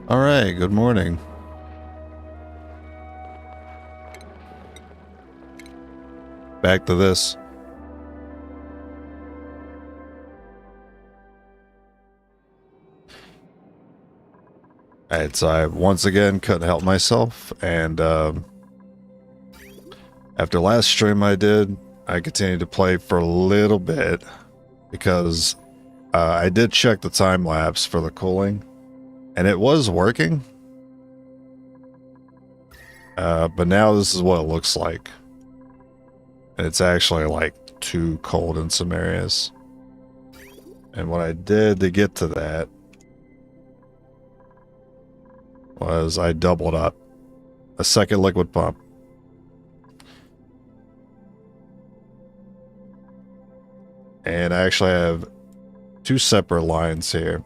All right, good morning. Back to this. Alright, so I once again couldn't help myself, and after last stream I did, I continued to play for a little bit because I did check the time lapse for the cooling, and it was working. But now this is what it looks like. And it's actually like too cold in some areas. And what I did to get to that was I doubled up a second liquid pump. And I actually have two separate lines here.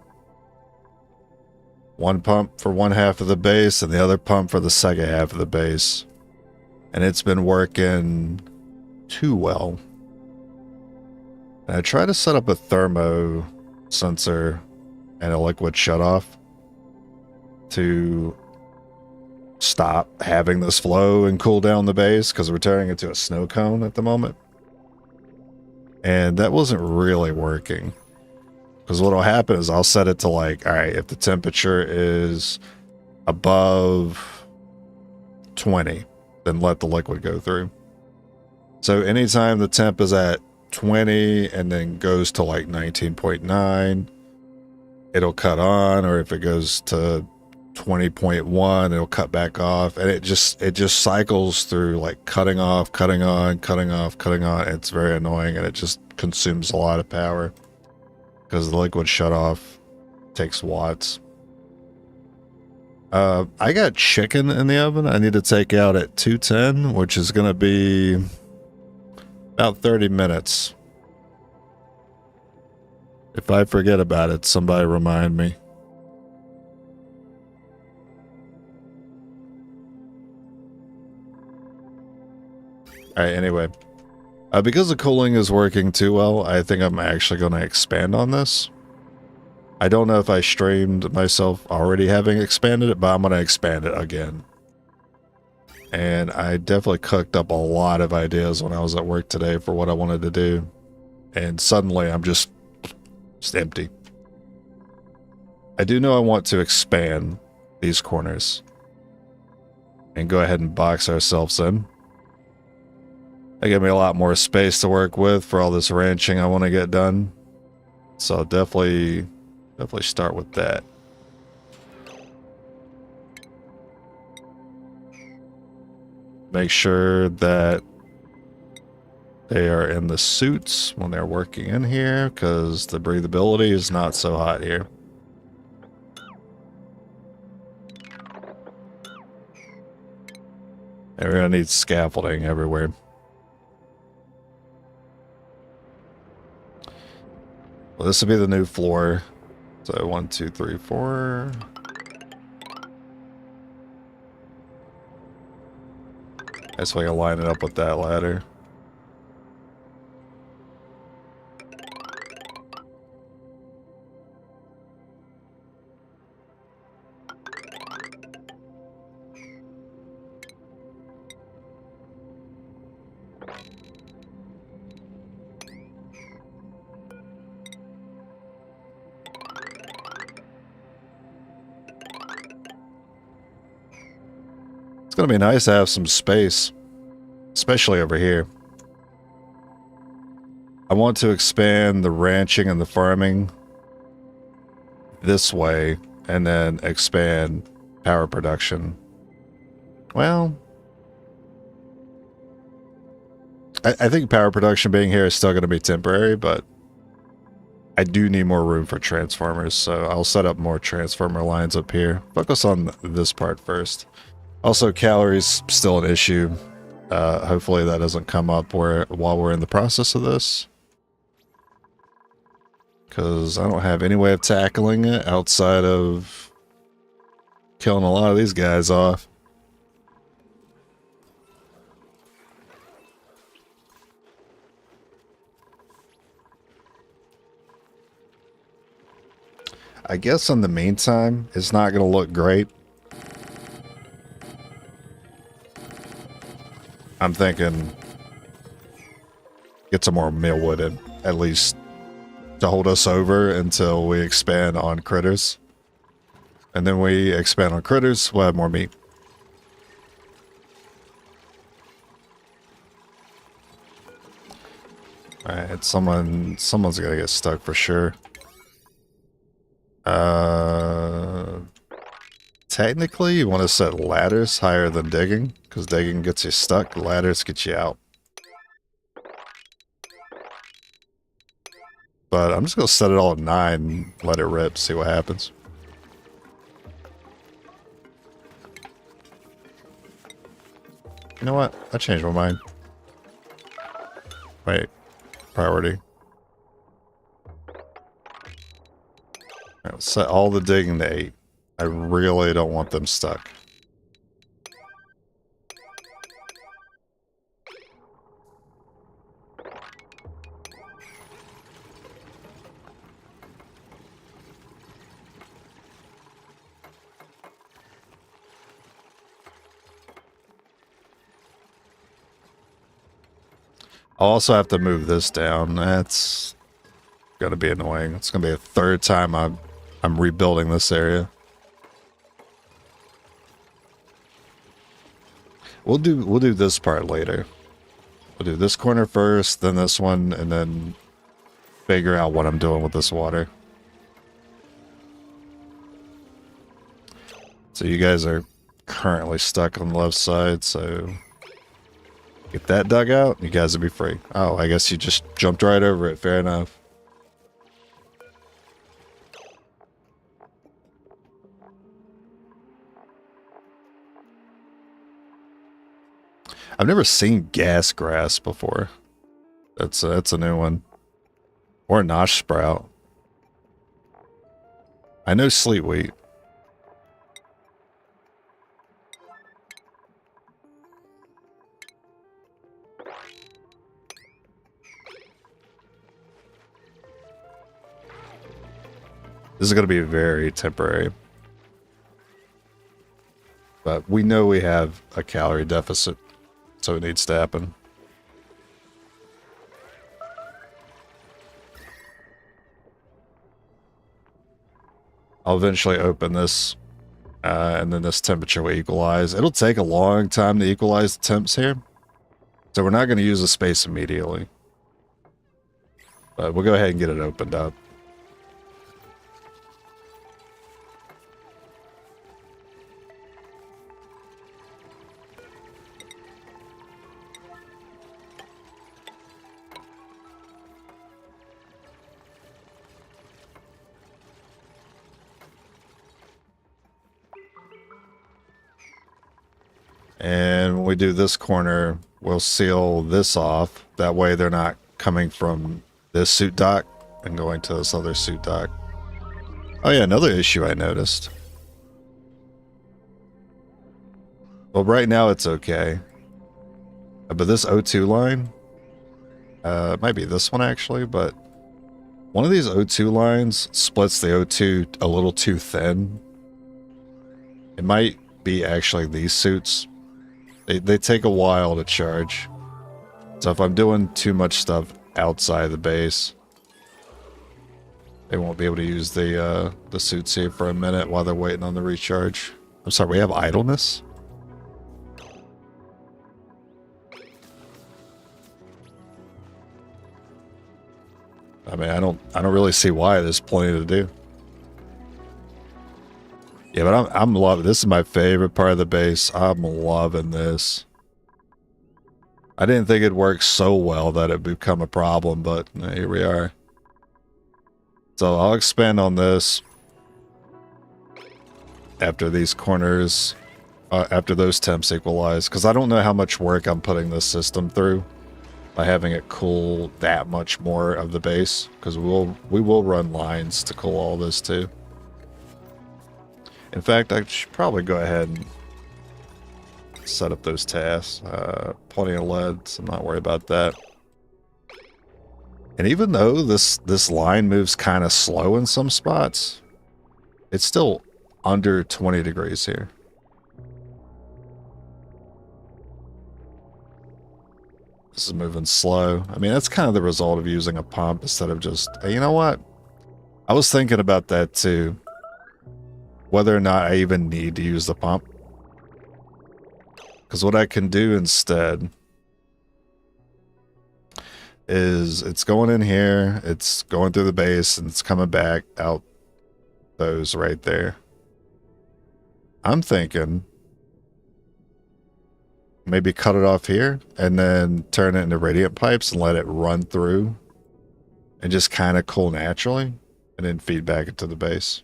One pump for one half of the base and the other pump for the second half of the base. And it's been working too well. And I tried to set up a thermo sensor and a liquid shutoff to stop having this flow and cool down the base because we're turning it into a snow cone at the moment. And that wasn't really working. Because what'll happen is I'll set it to like, all right, if the temperature is above 20, then let the liquid go through. So anytime the temp is at 20 and then goes to like 19.9, it'll cut on, or if it goes to 20.1, it'll cut back off, and it just cycles through like cutting off, cutting on, cutting off, cutting on. It's very annoying, and it just consumes a lot of power because the liquid shutoff takes watts. I got chicken in the oven. I need to take out at 210, which is going to be about 30 minutes. If I forget about it, somebody remind me. Alright, anyway. Because the cooling is working too well, I think I'm actually going to expand on this. I don't know if I streamed myself already having expanded it, but I'm going to expand it again. And I definitely cooked up a lot of ideas when I was at work today for what I wanted to do. And suddenly I'm just empty. I do know I want to expand these corners and go ahead and box ourselves in. They give me a lot more space to work with for all this ranching I want to get done. So I'll definitely start with that. Make sure that they are in the suits when they're working in here, because the breathability is not so hot here. And we're going to need scaffolding everywhere. Well, this will be the new floor. So 1, 2, 3, 4. I guess we can line it up with that ladder. It's going to be nice to have some space, especially over here. I want to expand the ranching and the farming this way, and then expand power production. Well, I think power production being here is still going to be temporary, but I do need more room for transformers, so I'll set up more transformer lines up here. Focus on this part first. Also, calories still an issue. Hopefully that doesn't come up while we're in the process of this. Because I don't have any way of tackling it outside of killing a lot of these guys off. I guess in the meantime, it's not going to look great. I'm thinking get some more millwood in, at least to hold us over until we expand on critters. And then we expand on critters, we'll have more meat. Alright, someone's gonna get stuck for sure. Technically, you want to set ladders higher than digging, because digging gets you stuck, ladders get you out. But I'm just gonna set it all at 9 and let it rip, see what happens. You know what? I changed my mind. Wait. Priority. Alright, set all the digging to 8. I really don't want them stuck. I'll also have to move this down. That's gonna be annoying. It's gonna be a third time I'm rebuilding this area. We'll do this part later. We'll do this corner first, then this one, and then figure out what I'm doing with this water. So you guys are currently stuck on the left side, so get that dug out, you guys will be free. Oh, I guess you just jumped right over it. Fair enough. I've never seen gas grass before. That's a new one. Or nosh sprout. I know sleet wheat. This is going to be very temporary. But we know we have a calorie deficit, so it needs to happen. I'll eventually open this, and then this temperature will equalize. It'll take a long time to equalize the temps here, so we're not going to use the space immediately. But we'll go ahead and get it opened up. And when we do this corner, we'll seal this off. That way they're not coming from this suit dock and going to this other suit dock. Oh yeah, another issue I noticed. Well, right now it's okay. But this O2 line, it might be this one actually, but one of these O2 lines splits the O2 a little too thin. It might be actually these suits. They take a while to charge. So if I'm doing too much stuff outside the base, they won't be able to use the suits here for a minute while they're waiting on the recharge. I'm sorry, we have idleness? I mean, I don't really see why. There's plenty to do. Yeah, but I'm loving this. Is my favorite part of the base. I'm loving this. I didn't think it'd work so well that it'd become a problem, but here we are. So I'll expand on this after these corners, after those temps equalize, because I don't know how much work I'm putting this system through by having it cool that much more of the base, because we will run lines to cool all this too. In fact, I should probably go ahead and set up those tasks. Plenty of lead, so I'm not worried about that. And even though this line moves kind of slow in some spots, It's still under 20 degrees here. This is moving slow. I mean, that's kind of the result of using a pump instead of just, hey, you know what? I was thinking about that too. Whether or not I even need to use the pump. Because what I can do instead is it's going in here, it's going through the base, and it's coming back out those right there. I'm thinking maybe cut it off here and then turn it into radiant pipes and let it run through and just kind of cool naturally and then feed back into the base.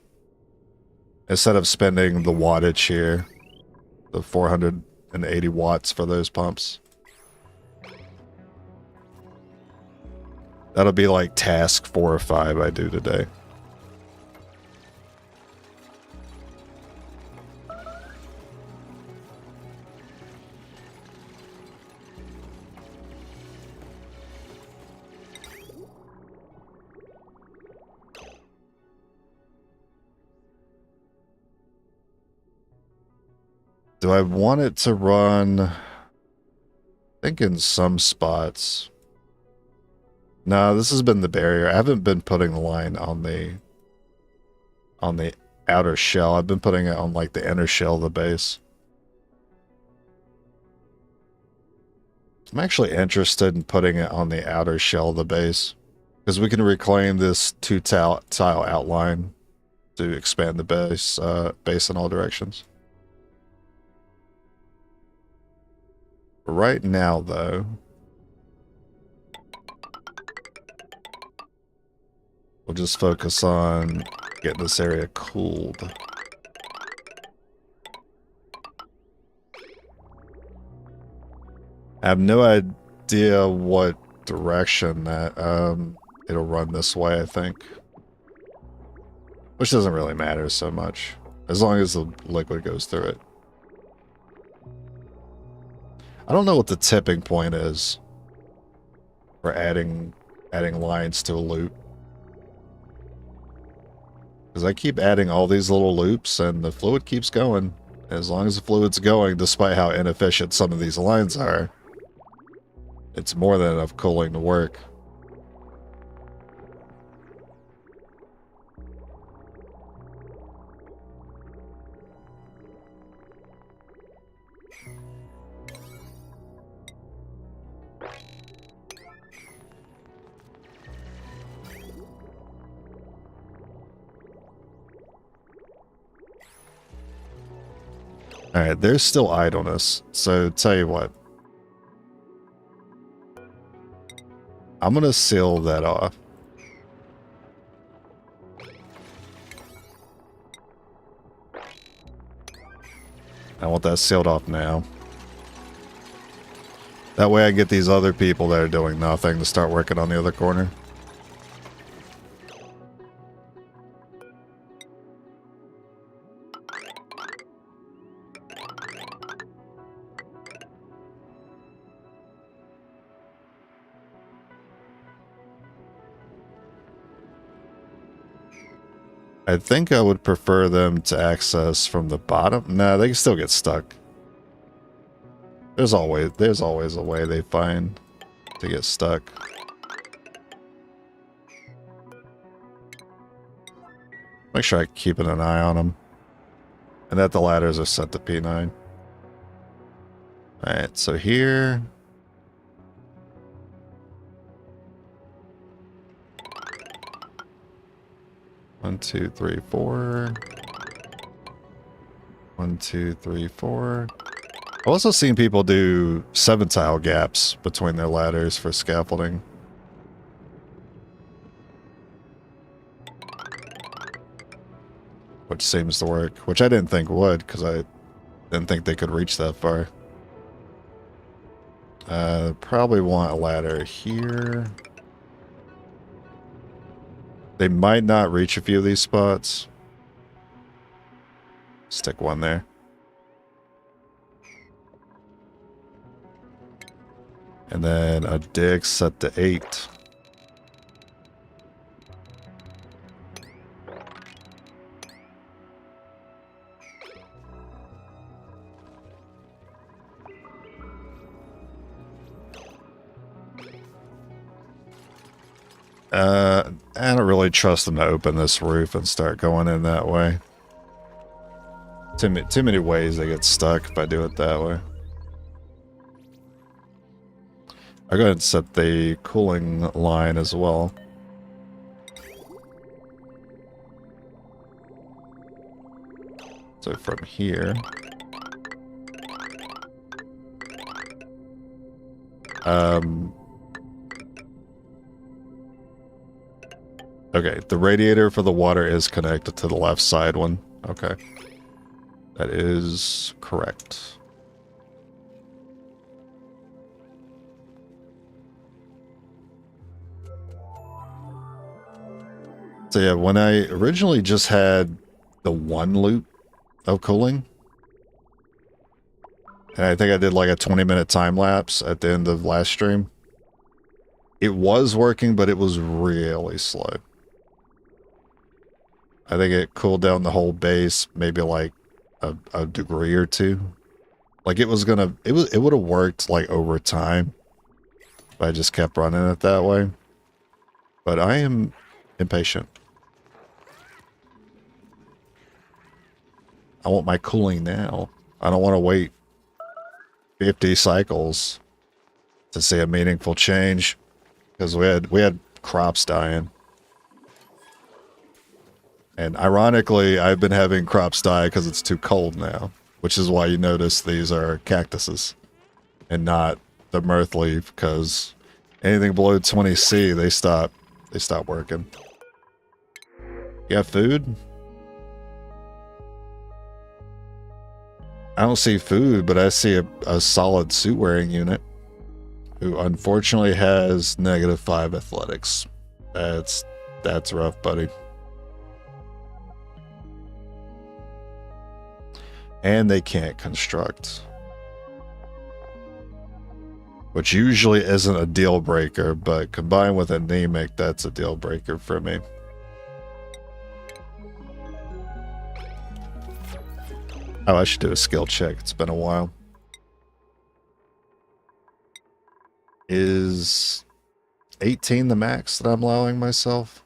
Instead of spending the wattage here, the 480 watts for those pumps. That'll be like task 4 or 5 I do today. Do I want it to run? I think in some spots. No, this has been the barrier. I haven't been putting the line on the outer shell. I've been putting it on like the inner shell of the base. I'm actually interested in putting it on the outer shell of the base because we can reclaim this 2-tile outline to expand the base in all directions. Right now, though, we'll just focus on getting this area cooled. I have no idea what direction that it'll run this way, I think. Which doesn't really matter so much, as long as the liquid goes through it. I don't know what the tipping point is for adding lines to a loop. Because I keep adding all these little loops and the fluid keeps going. As long as the fluid's going, despite how inefficient some of these lines are, it's more than enough cooling to work. Alright, there's still idleness, so tell you what. I'm gonna seal that off. I want that sealed off now. That way I get these other people that are doing nothing to start working on the other corner. I think I would prefer them to access from the bottom. Nah, they can still get stuck. There's always a way they find to get stuck. Make sure I keep an eye on them. And that the ladders are set to P9. Alright, so here... One, two, three, four. 1, 2, 3, 4. I've also seen people do 7-tile gaps between their ladders for scaffolding. Which seems to work. Which I didn't think would, because I didn't think they could reach that far. Probably want a ladder here. They might not reach a few of these spots. Stick one there. And then a dig set to 8. I don't really trust them to open this roof and start going in that way. Too many ways they get stuck if I do it that way. I'll go ahead and set the cooling line as well. So from here... Okay, the radiator for the water is connected to the left side one. Okay. That is correct. So yeah, when I originally just had the one loop of cooling, and I think I did like a 20-minute time lapse at the end of last stream, it was working, but it was really slow. I think it cooled down the whole base, maybe like a degree or two. Like it would have worked like over time if I just kept running it that way. But I am impatient. I want my cooling now. I don't want to wait 50 cycles to see a meaningful change, because we had crops dying. And ironically, I've been having crops die because it's too cold now, which is why you notice these are cactuses and not the mirth leaf, because anything below 20C, they stop working. You have food? I don't see food, but I see a solid suit wearing unit who unfortunately has -5 athletics. That's rough, buddy. And they can't construct, which usually isn't a deal breaker, but combined with anemic, that's a deal breaker for me. Oh, I should do a skill check. It's been a while. Is 18 the max that I'm allowing myself?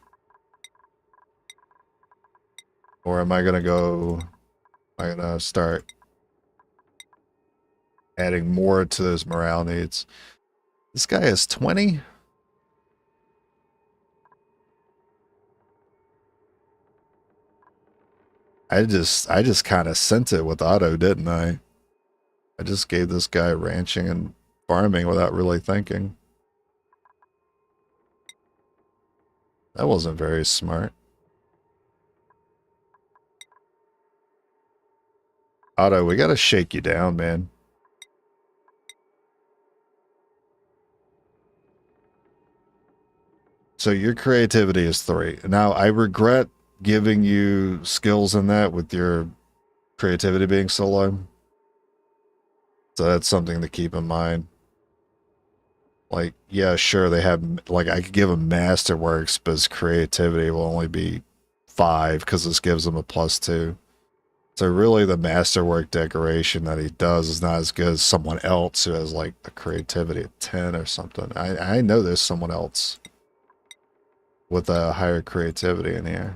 Or am I going to start adding more to those morale needs? This guy is 20? I just kind of sent it with auto, didn't I? I just gave this guy ranching and farming without really thinking. That wasn't very smart. Otto, we gotta shake you down, man. So your creativity is 3. Now, I regret giving you skills in that with your creativity being so low. So that's something to keep in mind. Like, yeah, sure, they have, like, I could give him Masterworks, but his creativity will only be 5 because this gives him a +2. So really the Masterwork decoration that he does is not as good as someone else who has, like, a creativity of 10 or something. I know there's someone else with a higher creativity in here.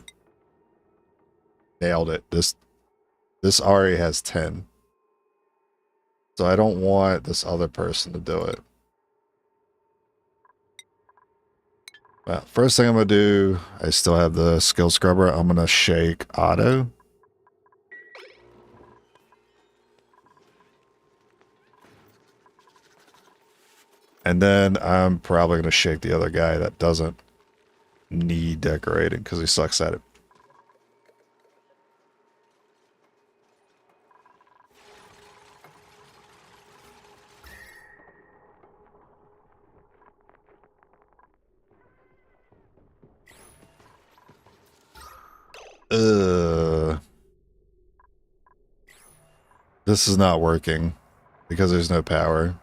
Nailed it. This already has 10. So I don't want this other person to do it. Well, first thing I'm going to do, I still have the skill scrubber. I'm going to shake Otto. And then I'm probably going to shake the other guy that doesn't need decorating because he sucks at it. This is not working because there's no power.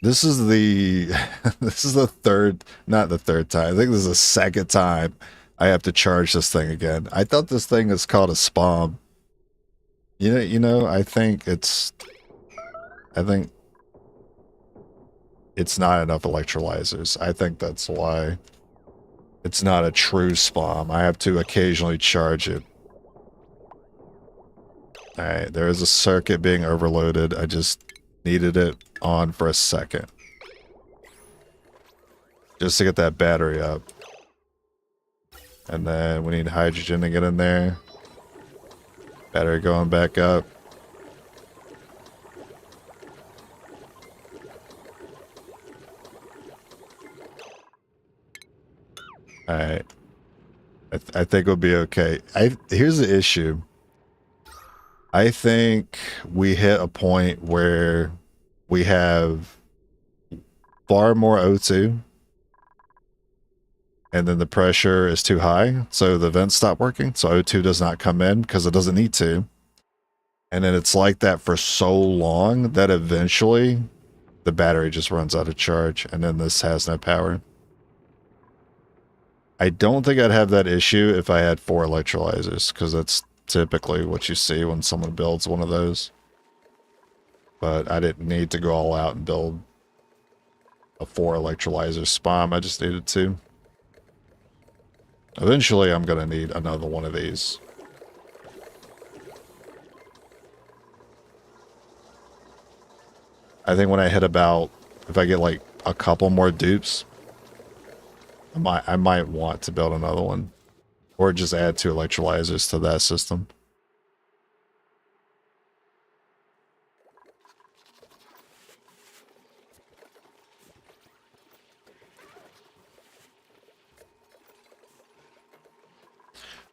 This is the this is the third, not the third time. I think this is the second time I have to charge this thing again. I thought this thing is called a spam. I think it's it's not enough electrolyzers. I think that's why it's not a true spam. I have to occasionally charge it. Alright, there is a circuit being overloaded. I just needed it on for a second. Just to get that battery up. And then we need hydrogen to get in there. Battery going back up. Alright. I think we'll be okay. Here's the issue. I think we hit a point where we have far more O2. And then the pressure is too high. So the vents stop working. So O2 does not come in because it doesn't need to. And then it's like that for so long that eventually the battery just runs out of charge. And then this has no power. I don't think I'd have that issue if I had 4 electrolyzers, because that's typically what you see when someone builds one of those. But I didn't need to go all out and build a 4 electrolyzer spam. I just needed 2. Eventually, I'm going to need another one of these. I think when I hit about, if I get like a couple more dupes, I might want to build another one. Or just add 2 electrolyzers to that system.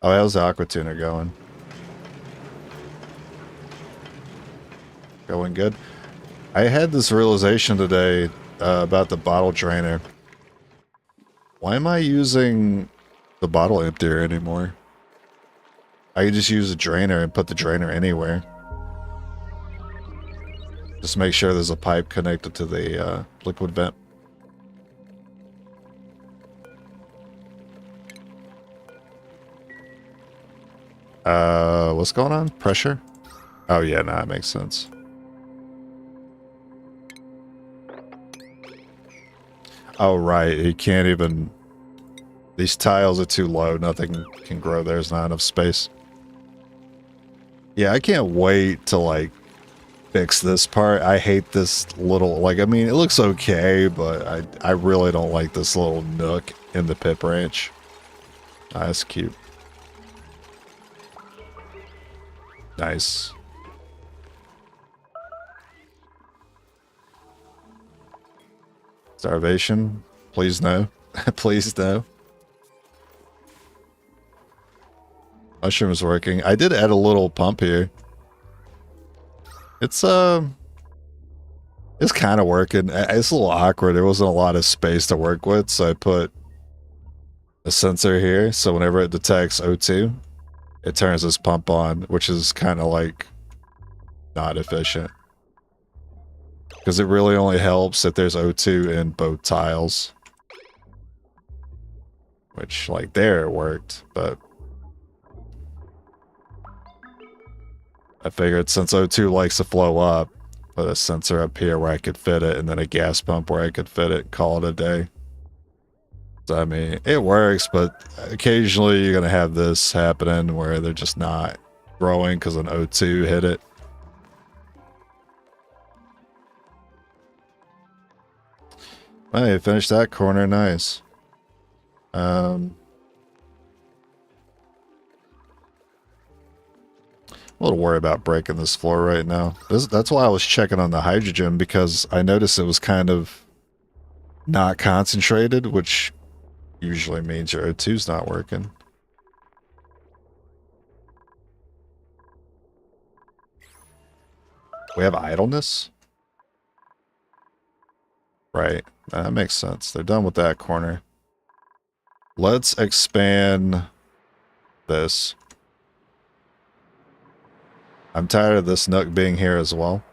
Oh, how's the aqua tuner going? Going good. I had this realization today about the bottle drainer. Why am I using the bottle emptier anymore? I can just use a drainer and put the drainer anywhere. Just make sure there's a pipe connected to the liquid vent. What's going on? Pressure? Oh yeah, nah, that makes sense. Oh right, you can't even... These tiles are too low, nothing can grow, there's not enough space. Yeah, I can't wait to like fix this part. I hate this little, like, I mean, it looks okay, but I really don't like this little nook in the pit branch. Ah, that's cute. Nice. Starvation? Please no. Please no. Mushroom's working. I did add a little pump here. It's kind of working. It's a little awkward. There wasn't a lot of space to work with, so I put a sensor here. So whenever it detects O2, it turns this pump on, which is kind of like not efficient. Because it really only helps if there's O2 in both tiles. Which, like, there it worked, but... I figured since O2 likes to flow up, put a sensor up here where I could fit it, and then a gas pump where I could fit it, call it a day. So, I mean, it works, but occasionally you're going to have this happening where they're just not growing because an O2 hit it. Hey, finished that corner, nice. I'm a little worried about breaking this floor right now. That's why I was checking on the hydrogen, because I noticed it was kind of not concentrated, which usually means your O2's not working. We have idleness? Right. That makes sense. They're done with that corner. Let's expand this. I'm tired of this nook being here as well.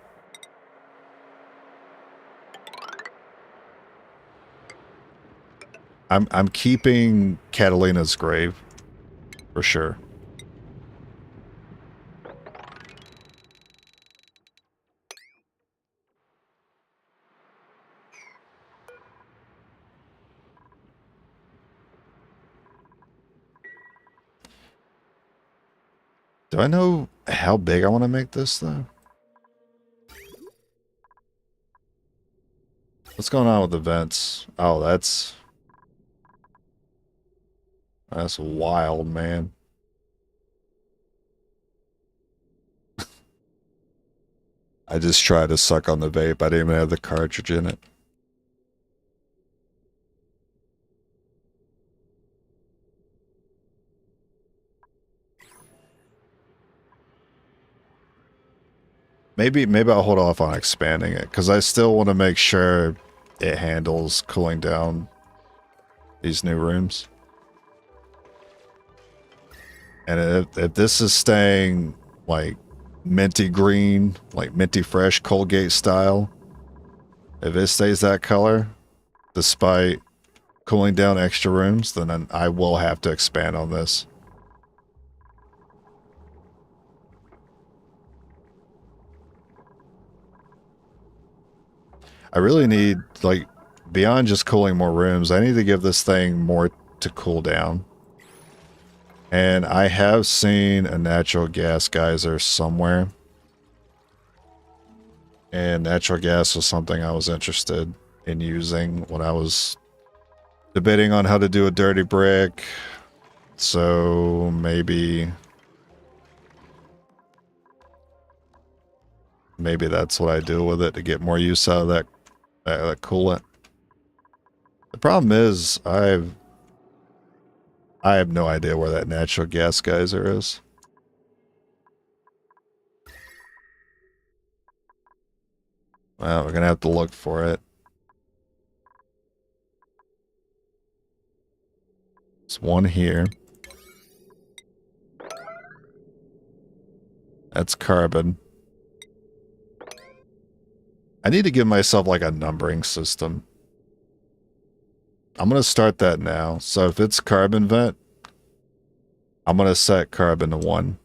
I'm keeping Catalina's grave for sure. Do I know how big I want to make this, though? What's going on with the vents? Oh, that's wild, man. I just tried to suck on the vape. I didn't even have the cartridge in it. Maybe I'll hold off on expanding it, because I still want to make sure it handles cooling down these new rooms. And if this is staying like minty green, like minty fresh Colgate style, if it stays that color, despite cooling down extra rooms, then I will have to expand on this. I really need, like, beyond just cooling more rooms, I need to give this thing more to cool down. And I have seen a natural gas geyser somewhere. And natural gas was something I was interested in using when I was debating on how to do a dirty brick. So maybe that's what I do with it to get more use out of that coolant. The problem is I have no idea where that natural gas geyser is. Well, we're gonna have to look for it. There's one here. That's carbon. I need to give myself like a numbering system. I'm going to start that now. So if it's carbon vent, I'm going to set carbon to 1.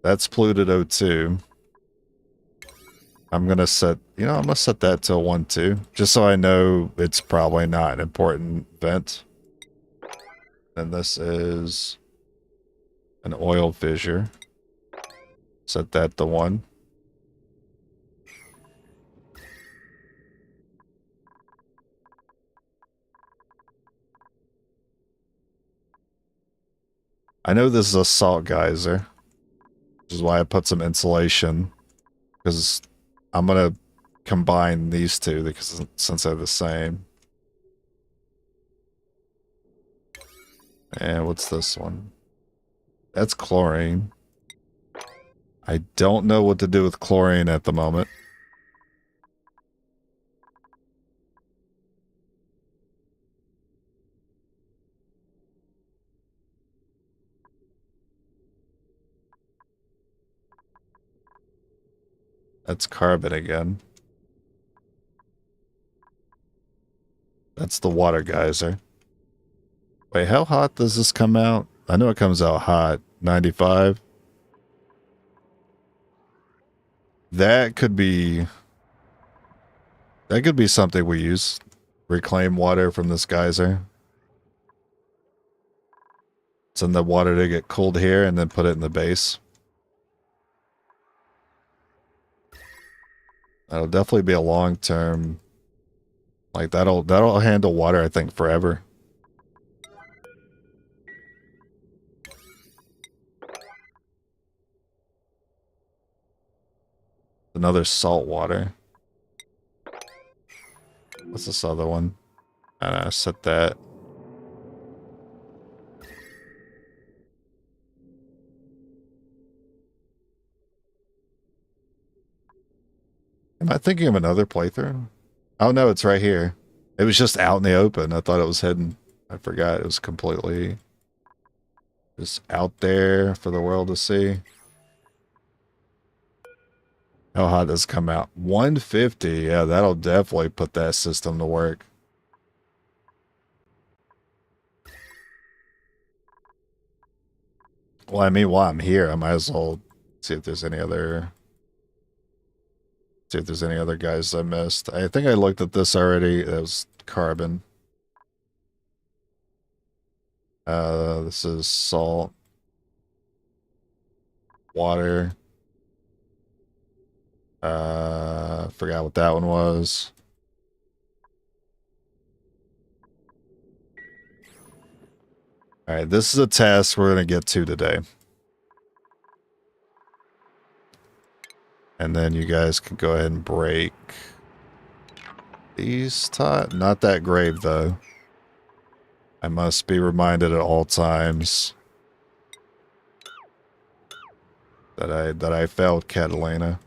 That's polluted O2. I'm going to set, I'm going to set that to 1 too, just so I know it's probably not an important vent. And this is an oil fissure. Set that to 1. I know this is a salt geyser, which is why I put some insulation, because I'm going to combine these two because since they're the same. And what's this one? That's chlorine. I don't know what to do with chlorine at the moment. That's carbon again. That's the water geyser. Wait, how hot does this come out? I know it comes out hot. 95. That could be something we use. Reclaim water from this geyser. Send the water to get cooled here and then put it in the base. That'll definitely be a long term. Like that'll handle water, I think, forever. Another salt water. What's this other one? I set that. Am I thinking of another playthrough? Oh no, it's right here. It was just out in the open. I thought it was hidden. I forgot it was completely just out there for the world to see. How hot does it come out? 150. Yeah, that'll definitely put that system to work. Well, I mean, while I'm here, I might as well see if there's any other... See if there's any other guys I missed. I think I looked at this already. It was carbon. This is salt. Water. Forgot what that one was. Alright, this is a task we're going to get to today. And then you guys can go ahead and break these not that grave, though. I must be reminded at all times that I failed Catalina.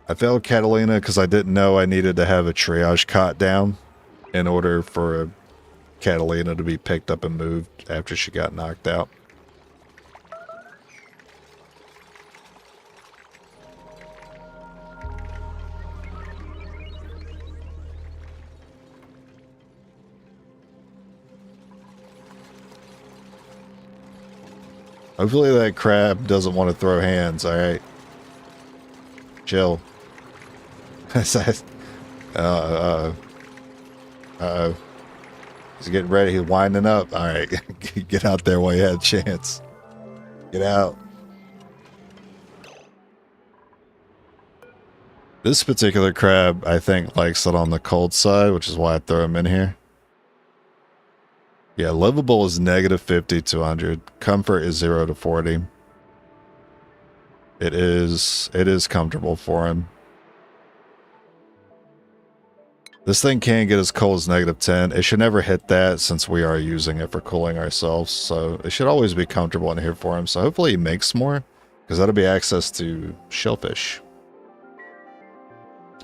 I failed Catalina because I didn't know I needed to have a triage cot down in order for Catalina to be picked up and moved after she got knocked out. Hopefully that crab doesn't want to throw hands, alright? Chill. Uh-oh. He's getting ready. He's winding up. Alright, get out there while you had a chance. Get out. This particular crab, I think, likes it on the cold side, which is why I throw him in here. Yeah, livable is -50 to 100. Comfort is 0 to 40. It is comfortable for him. This thing can get as cold as -10. It should never hit that since we are using it for cooling ourselves. So it should always be comfortable in here for him. So hopefully he makes more, because that'll be access to shellfish.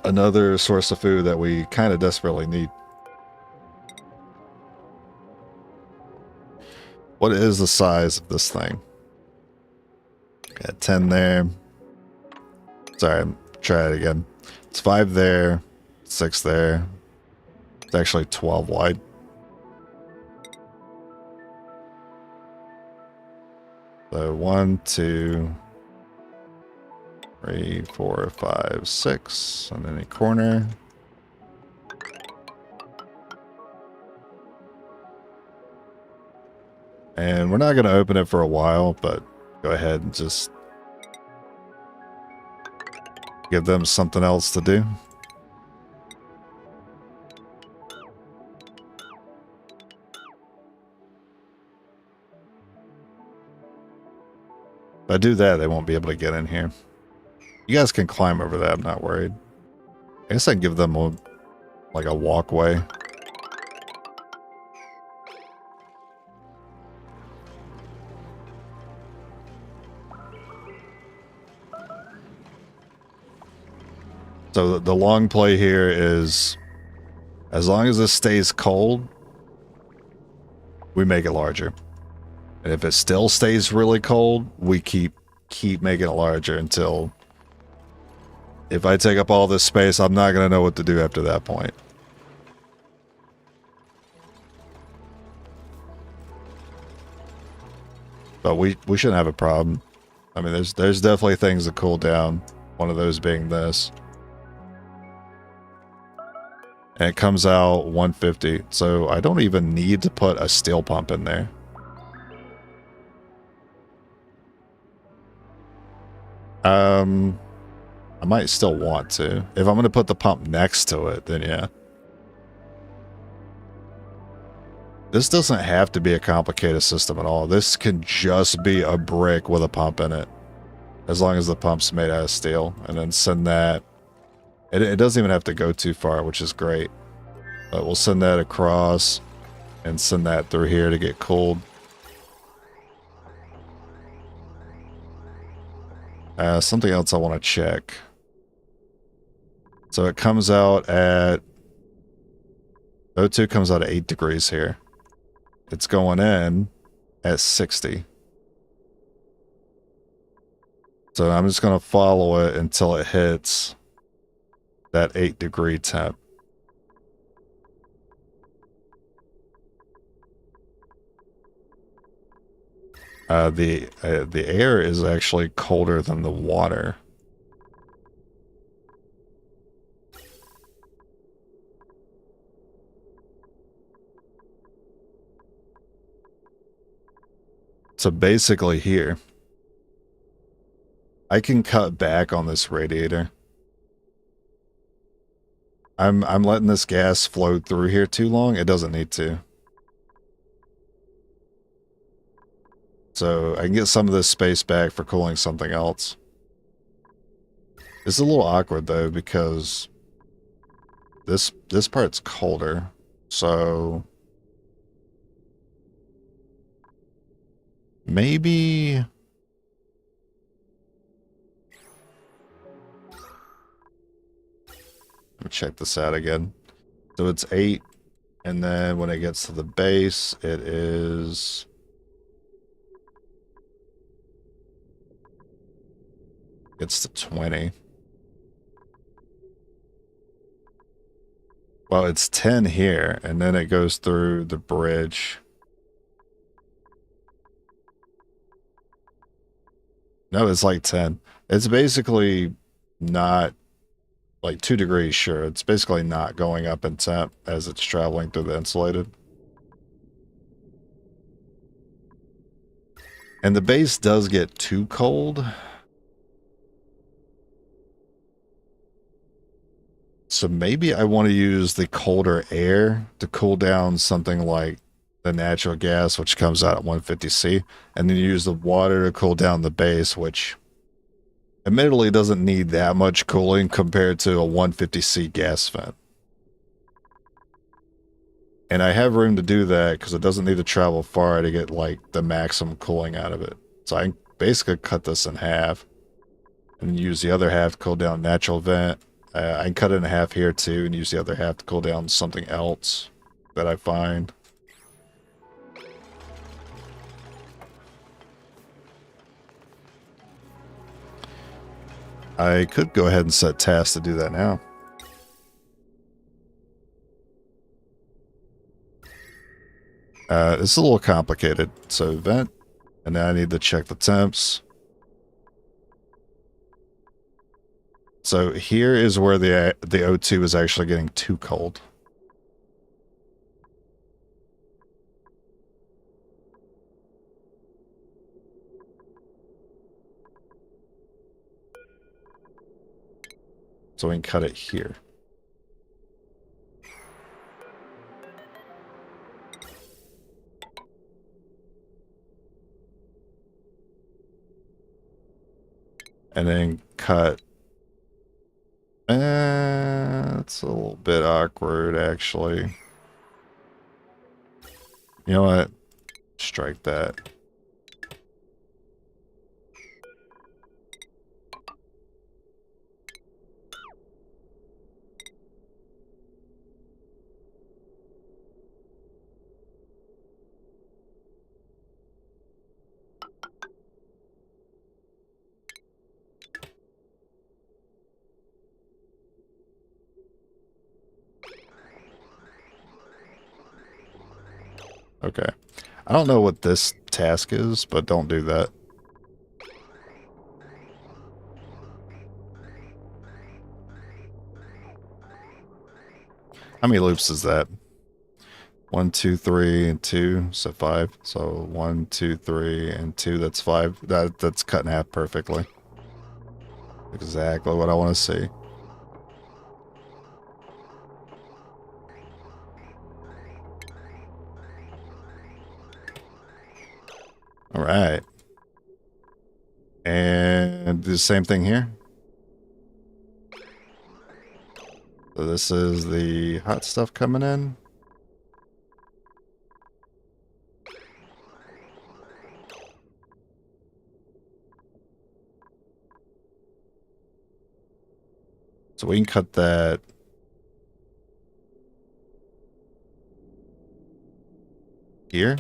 Another source of food that we kind of desperately need. What is the size of this thing? Got 10 there. Sorry, try it again. It's 5 there, 6 there. It's actually 12 wide. So 1, 2, 3, 4, 5, 6, and then a corner. And we're not going to open it for a while, but go ahead and just give them something else to do. If I do that, they won't be able to get in here. You guys can climb over that, I'm not worried. I guess I can give them like a walkway. So the long play here is, as long as this stays cold, we make it larger. And if it still stays really cold, we keep making it larger until, if I take up all this space, I'm not going to know what to do after that point. But we shouldn't have a problem. I mean, there's definitely things that cool down. One of those being this. And it comes out 150. So I don't even need to put a steel pump in there. I might still want to. If I'm going to put the pump next to it, then yeah. This doesn't have to be a complicated system at all. This can just be a brick with a pump in it. As long as the pump's made out of steel. And then send that. It doesn't even have to go too far, which is great. But we'll send that across and send that through here to get cooled. Something else I want to check. So it comes out at... O2 comes out at 8 degrees here. It's going in at 60. So I'm just going to follow it until it hits that 8-degree temp. The air is actually colder than the water. So basically here, I can cut back on this radiator. I'm letting this gas flow through here too long. It doesn't need to. So I can get some of this space back for cooling something else. It's a little awkward though because this part's colder. So maybe let me check this out again. So it's 8, and then when it gets to the base, it is it's to 20. Well, it's 10 here, and then it goes through the bridge. No, it's like 10. It's basically not like 2 degrees, sure. It's basically not going up in temp as it's traveling through the insulated. And the base does get too cold. So maybe I want to use the colder air to cool down something like the natural gas, which comes out at 150C, and then use the water to cool down the base, which admittedly doesn't need that much cooling compared to a 150C gas vent. And I have room to do that because it doesn't need to travel far to get like the maximum cooling out of it. So I can basically cut this in half and use the other half to cool down natural vent. I can cut it in half here too and use the other half to cool down something else that I find. I could go ahead and set tasks to do that now. It's a little complicated. So vent, and now I need to check the temps. So here is where the O2 is actually getting too cold. So we can cut it here. And then cut. It's a little bit awkward, actually. You know what? Strike that. Okay. I don't know what this task is, but don't do that. How many loops is that? 1, 2, 3, and 2, so 5. So 1, 2, 3, and 2, that's 5. That's cut in half perfectly. Exactly what I want to see. All right. And do the same thing here. So this is the hot stuff coming in. So we can cut that here.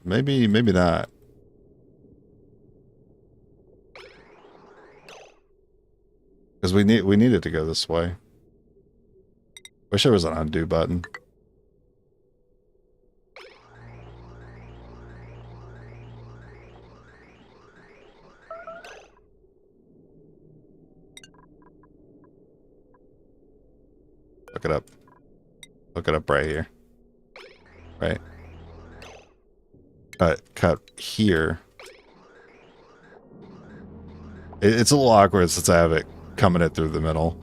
Maybe not. Because we need it to go this way. Wish there was an undo button. look it up. Look it up right here. Right. Cut here. It's a little awkward since I have it coming in through the middle.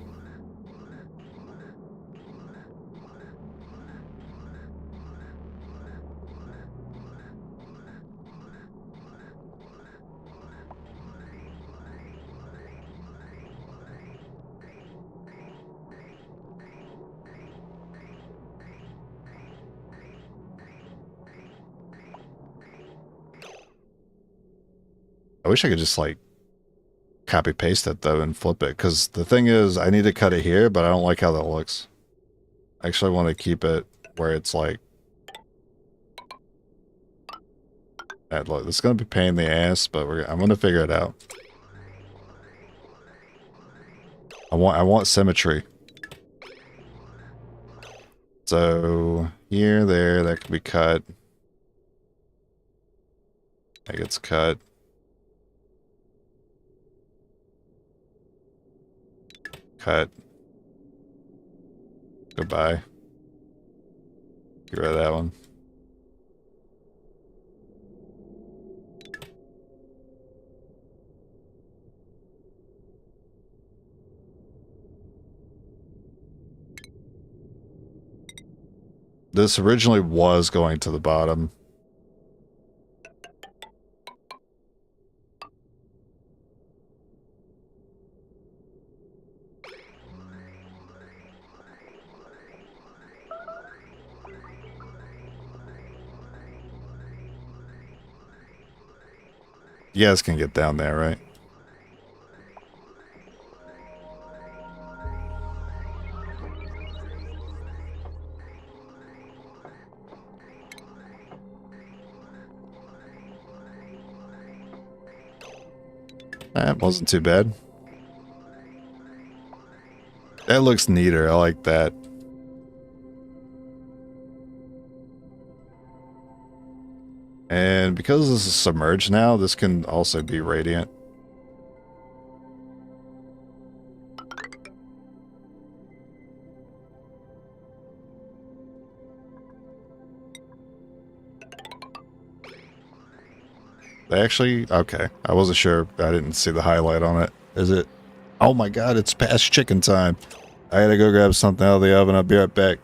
I wish I could just like copy paste it though and flip it, because the thing is I need to cut it here, but I don't like how that looks. I actually want to keep it where it's like that. Look, this is gonna be a pain in the ass, but I'm gonna figure it out. I want symmetry. So here, there, that can be cut. That gets cut. Cut. Goodbye. Get rid of that one. This originally was going to the bottom. You guys can get down there, right? That wasn't too bad. That looks neater. I like that. And because this is submerged now, this can also be radiant. Actually, okay. I wasn't sure. I didn't see the highlight on it. Is it? Oh my god, it's past chicken time. I gotta go grab something out of the oven. I'll be right back.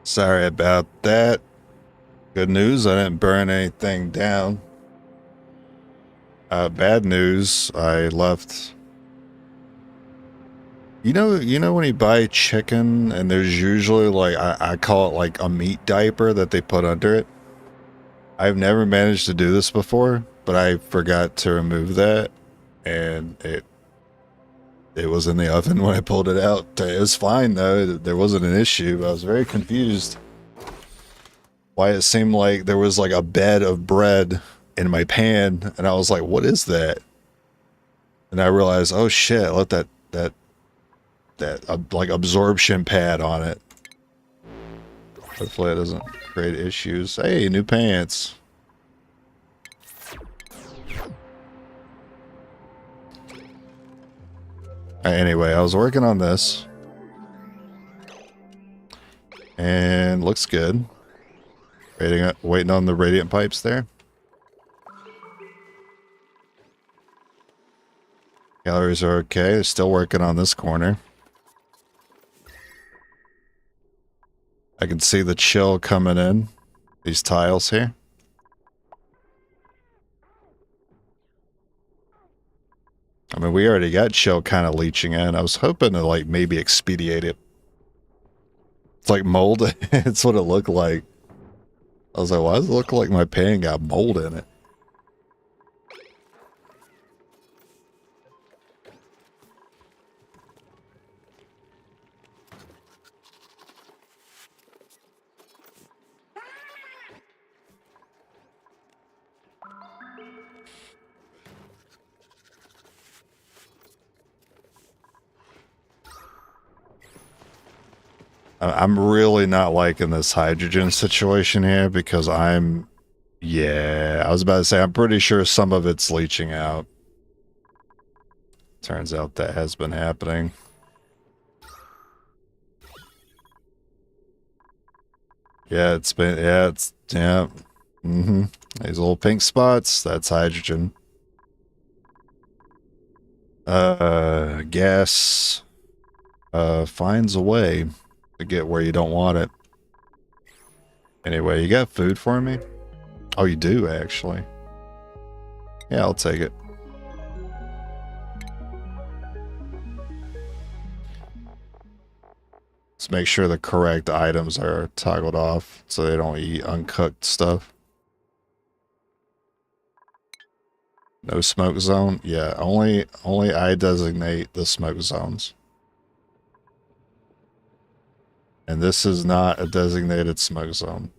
Sorry about that. Good news, I didn't burn anything down. Bad news, I left. You know when you buy chicken and there's usually like, I call it like a meat diaper that they put under it. I've never managed to do this before, but I forgot to remove that, and it was in the oven when I pulled it out. It was fine though, there wasn't an issue. I was very confused why it seemed like there was like a bed of bread in my pan, and I was like, what is that? And I realized, oh shit, I left that like absorption pad on it. Hopefully it doesn't create issues. Hey, new pants. Anyway, I was working on this, and looks good. Waiting on the radiant pipes there. Galleries are okay. They're still working on this corner. I can see the chill coming in. These tiles here. I mean, we already got chill kind of leaching in. I was hoping to like maybe expedite it. It's like mold. It's what it looked like. I was like, why does it look like my pan got mold in it? I'm really not liking this hydrogen situation here because yeah, I was about to say, I'm pretty sure some of it's leaching out. Turns out that has been happening. Yeah, yeah. These little pink spots, that's hydrogen. Gas, finds a way to get where you don't want it. Anyway, you got food for me? Oh, you do, actually. Yeah, I'll take it. Let's make sure the correct items are toggled off so they don't eat uncooked stuff. No smoke zone? Yeah, only I designate the smoke zones. And this is not a designated smoke zone.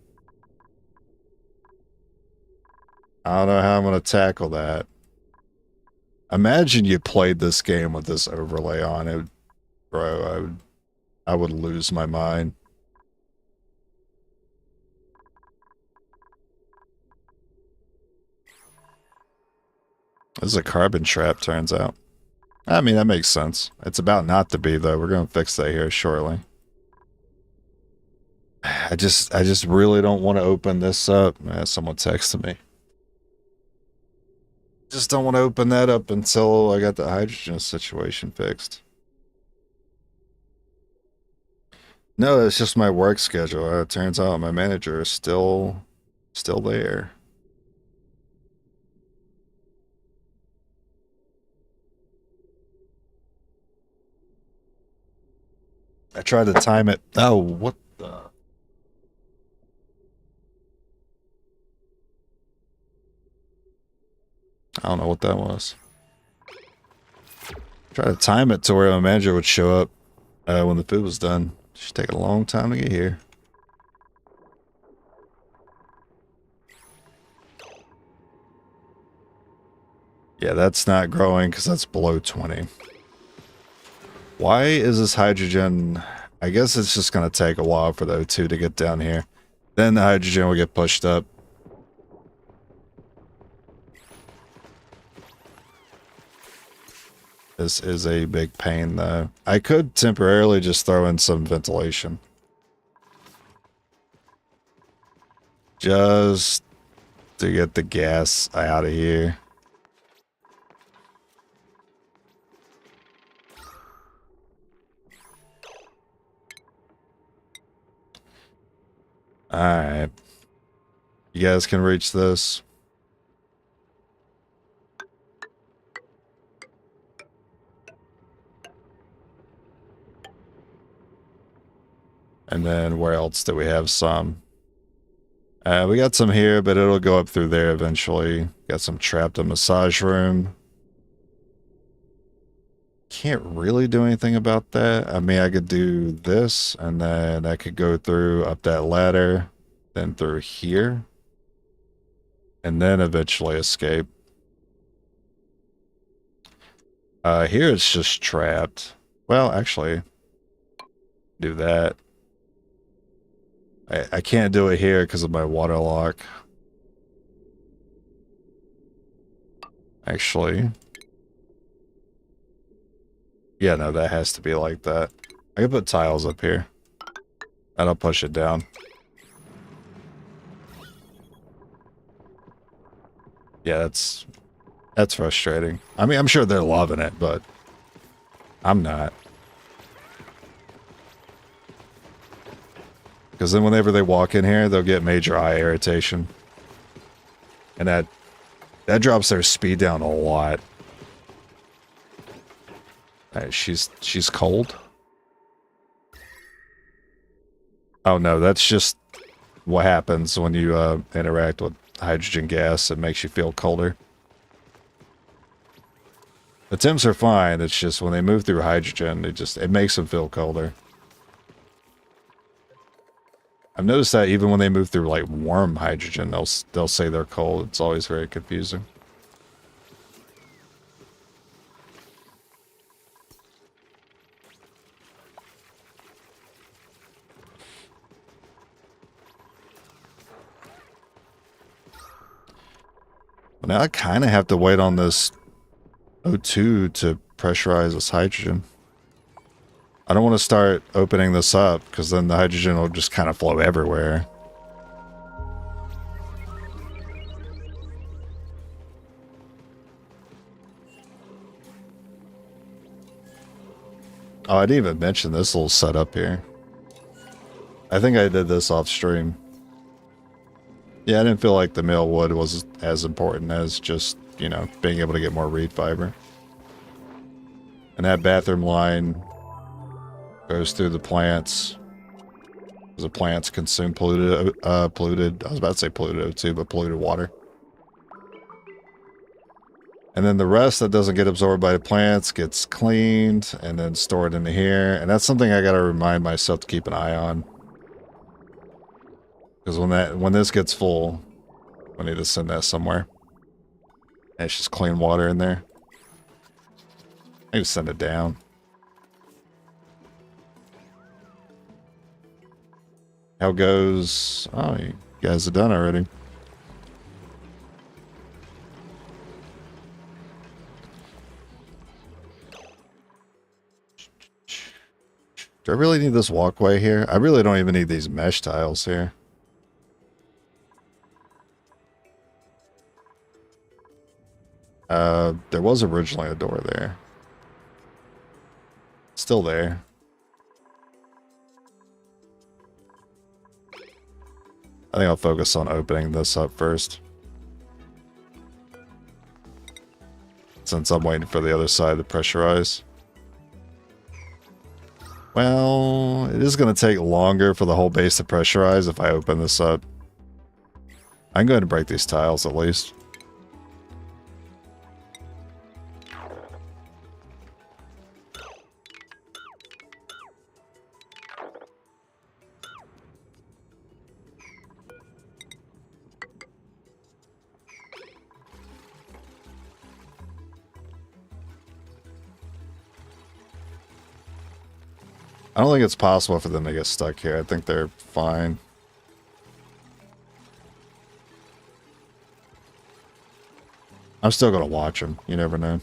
I don't know how I'm going to tackle that. Imagine you played this game with this overlay on it. Bro, I would lose my mind. This is a carbon trap, turns out. I mean, that makes sense. It's about not to be, though. We're going to fix that here shortly. I just really don't want to open this up. Someone texted me. Just don't want to open that up until I got the hydrogen situation fixed. No, it's just my work schedule. It turns out my manager is still there. I tried to time it. Oh, what the? I don't know what that was. Try to time it to where my manager would show up when the food was done. Should take a long time to get here. Yeah, that's not growing because that's below 20. Why is this hydrogen? I guess it's just going to take a while for the O2 to get down here. Then the hydrogen will get pushed up. This is a big pain, though. I could temporarily just throw in some ventilation. Just to get the gas out of here. Alright. You guys can reach this. And then where else do we have some? We got some here, but it'll go up through there eventually. Got some trapped in massage room. Can't really do anything about that. I mean, I could do this, and then I could go through up that ladder, then through here, and then eventually escape. Here it's just trapped. Well, actually, do that. I can't do it here because of my water lock. Actually. Yeah, no, that has to be like that. I can put tiles up here. And I'll push it down. Yeah, that's frustrating. I mean, I'm sure they're loving it, but I'm not. Because then whenever they walk in here, they'll get major eye irritation. And that drops their speed down a lot. Alright, she's cold. Oh no, that's just what happens when you interact with hydrogen gas. It makes you feel colder. The temps are fine, it's just when they move through hydrogen, it makes them feel colder. I've noticed that even when they move through like warm hydrogen, they'll say they're cold. It's always very confusing. Well, now I kind of have to wait on this O2 to pressurize this hydrogen. I don't want to start opening this up because then the hydrogen will just kind of flow everywhere. Oh, I didn't even mention this little setup here. I think I did this off stream. Yeah, I didn't feel like the mill wood was as important as just, you know, being able to get more reed fiber. And that bathroom line goes through the plants. The plants consume polluted, I was about to say polluted O2, but polluted water. And then the rest that doesn't get absorbed by the plants gets cleaned and then stored into here. And that's something I gotta remind myself to keep an eye on. Because when this gets full, I need to send that somewhere. And it's just clean water in there. I need to send it down. How goes... Oh, you guys are done already. Do I really need this walkway here? I really don't even need these mesh tiles here. There was originally a door there. Still there. I think I'll focus on opening this up first. Since I'm waiting for the other side to pressurize. Well, it is going to take longer for the whole base to pressurize if I open this up. I'm going to break these tiles at least. I don't think it's possible for them to get stuck here. I think they're fine. I'm still going to watch them. You never know.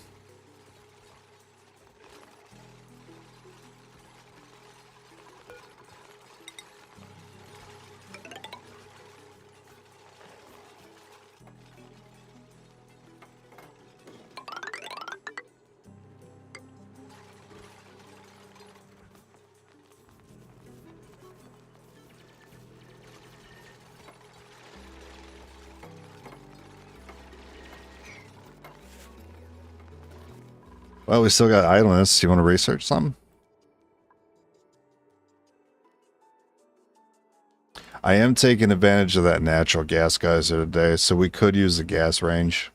Well, we still got idleness. You want to research something? I am taking advantage of that natural gas geyser today, so we could use the gas range.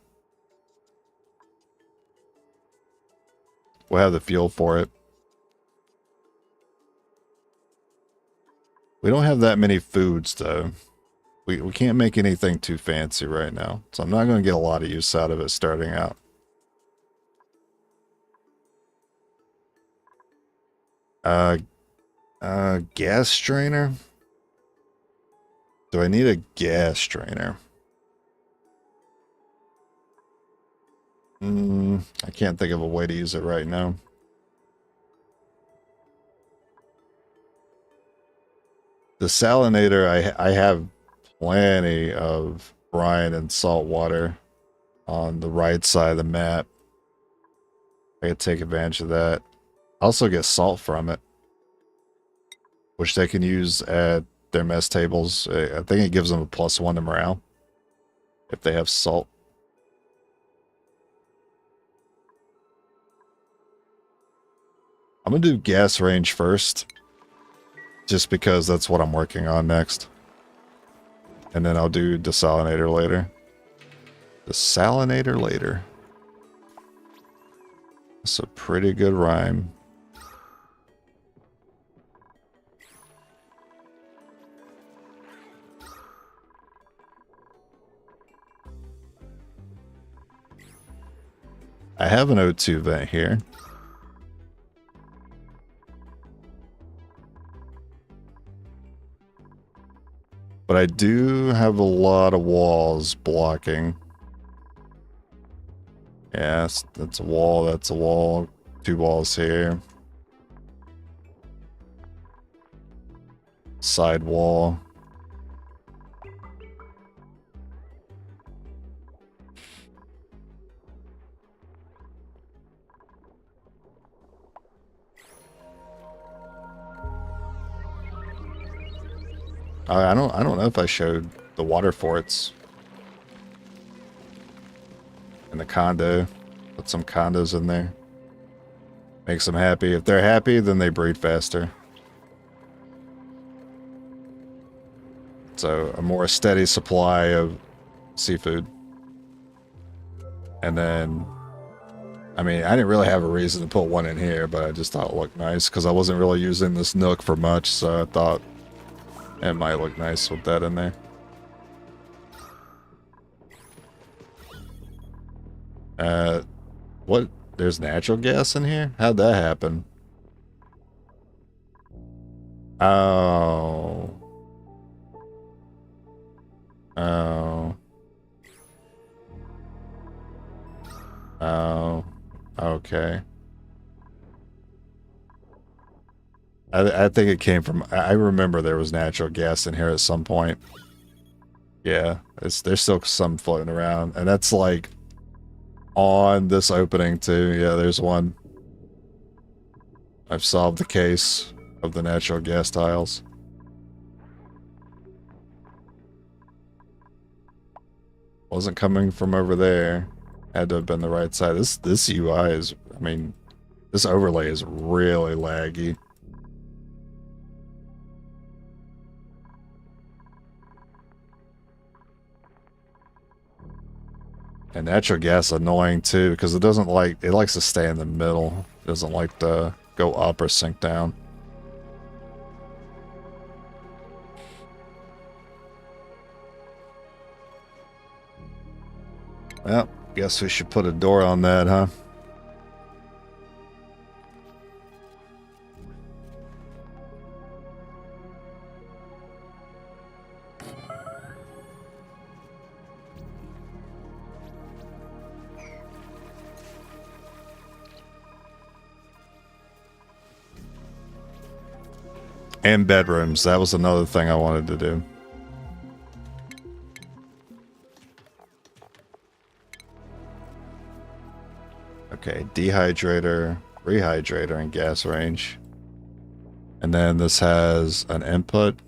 We'll have the fuel for it. We don't have that many foods, though. We can't make anything too fancy right now, so I'm not going to get a lot of use out of it starting out. Gas strainer? Do I need a gas strainer? I can't think of a way to use it right now. The salinator, I have plenty of brine and salt water on the right side of the map. I could take advantage of that. I also get salt from it, which they can use at their mess tables. I think it gives them a +1 to morale if they have salt. I'm gonna do gas range first, just because that's what I'm working on next. And then I'll do desalinator later. Desalinator later. That's a pretty good rhyme. I have an O2 vent here. But I do have a lot of walls blocking. Yes, that's a wall, that's a wall. 2 walls here. Side wall. I don't know if I showed the water forts in the condo. Put some condos in there. Makes them happy. If they're happy, then they breed faster. So a more steady supply of seafood. And then, I mean, I didn't really have a reason to put one in here, but I just thought it looked nice because I wasn't really using this nook for much, so I thought it might look nice with that in there. What? There's natural gas in here? How'd that happen? Oh. Oh. Oh. Okay. I think it came from... I remember there was natural gas in here at some point. Yeah, there's still some floating around. And that's like on this opening too. Yeah, there's one. I've solved the case of the natural gas tiles. Wasn't coming from over there. Had to have been the right side. This UI is... I mean, this overlay is really laggy. And natural gas is annoying too, because it doesn't like, it likes to stay in the middle. It doesn't like to go up or sink down. Well, guess we should put a door on that, huh? And bedrooms. That was another thing I wanted to do. Okay, dehydrator, rehydrator, and gas range. And then this has an input.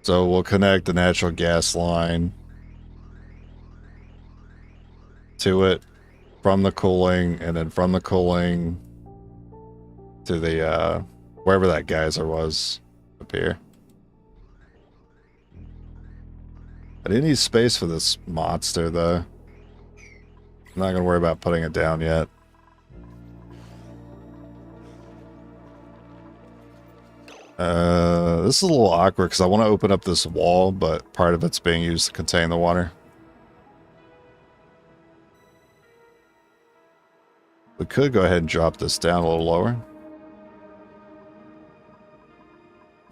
So we'll connect the natural gas line to it. from the cooling, and then from the cooling to the, wherever that geyser was up here. I do need space for this monster, though. I'm not going to worry about putting it down yet. This is a little awkward because I want to open up this wall, but part of it's being used to contain the water. We could go ahead and drop this down a little lower.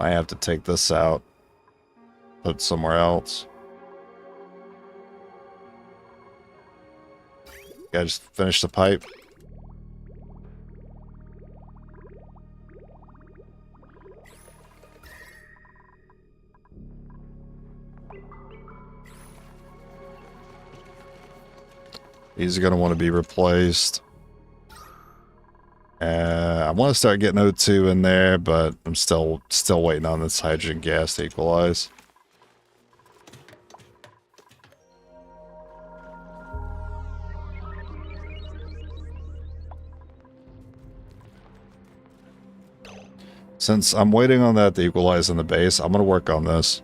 I have to take this out, put it somewhere else. Yeah, just finish the pipe. These are going to want to be replaced. I want to start getting O2 in there, but I'm still waiting on this hydrogen gas to equalize. Since I'm waiting on that to equalize in the base, I'm going to work on this.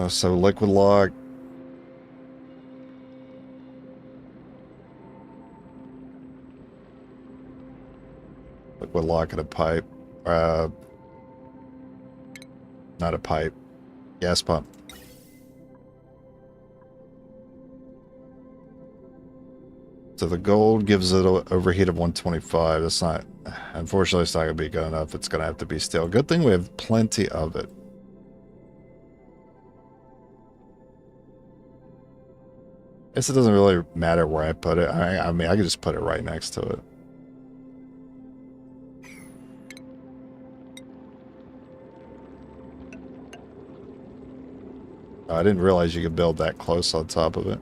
So liquid lock. Liquid lock and a pipe. Not a pipe. Gas pump. So the gold gives it an overheat of 125. That's not, unfortunately, it's not going to be good enough. It's going to have to be steel. Good thing we have plenty of it. I guess it doesn't really matter where I put it. I mean, I could just put it right next to it. Oh, I didn't realize you could build that close on top of it.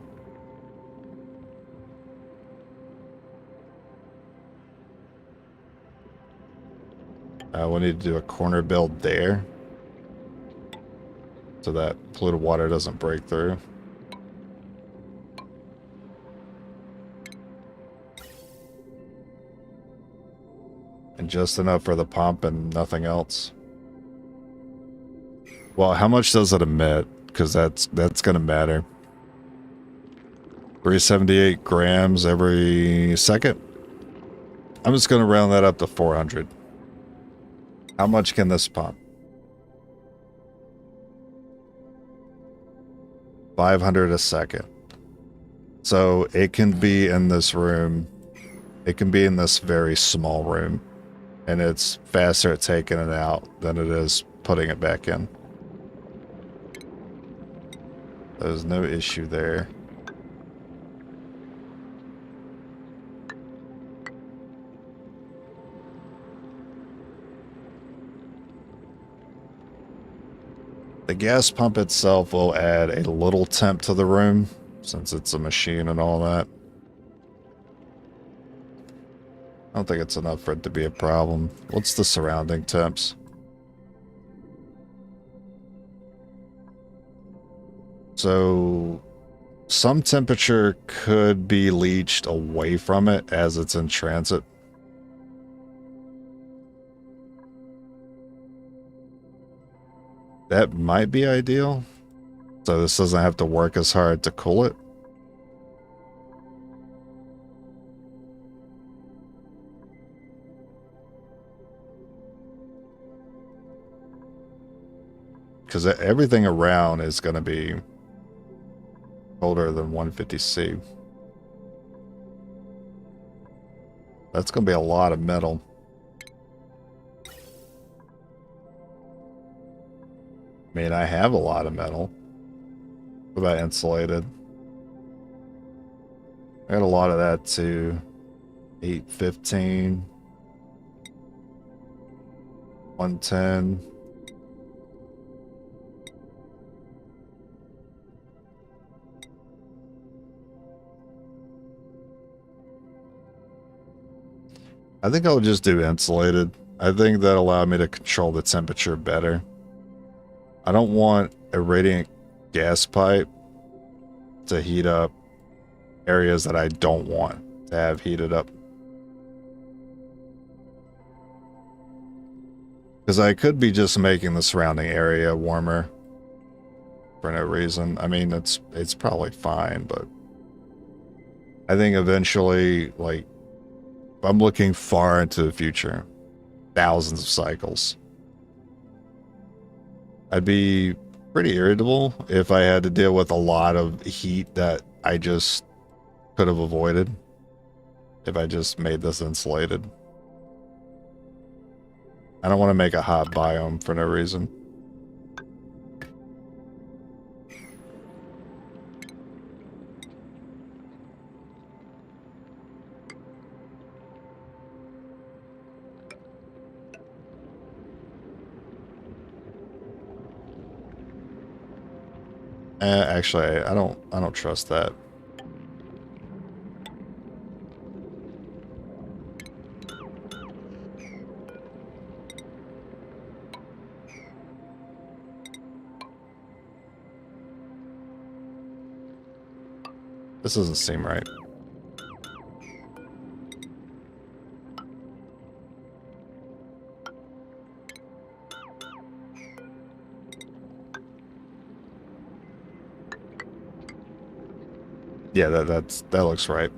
We need to do a corner build there so that polluted water doesn't break through. And just enough for the pump and nothing else. Well, how much does it emit? Because that's going to matter. 378 grams every second. I'm just going to round that up to 400. How much can this pump? 500 a second. So it can be in this room. It can be in this very small room. And it's faster at taking it out than it is putting it back in. There's no issue there. The gas pump itself will add a little temp to the room, since it's a machine and all that. I don't think it's enough for it to be a problem. What's the surrounding temps? So, some temperature could be leached away from it as it's in transit. That might be ideal. So this doesn't have to work as hard to cool it. Because everything around is going to be colder than 150C. That's going to be a lot of metal. I mean, I have a lot of metal. What about insulated? I got a lot of that too. 815. 110. I think I'll just do insulated. I think that allowed me to control the temperature better. I don't want a radiant gas pipe to heat up areas that I don't want to have heated up. Because I could be just making the surrounding area warmer for no reason. I mean, it's probably fine, but I think eventually, like, I'm looking far into the future, thousands of cycles, I'd be pretty irritable if I had to deal with a lot of heat that I just could have avoided if I just made this insulated. I don't want to make a hot biome for no reason. Actually, I don't trust that. This doesn't seem right. Yeah, that looks right.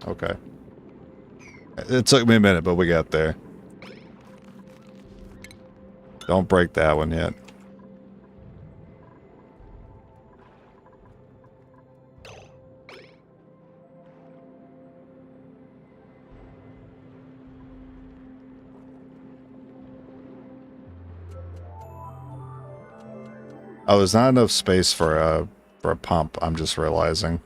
Okay. It took me a minute, but we got there. Don't break that one yet. Oh, there's not enough space for a pump, I'm just realizing.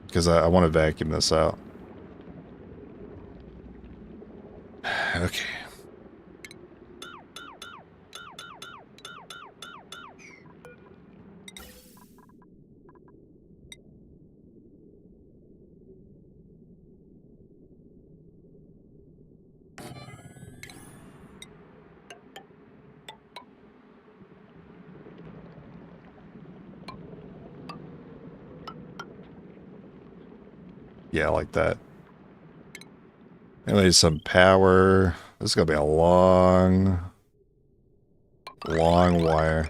Because I want to vacuum this out. Okay. Yeah, like that. I need some power. This is gonna be a long wire.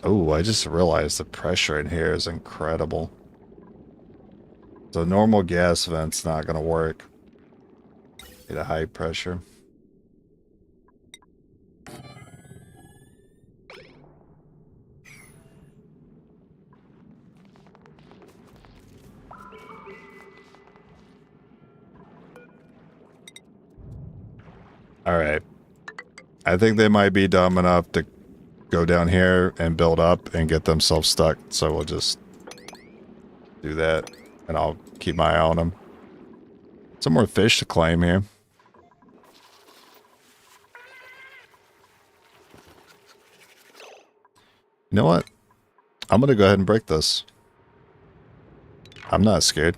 Oh, I just realized the pressure in here is incredible. So normal gas vent's not gonna work. Need a high pressure. Alright. I think they might be dumb enough to go down here and build up and get themselves stuck, so we'll just do that, and I'll keep my eye on them. Some more fish to claim here. You know what? I'm gonna go ahead and break this. I'm not scared.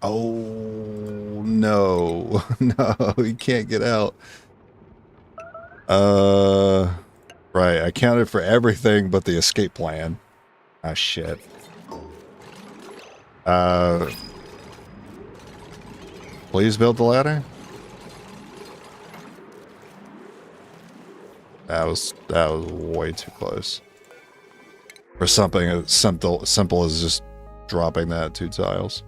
Oh, no. No, you can't get out. Right, I counted for everything but the escape plan. Ah, shit. Please build the ladder? That was way too close. For something as simple as just dropping that 2 tiles.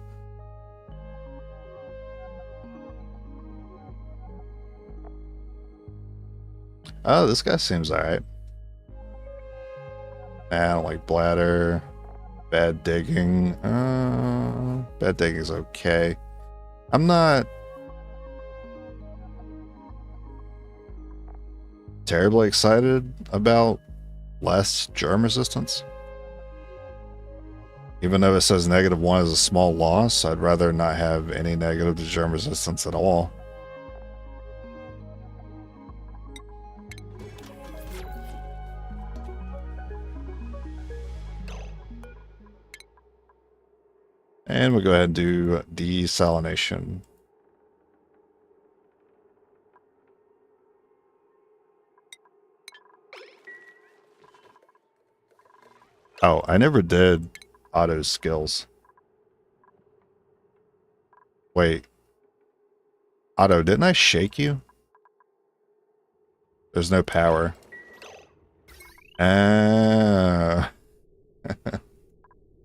Oh, this guy seems alright. I don't like bladder. Bad digging. Bad digging's okay. I'm not terribly excited about less germ resistance. Even though it says -1 is a small loss, I'd rather not have any negative to germ resistance at all. And we'll go ahead and do desalination. Oh, I never did auto skills. Wait. Otto, didn't I shake you? There's no power.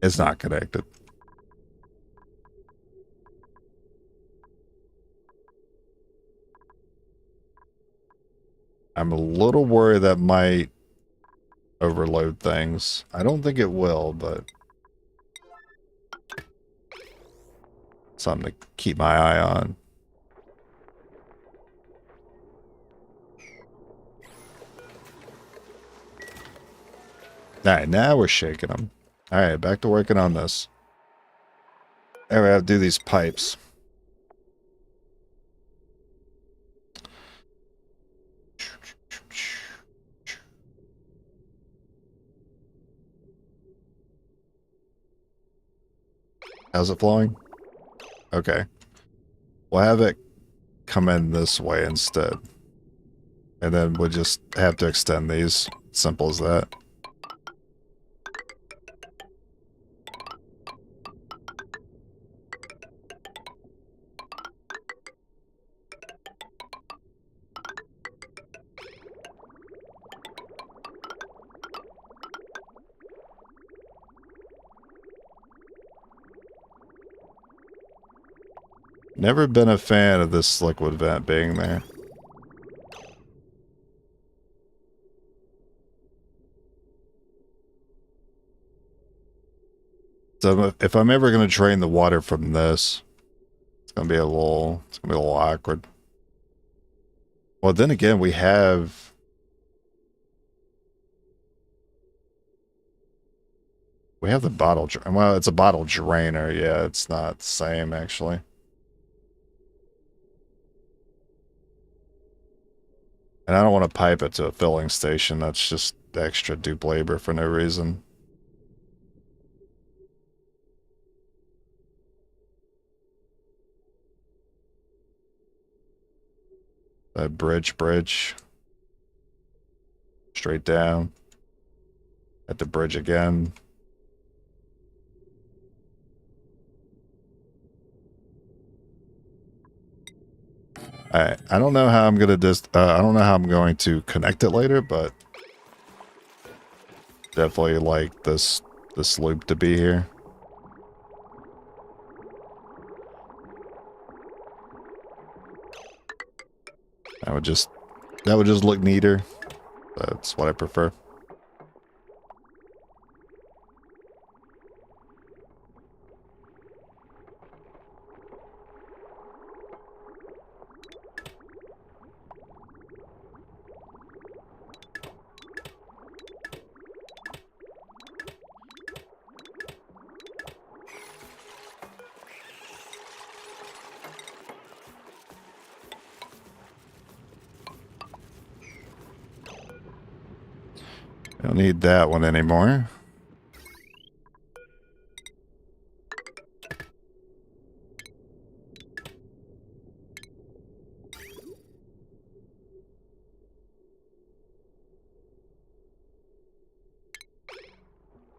It's not connected. I'm a little worried that might overload things. I don't think it will, but something to keep my eye on. Alright, now we're shaking them. Alright, back to working on this. Now we have to do these pipes. How's it flowing? Okay. We'll have it come in this way instead. And then we'll just have to extend these. Simple as that. Never been a fan of this liquid vent being there. So if I'm ever going to drain the water from this, it's going to be a little awkward. Well, then again, we have the bottle. Well, it's a bottle drainer. Yeah, it's not the same actually. And I don't want to pipe it to a filling station. That's just extra dupe labor for no reason. Bridge. Straight down. At the bridge again. Alright, I don't know how I'm gonna I don't know how I'm going to connect it later, but definitely like this loop to be here. That would just look neater. That's what I prefer. Don't need that one anymore.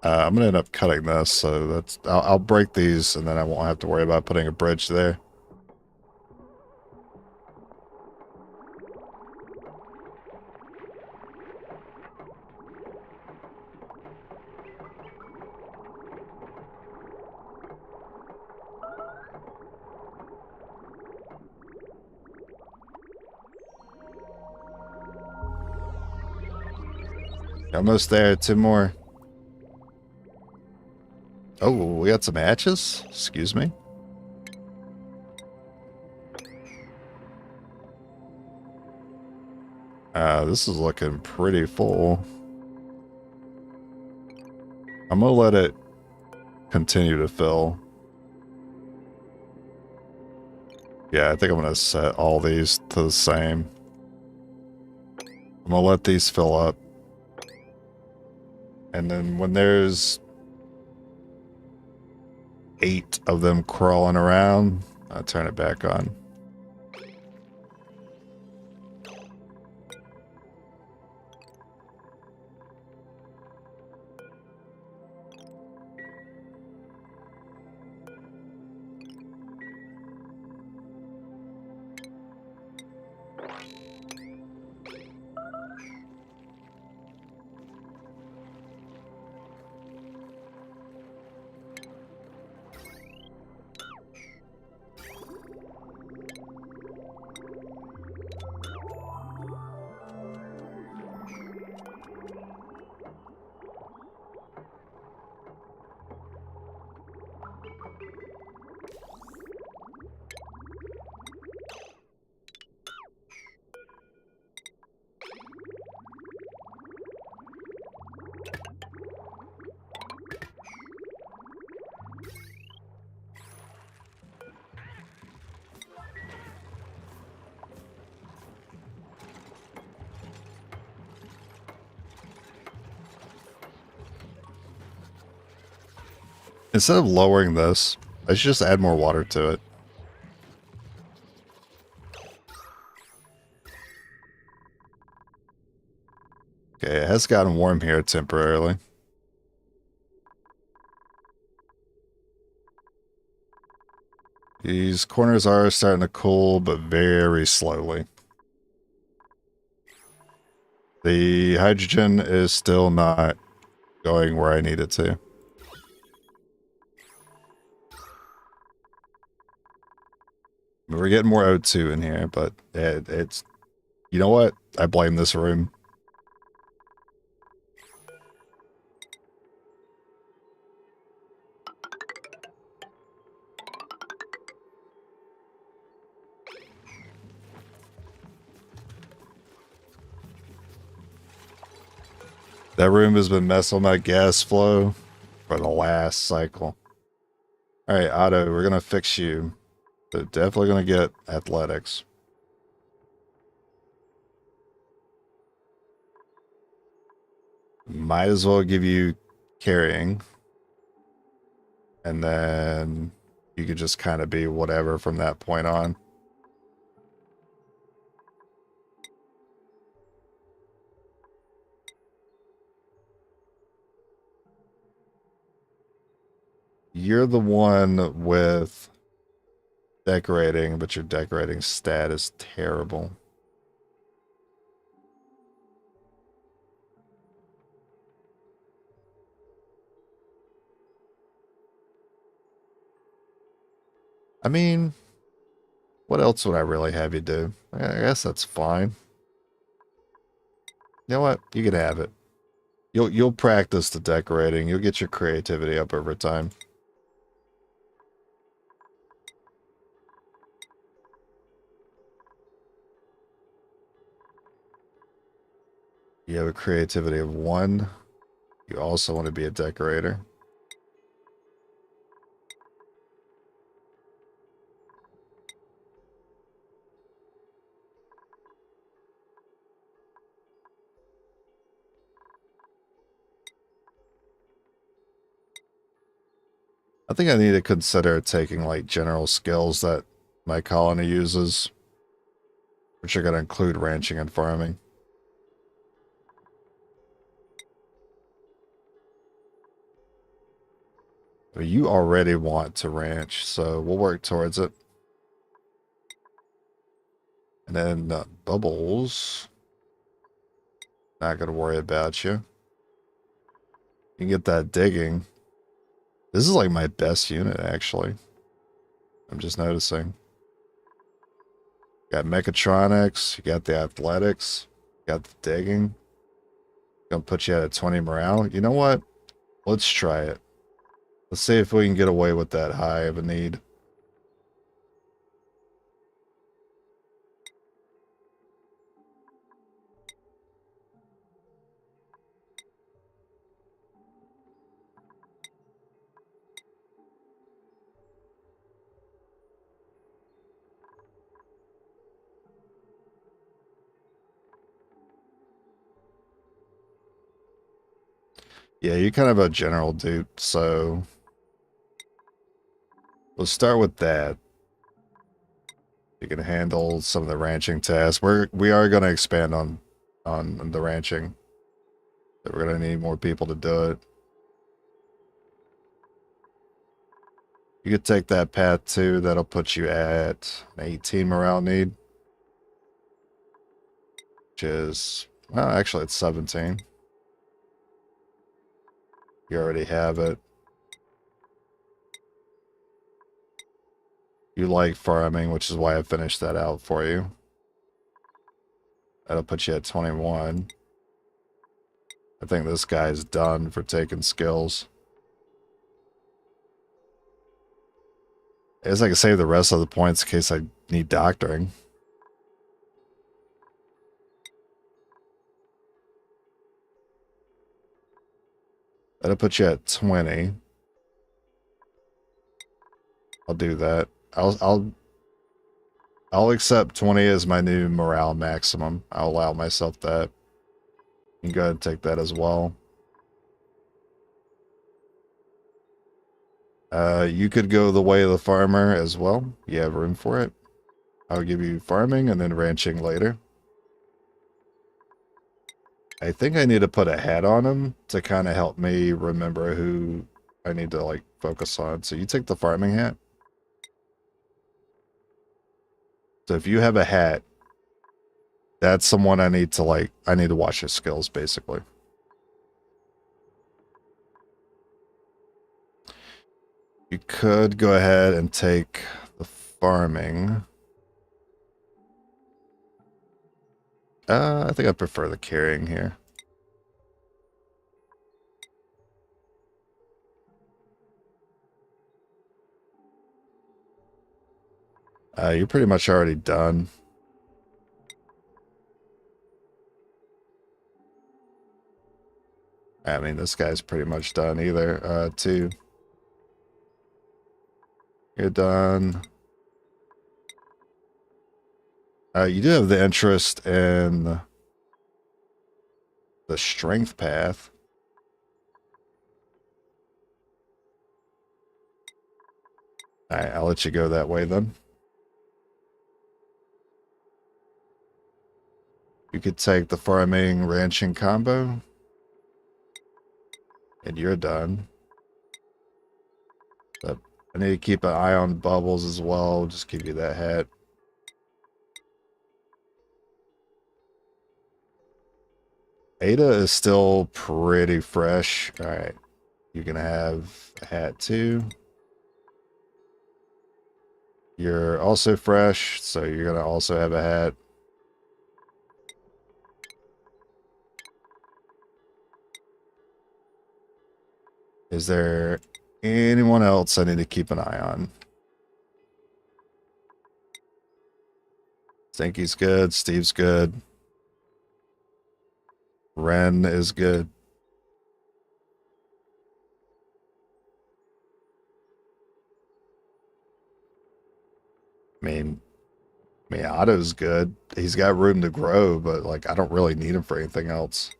I'm gonna end up cutting this, so that's I'll break these, and then I won't have to worry about putting a bridge there. Almost there. 2 more. Oh, we got some hatches? Excuse me. This is looking pretty full. I'm gonna let it continue to fill. Yeah, I think I'm gonna set all these to the same. I'm gonna let these fill up. And then when there's 8 of them crawling around, I'll turn it back on. Instead of lowering this, I should just add more water to it. Okay, it has gotten warm here temporarily. These corners are starting to cool, but very slowly. The hydrogen is still not going where I need it to. We're getting more O2 in here, but it's... You know what? I blame this room. That room has been messing with my gas flow for the last cycle. Alright, Otto, we're gonna fix you. They're definitely gonna get athletics. Might as well give you carrying. And then you could just kind of be whatever from that point on. You're the one with decorating, but your decorating stat is terrible. I mean, what else would I really have you do? I guess that's fine. You know what? You can have it. You'll practice the decorating. You'll get your creativity up over time. You have a creativity of 1. You also want to be a decorator. I think I need to consider taking like general skills that my colony uses, which are going to include ranching and farming. But you already want to ranch, so we'll work towards it. And then Bubbles, not going to worry about you. You can get that digging. This is like my best unit, actually. I'm just noticing. You got mechatronics, you got the athletics, you got the digging. Gonna put you at a 20 morale. You know what? Let's try it. Let's see if we can get away with that high of a need. Yeah, you're kind of a general dude, so let's start with that. You can handle some of the ranching tasks. We are going to expand on the ranching. We're going to need more people to do it. You could take that path too. That'll put you at an 18 morale need, which is, well, actually it's 17. You already have it. You like farming, which is why I finished that out for you. That'll put you at 21. I think this guy's done for taking skills. I guess I can save the rest of the points in case I need doctoring. That'll put you at 20. I'll do that. I'll accept 20 as my new morale maximum. I'll allow myself that. You can go ahead and take that as well. You could go the way of the farmer as well. You have room for it. I'll give you farming and then ranching later. I think I need to put a hat on him to kind of help me remember who I need to like focus on. So you take the farming hat. So if you have a hat, that's someone I need to like, I need to watch his skills basically. You could go ahead and take the farming. I think I prefer the carrying here. You're pretty much already done. I mean, this guy's pretty much done either. 2. You're done. You do have the interest in the strength path. Alright, I'll let you go that way then. You could take the farming ranching combo. And you're done. But I need to keep an eye on bubbles as well. Just give you that hat. Ada is still pretty fresh. Alright. You're gonna have a hat too. You're also fresh, so you're gonna also have a hat. Is there anyone else I need to keep an eye on? Stinky's good. Steve's good. Ren is good. I mean, Otto's good. He's got room to grow, but like I don't really need him for anything else.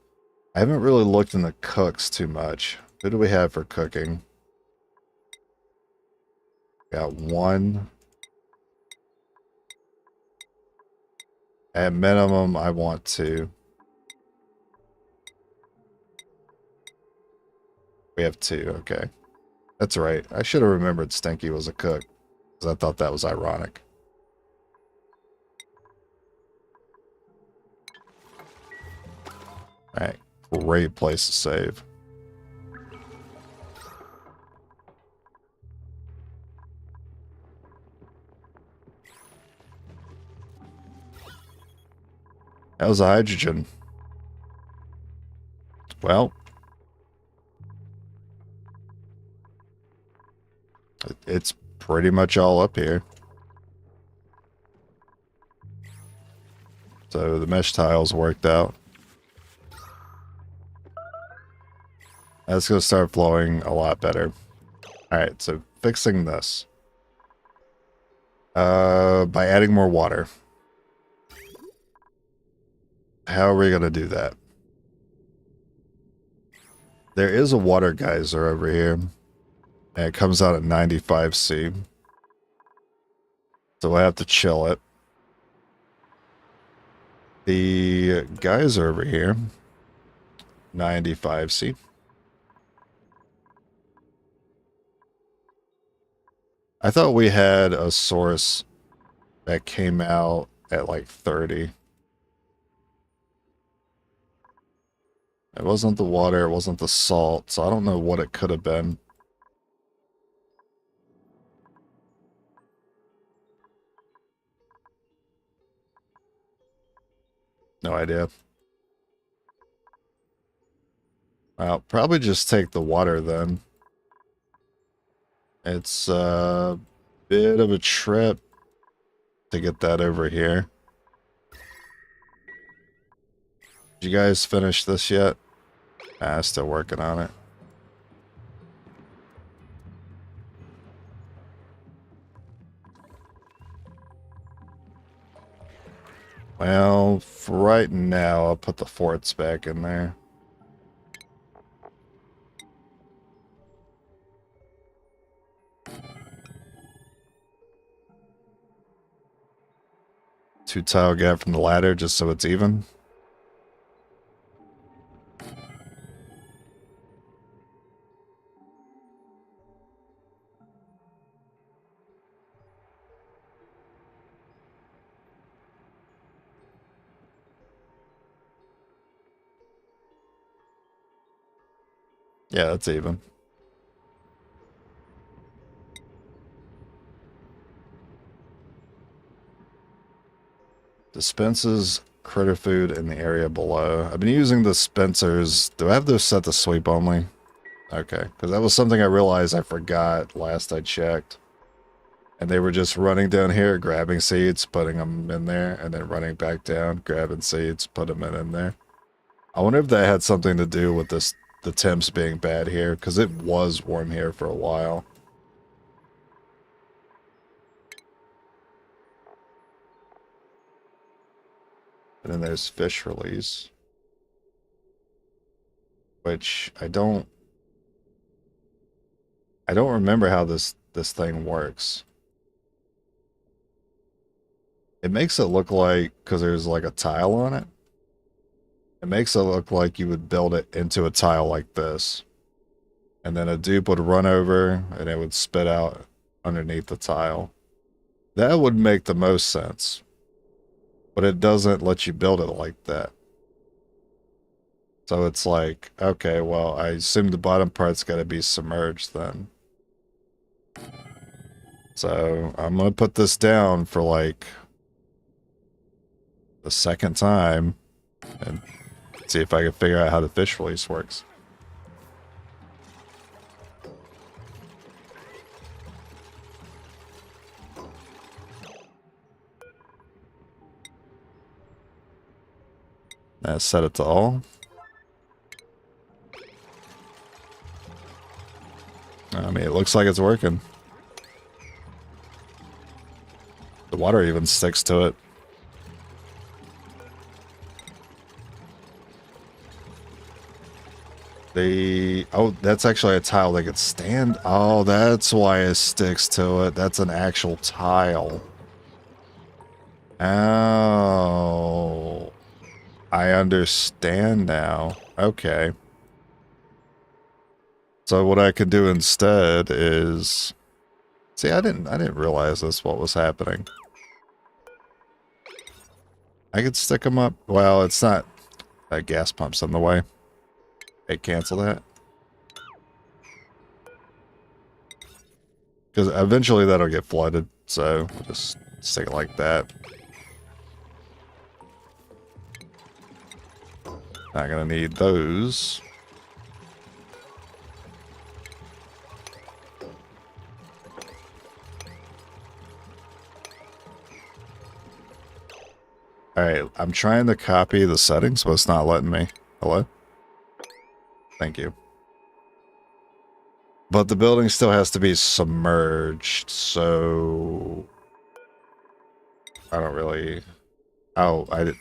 I haven't really looked in the cooks too much. Who do we have for cooking? Got 1. At minimum, I want 2. We have 2, okay. That's right. I should have remembered Stinky was a cook, because I thought that was ironic. Alright, great place to save. That was a hydrogen. Well, it's pretty much all up here. So the mesh tiles worked out. That's going to start flowing a lot better. Alright, so fixing this. By adding more water. How are we going to do that? There is a water geyser over here. And it comes out at 95C. So I have to chill it. The geyser over here, 95C. I thought we had a source that came out at like 30. It wasn't the water, it wasn't the salt, so I don't know what it could have been. No idea. I'll probably just take the water then. It's a bit of a trip to get that over here. Did you guys finish this yet? Ah, still working on it. Well, for right now, I'll put the forts back in there. Two tile gap from the ladder just so it's even. Yeah, that's even. Dispenses critter food in the area below. I've been using the dispensers. Do I have those set to sweep only? Okay, because that was something I realized I forgot last I checked. And they were just running down here, grabbing seeds, putting them in there, and then running back down, grabbing seeds, put them in there. I wonder if that had something to do with this, the temps being bad here, because it was warm here for a while. And then there's fish release, which I don't remember how this thing works. It makes it look like, because there's like a tile on it, it makes it look like you would build it into a tile like this. And then a dupe would run over and it would spit out underneath the tile. That would make the most sense. But it doesn't let you build it like that. So it's like, okay, well, I assume the bottom part's got to be submerged then. So I'm going to put this down for like the second time and see if I can figure out how the fish release works. Now set it to all. I mean, it looks like it's working. The water even sticks to it. Oh, that's actually a tile that could stand. Oh, that's why it sticks to it. That's an actual tile. Oh, I understand now. Okay. So what I could do instead is, see, I didn't realize this, what was happening. I could stick them up. Well, it's not, that gas pump's in the way. Hey, cancel that. Because eventually that'll get flooded, so we'll just stick it like that. Not gonna need those. Alright, I'm trying to copy the settings, but it's not letting me. Hello? Thank you. But the building still has to be submerged, so... I don't really... Oh, I did...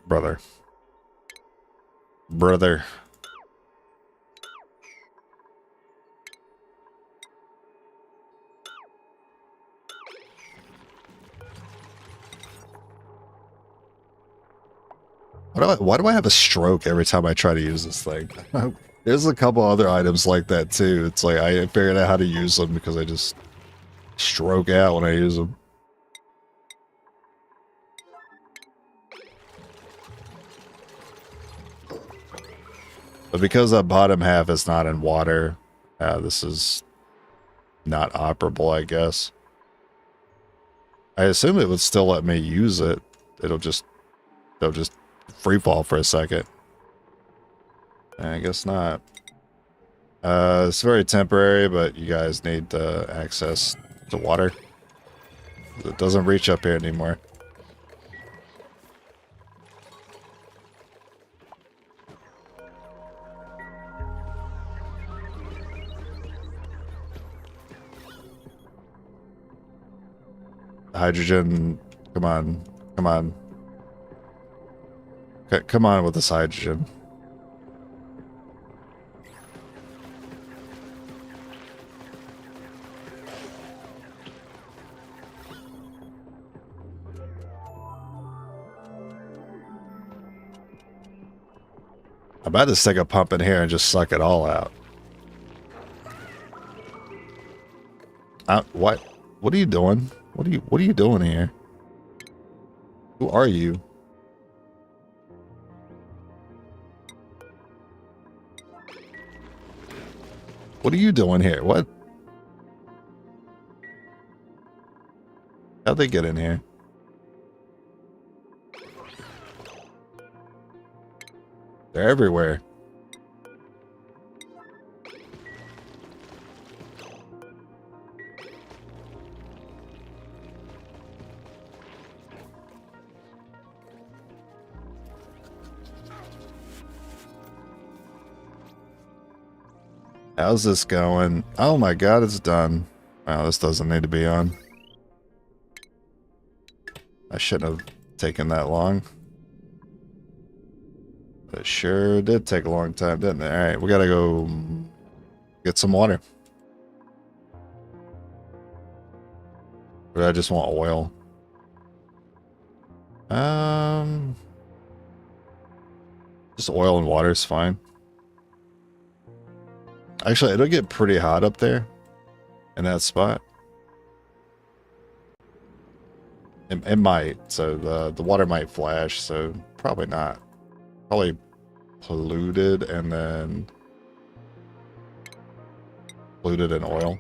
Brother. Brother. Why do I have a stroke every time I try to use this thing? There's a couple other items like that too. It's like I figured out how to use them because I just stroke out when I use them. But because that bottom half is not in water, this is not operable, I guess. I assume it would still let me use it. It'll just free fall for a second. I guess not. It's very temporary, but you guys need access to water. It doesn't reach up here anymore. Hydrogen, come on, come on. Come on with this hydrogen. I'm about to stick a pump in here and just suck it all out. What? What are you doing? What are you doing here? Who are you? What are you doing here? What? How'd they get in here? They're everywhere. How's this going? Oh my god, it's done. Wow, this doesn't need to be on. I shouldn't have taken that long. But it sure did take a long time, didn't it? Alright, we gotta go get some water. But I just want oil. Just oil and water is fine. Actually, it'll get pretty hot up there in that spot. It might, so the water might flash, so probably not. Probably polluted and then polluted in oil.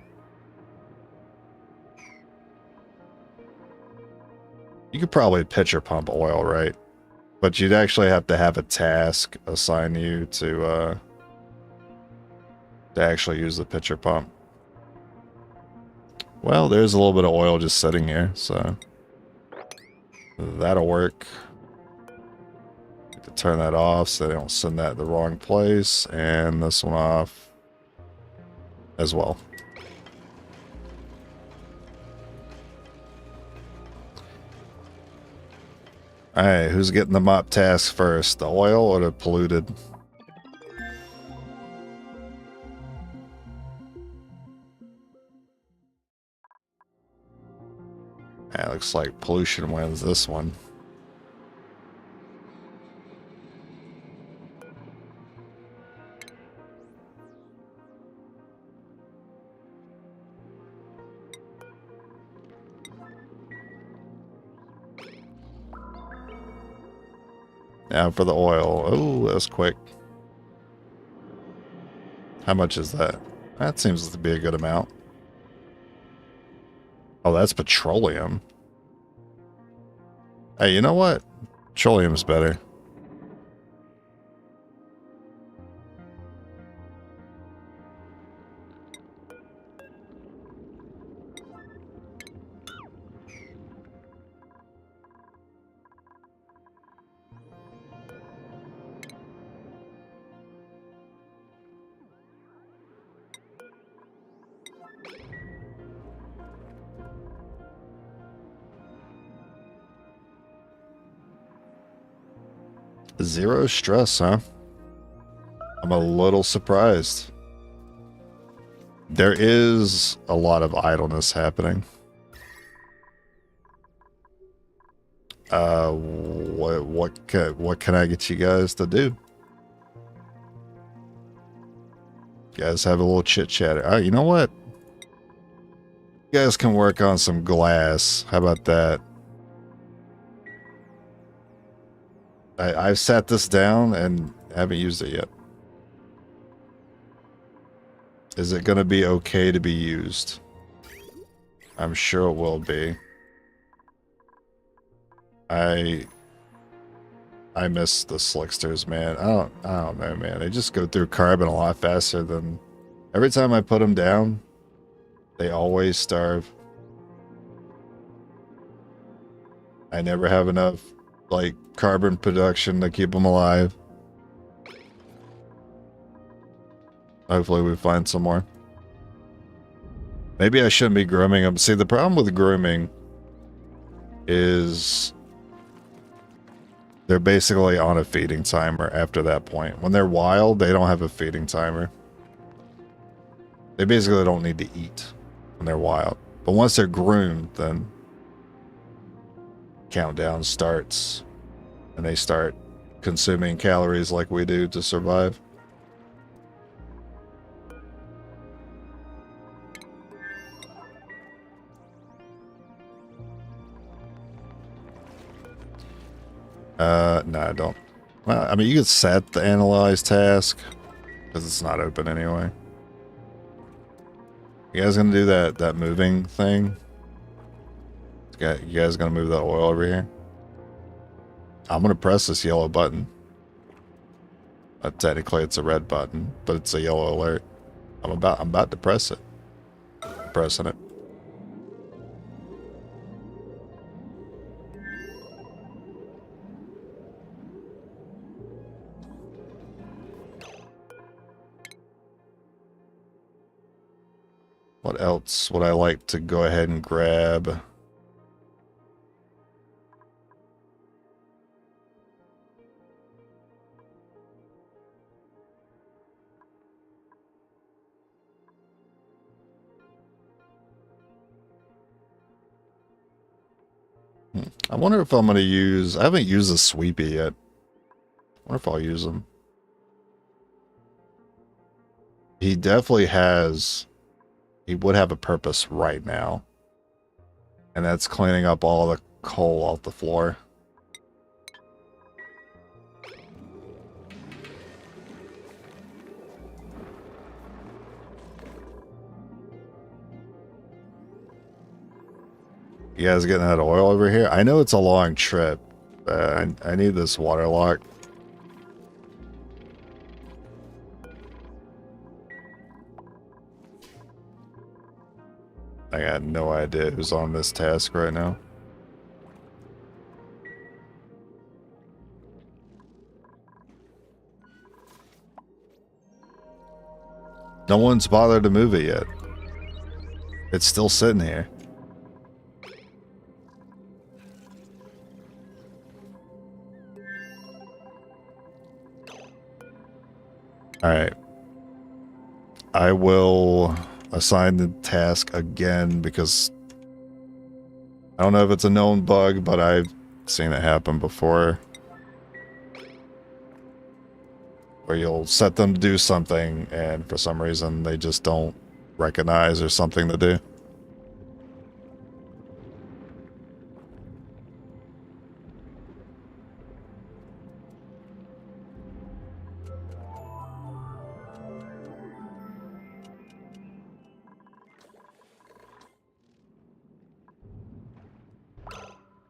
You could probably pitcher pump oil, right? But you'd actually have to have a task assign you to actually use the pitcher pump. Well, there's a little bit of oil just sitting here, so that'll work. To turn that off so they don't send that in the wrong place, and this one off as well. Alright, who's getting the mop task first? The oil or the polluted? Yeah, looks like pollution wins this one. Now for the oil. Oh, that's quick. How much is that? That seems to be a good amount. Oh, that's petroleum. Hey, you know what? Petroleum's better. Zero stress, huh? I'm a little surprised. There is a lot of idleness happening. What can I get you guys to do? You guys have a little chit chat. You know what? You guys can work on some glass. How about that? I've sat this down and haven't used it yet. Is it going to be okay to be used? I'm sure it will be. I miss the slicksters, man. I don't know, man. They just go through carbon a lot faster than... Every time I put them down, they always starve. I never have enough, like, carbon production to keep them alive. Hopefully we find some more. Maybe I shouldn't be grooming them. See, the problem with grooming is they're basically on a feeding timer after that point. When they're wild, they don't have a feeding timer. They basically don't need to eat when they're wild. But once they're groomed, then countdown starts and they start consuming calories like we do to survive. No, I don't. Well, I mean, you could set the analyze task because it's not open anyway. You guys gonna do that moving thing? You guys gonna move that oil over here? I'm gonna press this yellow button. Technically, it's a red button, but it's a yellow alert. I'm about to press it. I'm pressing it. What else would I like to go ahead and grab? I wonder if I'm going to use... I haven't used a sweepy yet. I wonder if I'll use him. He definitely has... He would have a purpose right now. And that's cleaning up all the coal off the floor. You guys getting that oil over here? I know it's a long trip. I need this water lock. I got no idea who's on this task right now. No one's bothered to move it yet. It's still sitting here. Alright. I will assign the task again because I don't know if it's a known bug, but I've seen it happen before. Where you'll set them to do something and for some reason they just don't recognize there's something to do.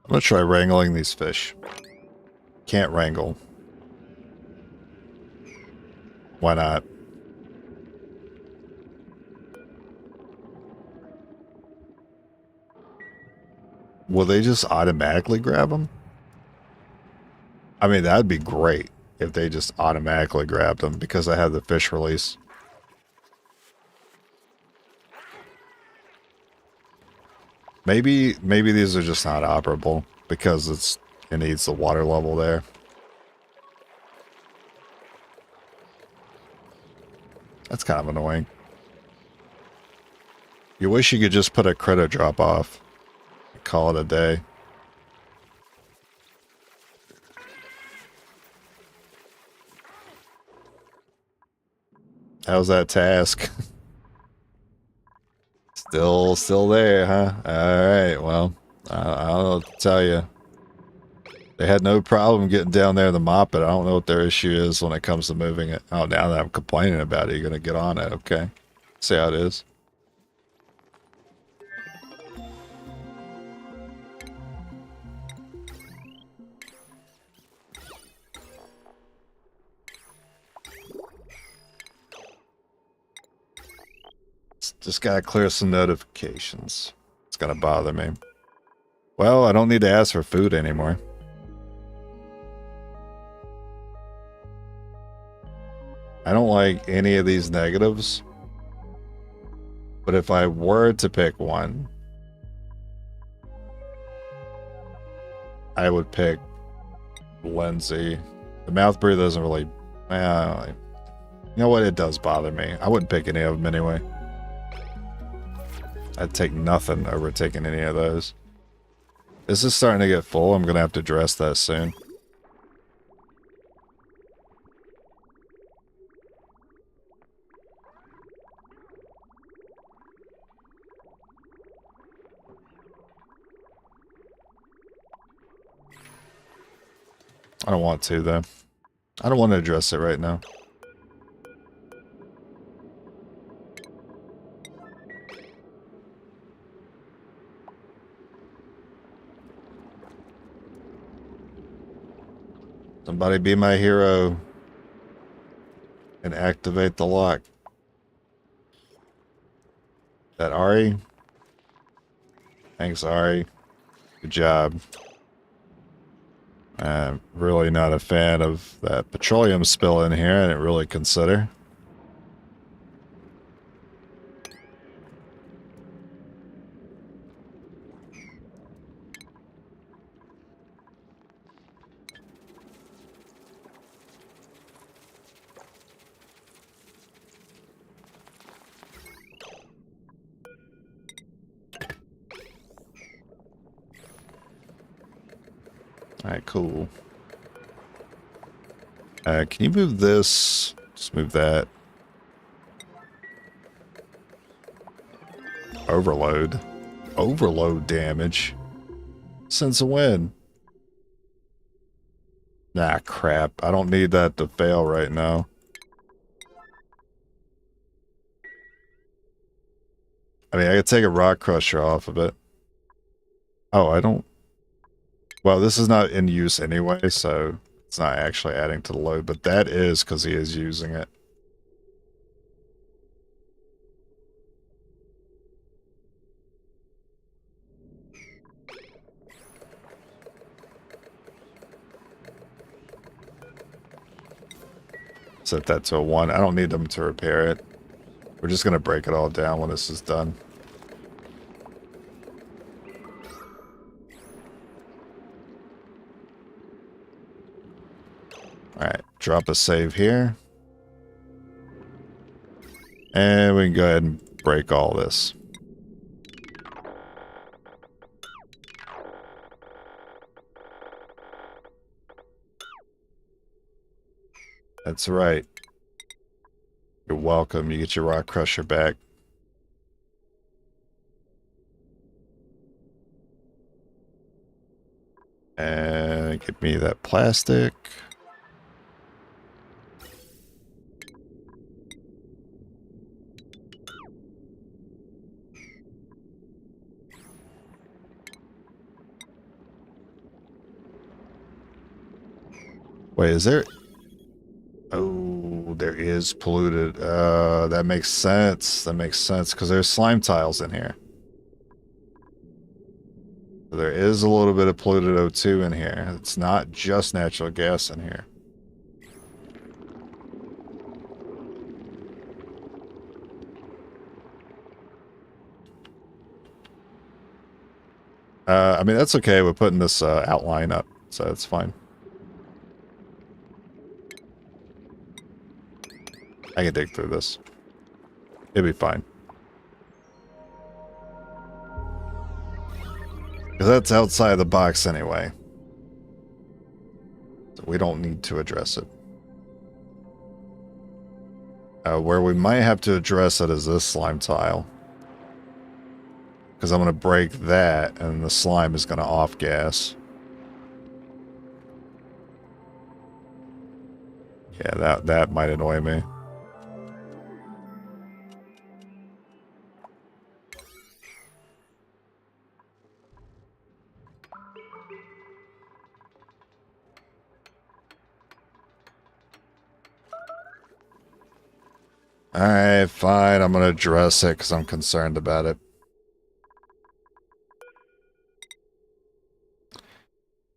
I'm gonna try wrangling these fish. Can't wrangle. Why not? Will they just automatically grab them? I mean, that'd be great if they just automatically grabbed them because I have the fish release. Maybe these are just not operable because it needs the water level there. That's kind of annoying. You wish you could just put a credit drop off. Call it a day. How's that task? Still there, huh? Alright, well, I don't know what to tell you. They had no problem getting down there to mop it. I don't know what their issue is when it comes to moving it. Oh, now that I'm complaining about it, you're going to get on it. Okay. See how it is. Just gotta clear some notifications. It's gonna bother me. Well, I don't need to ask for food anymore. I don't like any of these negatives. But if I were to pick one, I would pick Lindsay. The mouth breather doesn't really... you know what? It does bother me. I wouldn't pick any of them anyway. I'd take nothing over taking any of those. This is starting to get full. I'm going to have to address that soon. I don't want to, though. I don't want to address it right now. Somebody be my hero and activate the lock. That Ari? Thanks, Ari. Good job. I'm really not a fan of that petroleum spill in here. I didn't really consider. Alright, cool. Can you move this? Just move that. Overload. Overload damage. Since when? Nah, crap. I don't need that to fail right now. I mean, I could take a rock crusher off of it. Oh, I don't... Well, this is not in use anyway, so it's not actually adding to the load, but that is because he is using it. Set that to a 1. I don't need them to repair it. We're just going to break it all down when this is done. Alright, drop a save here. And we can go ahead and break all this. That's right. You're welcome. You get your rock crusher back. And give me that plastic. Wait, is there... Oh, there is polluted. That makes sense. That makes sense, because there's slime tiles in here. So there is a little bit of polluted O2 in here. It's not just natural gas in here. I mean, that's okay with putting this outline up, so that's fine. I can dig through this. It'll be fine. Because that's outside the box anyway. So we don't need to address it. Where we might have to address it is this slime tile. Because I'm going to break that, and the slime is going to off-gas. Yeah, that might annoy me. Alright, fine. I'm going to address it because I'm concerned about it.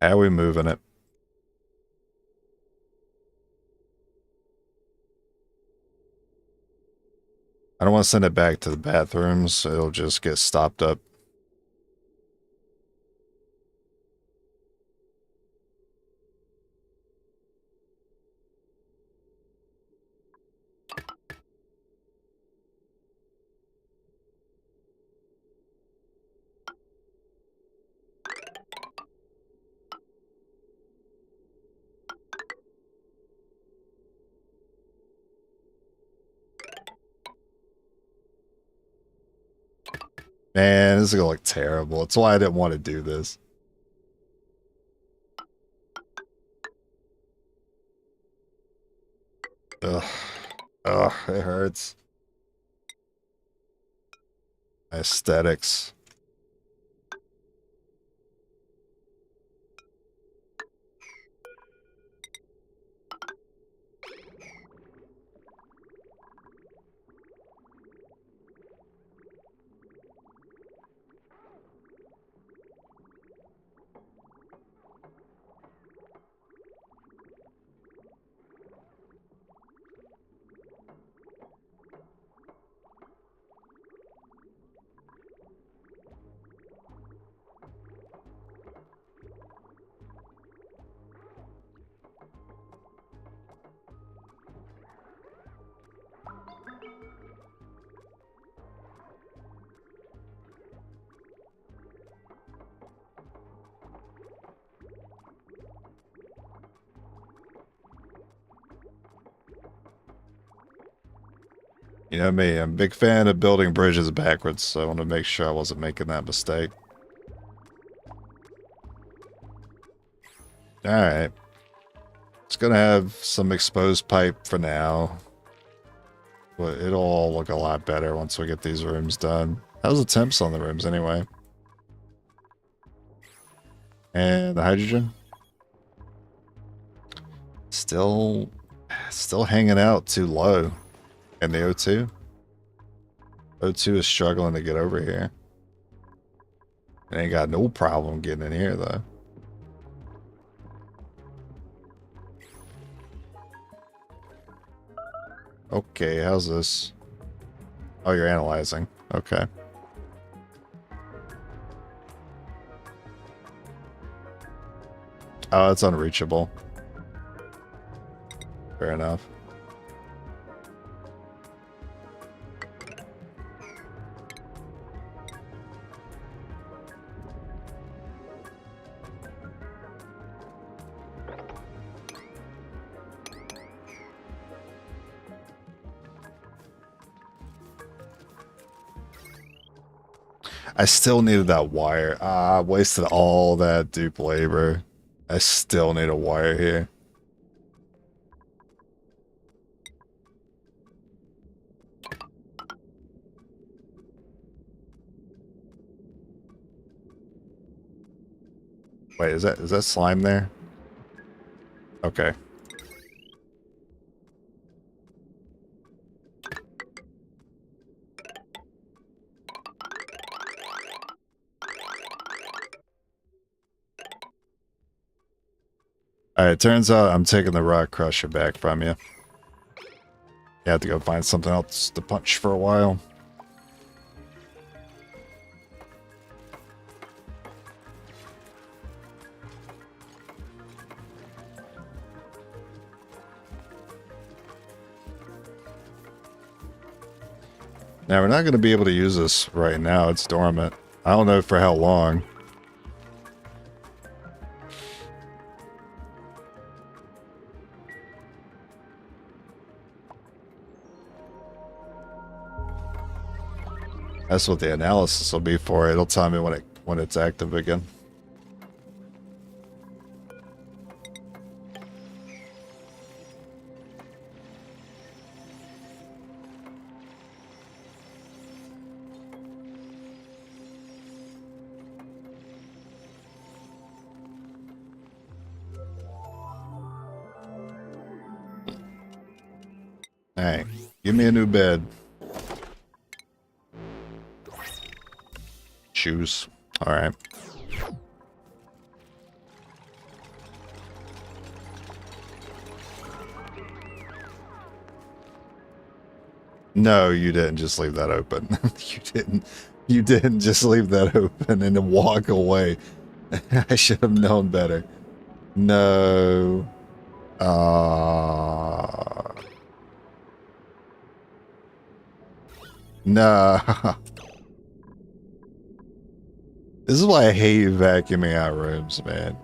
How are we moving it? I don't want to send it back to the bathrooms, so it'll just get stopped up. Man, this is gonna look terrible. That's why I didn't want to do this. Ugh. Ugh, it hurts. Aesthetics. You know me, I'm a big fan of building bridges backwards, so I want to make sure I wasn't making that mistake. Alright. It's gonna have some exposed pipe for now. But it'll all look a lot better once we get these rooms done. How's the temps on the rooms anyway? And the hydrogen? Still hanging out too low. And the O2? O2 is struggling to get over here. It ain't got no problem getting in here, though. Okay, how's this? Oh, you're analyzing. Okay. Oh, it's unreachable. Fair enough. I still needed that wire. Ah, I wasted all that dupe labor. I still need a wire here. Wait, is that slime there? Okay. Alright, turns out I'm taking the rock crusher back from you. You have to go find something else to punch for a while. Now, we're not going to be able to use this right now. It's dormant. I don't know for how long. That's what the analysis will be for. It'll tell me when it's active again. Hey, give me a new bed. Shoes. All right. No, you didn't just leave that open. You didn't just leave that open and then walk away. I should have known better. No. No. This is why I hate vacuuming out rooms, man.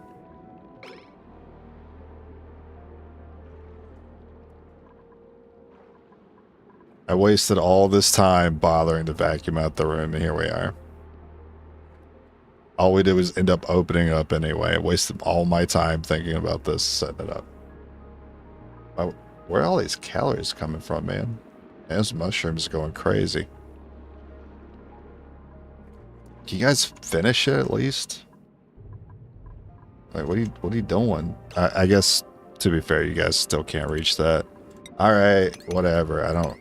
I wasted all this time bothering to vacuum out the room, and here we are. All we did was end up opening it up anyway. I wasted all my time thinking about this, setting it up. Where are all these calories coming from, man? Those mushrooms going crazy. Can you guys finish it at least? Like, what are you doing? I guess, to be fair, you guys still can't reach that. Alright, whatever. I don't...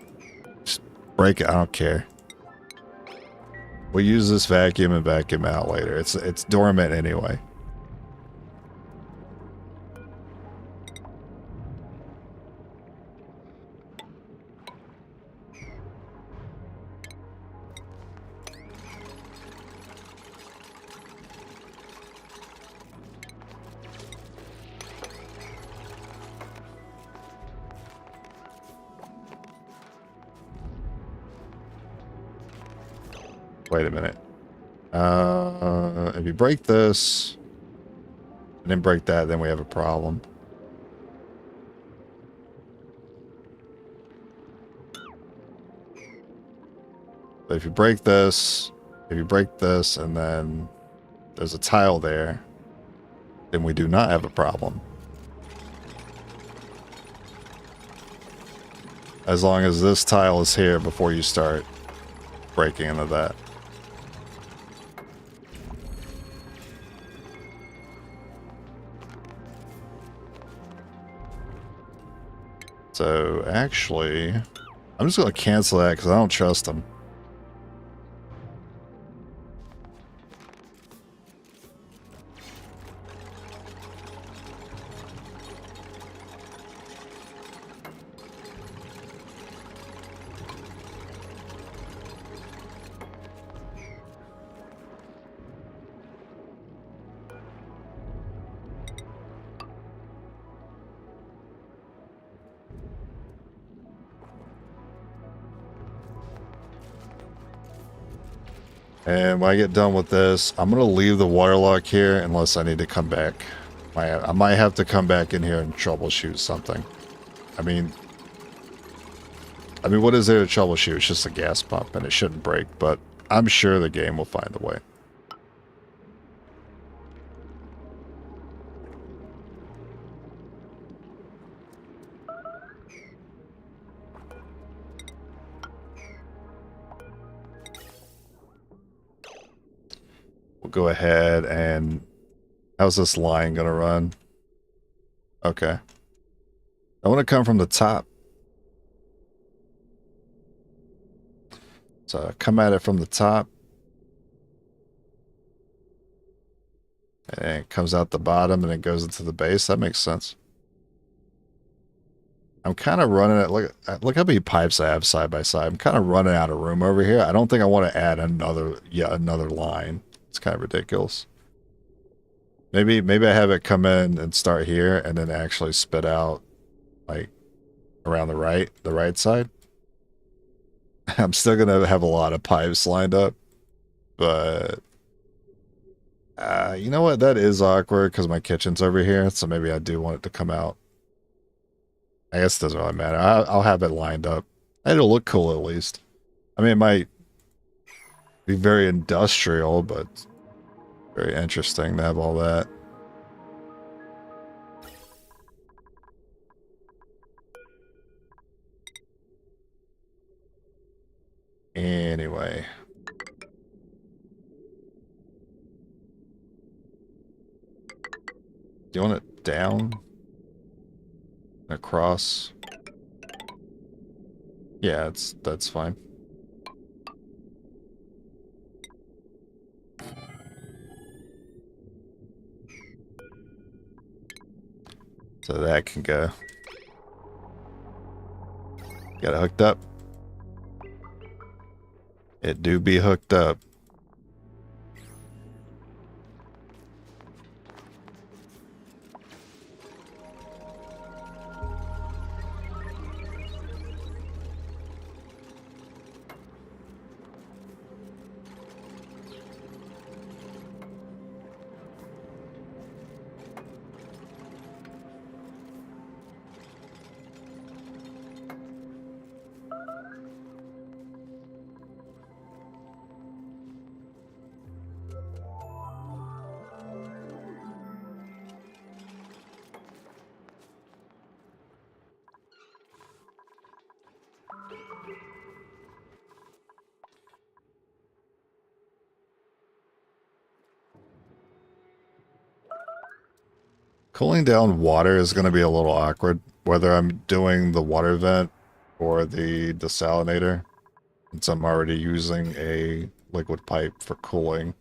Just break it. I don't care. We'll use this vacuum and vacuum out later. It's dormant anyway. Wait a minute. If you break this and then break that, then we have a problem. But if you break this, and then there's a tile there, then we do not have a problem. As long as this tile is here before you start breaking into that. So, actually, I'm just going to cancel that because I don't trust them. And when I get done with this, I'm going to leave the water lock here unless I need to come back. I might have to come back in here and troubleshoot something. I mean, what is there to troubleshoot? It's just a gas pump and it shouldn't break, but I'm sure the game will find a way. We'll go ahead and... How's this line gonna run? Okay. I want to come from the top. So come at it from the top. And it comes out the bottom and it goes into the base. That makes sense. I'm kind of running it. Look how many pipes I have side by side. I'm kind of running out of room over here. I don't think I want to add another line. It's kind of ridiculous. Maybe I have it come in and start here and then actually spit out like around the right side. I'm still gonna have a lot of pipes lined up, but you know what? That is awkward because my kitchen's over here, so maybe I do want it to come out. I guess it doesn't really matter. I'll have it lined up. It'll look cool at least. I mean, it might be very industrial, but very interesting to have all that. Anyway. Do you want it down? Across? Yeah, that's fine. So that can go. Got it hooked up. It do be hooked up. Cooling down water is going to be a little awkward, whether I'm doing the water vent or the desalinator, since I'm already using a liquid pipe for cooling.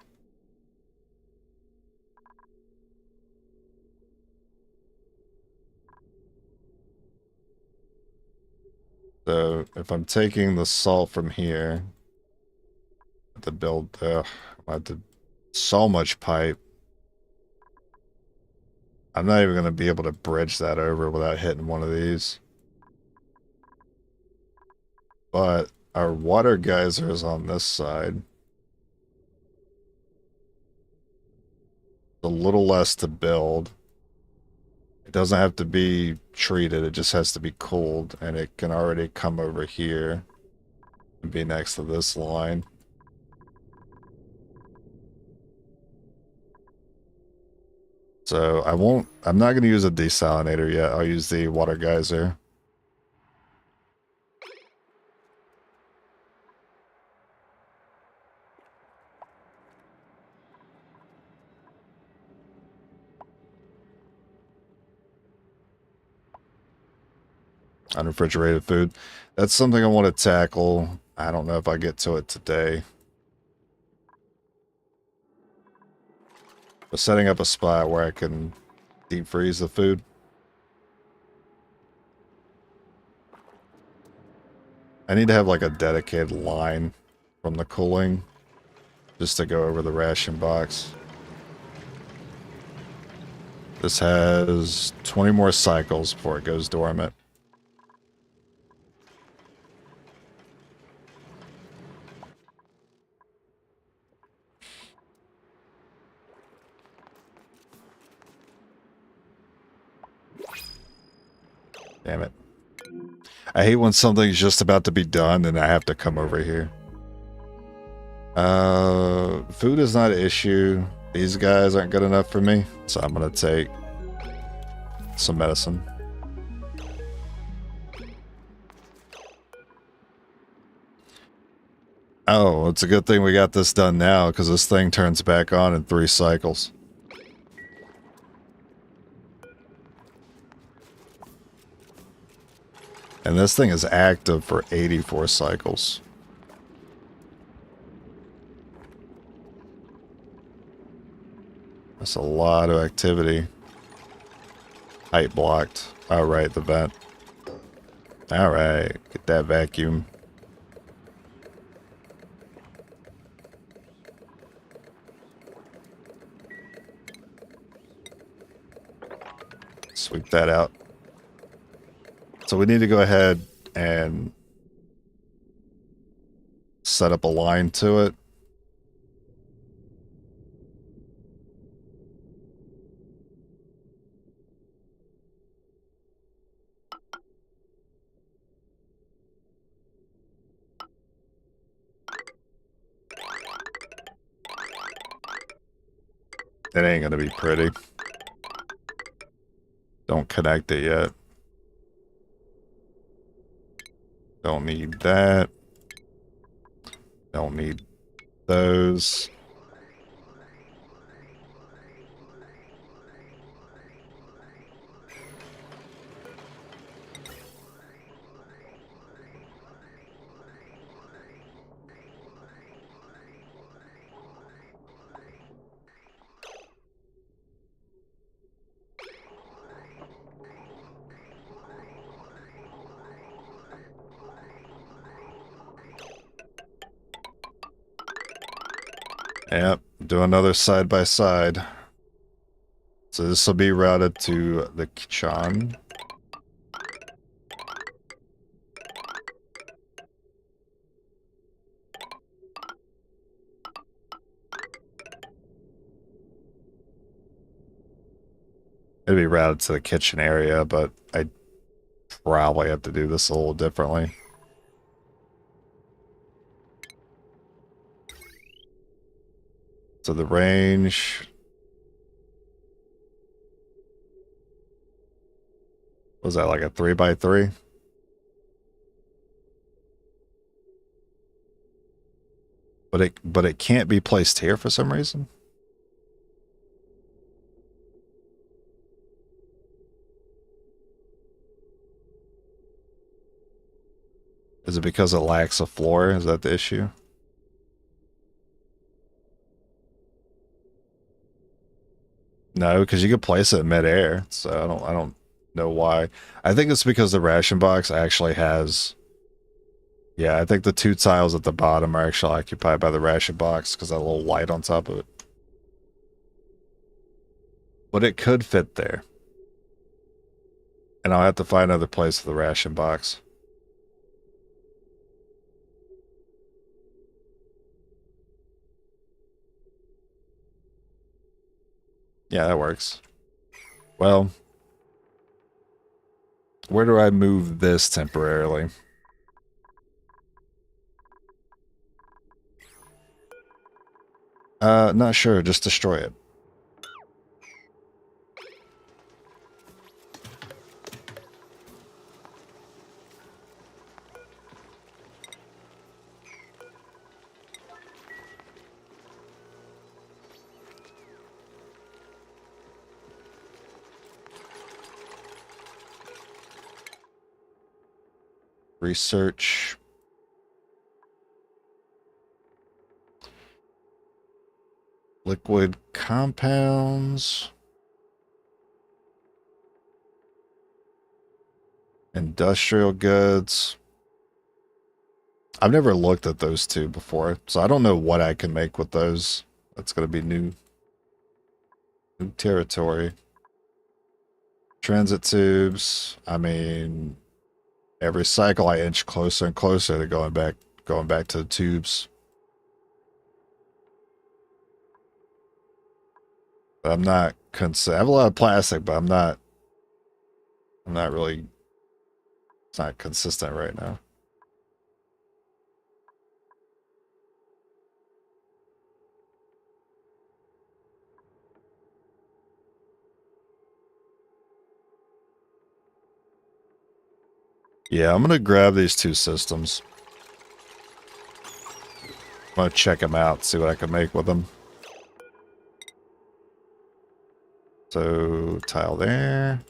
So if I'm taking the salt from here, I have to build, I have to, so much pipe. I'm not even going to be able to bridge that over without hitting one of these. But our water geyser is on this side. A little less to build. It doesn't have to be treated, it just has to be cooled, and it can already come over here and be next to this line. So I'm not going to use a desalinator yet. I'll use the water geyser. Unrefrigerated food. That's something I want to tackle. I don't know if I get to it today. But setting up a spot where I can deep freeze the food. I need to have like a dedicated line from the cooling just to go over the ration box. This has 20 more cycles before it goes dormant. Damn it. I hate when something's just about to be done and I have to come over here. Food is not an issue. These guys aren't good enough for me, so I'm gonna take some medicine. Oh, it's a good thing we got this done now, because this thing turns back on in 3 cycles. And this thing is active for 84 cycles. That's a lot of activity. Height blocked. Alright, the vent. Alright, get that vacuum. Sweep that out. So we need to go ahead and set up a line to it. It ain't gonna be pretty. Don't connect it yet. Don't need that. Don't need those. Yep, do another side by side. So this will be routed to the kitchen. It'll be routed to the kitchen area, but I probably have to do this a little differently. So the range was that like a 3x3? But it can't be placed here for some reason. Is it because it lacks a floor? Is that the issue? No, because you could place it in midair, so I don't know why. I think it's because the ration box actually has. Yeah, I think the 2 tiles at the bottom are actually occupied by the ration box because that little light on top of it. But it could fit there. And I'll have to find another place for the ration box. Yeah, that works. Well, where do I move this temporarily? Not sure. Just destroy it. Research. Liquid compounds. Industrial goods. I've never looked at those two before, so I don't know what I can make with those. That's going to be new territory. Transit tubes. I mean, every cycle I inch closer and closer to going back to the tubes. But I'm not I have a lot of plastic, but I'm not really, it's not consistent right now. Yeah, I'm gonna grab these 2 systems. I'm gonna check them out, see what I can make with them. So, tile there.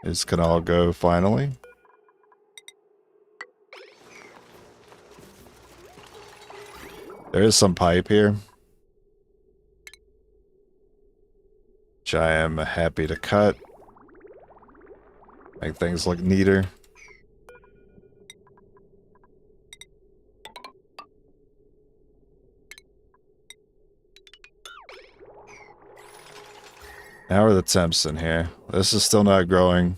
This can all go finally. There is some pipe here, which I am happy to cut. Make things look neater. How are the temps in here? This is still not growing.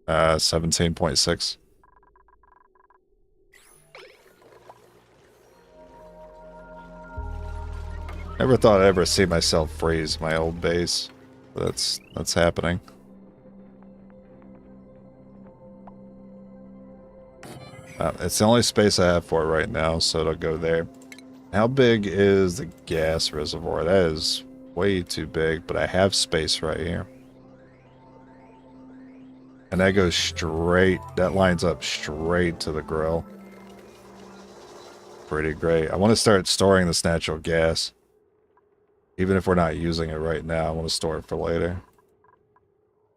17.6. Never thought I'd ever see myself freeze my old base. But that's happening. It's the only space I have for it right now, so it'll go there. How big is the gas reservoir? That is way too big, but I have space right here. And that goes straight, that lines up straight to the grill. Pretty great. I want to start storing this natural gas. Even if we're not using it right now, I want to store it for later.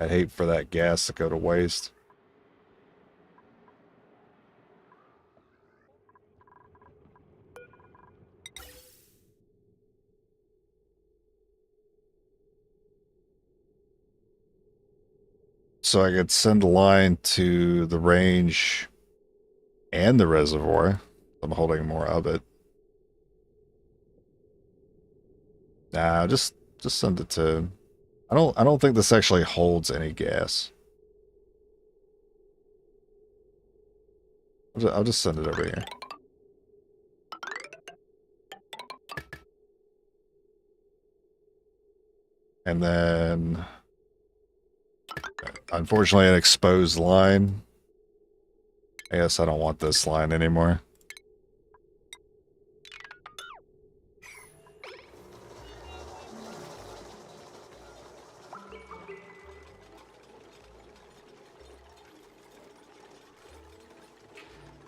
I'd hate for that gas to go to waste. So I could send a line to the range and the reservoir. I'm holding more of it. Nah, just send it to... I don't think this actually holds any gas. I'll just send it over here. And then... Unfortunately, an exposed line. I guess I don't want this line anymore.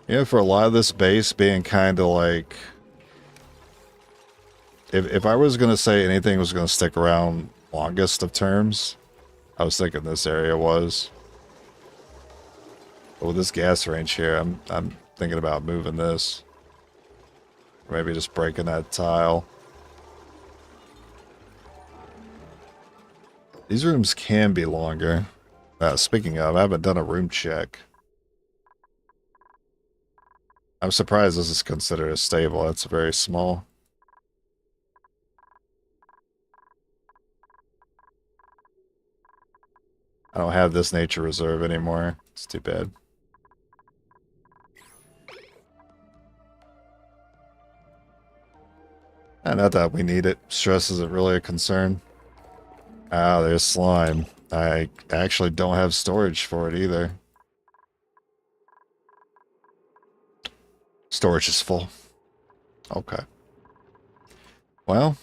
Yeah, for a lot of this base being kind of like... If I was going to say anything was going to stick around longest of terms, I was thinking this area was. But with this gas range here, I'm thinking about moving this. Maybe just breaking that tile. These rooms can be longer. Speaking of, I haven't done a room check. I'm surprised this is considered a stable. That's very small. I don't have this nature reserve anymore. It's too bad. Not that we need it. Stress isn't really a concern. Ah, there's slime. I actually don't have storage for it either. Storage is full. Okay. Well,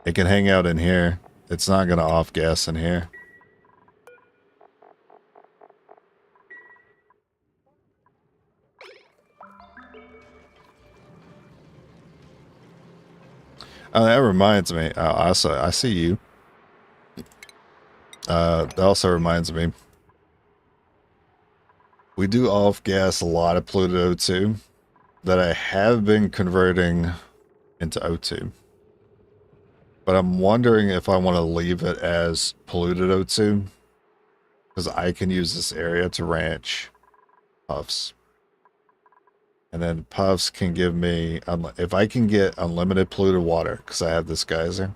it can hang out in here. It's not going to off-gas in here. Oh, that reminds me. I see you. That also reminds me. We do off-gas a lot of polluted O2 that I have been converting into O2. But I'm wondering if I want to leave it as polluted O2. Because I can use this area to ranch puffs. And then puffs can give me, if I can get unlimited polluted water, because I have this geyser,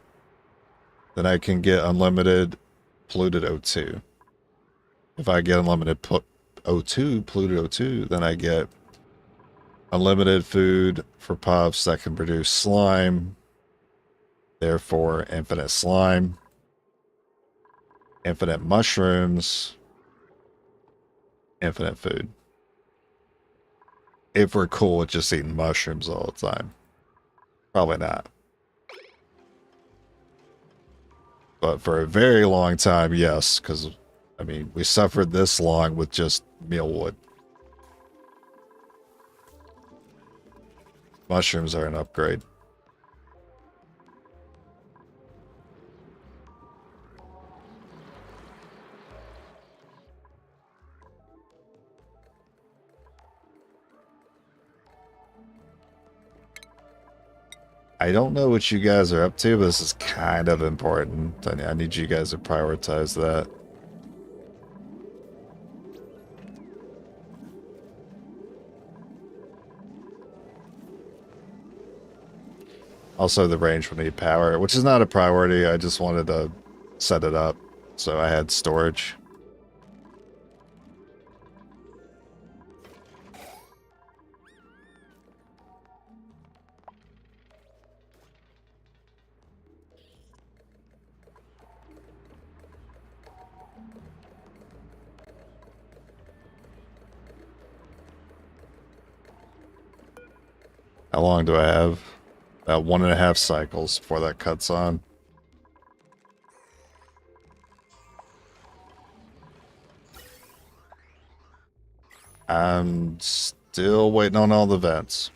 then I can get unlimited polluted O2. If I get unlimited O2, polluted O2, then I get unlimited food for puffs that can produce slime, therefore infinite slime, infinite mushrooms, infinite food. If we're cool with just eating mushrooms all the time. Probably not. But for a very long time, yes, because, I mean, we suffered this long with just mealwood. Mushrooms are an upgrade. I don't know what you guys are up to, but this is kind of important. I need you guys to prioritize that. Also, the range will need power, which is not a priority. I just wanted to set it up so I had storage. How long do I have? About 1.5 cycles before that cuts on. I'm still waiting on all the vents.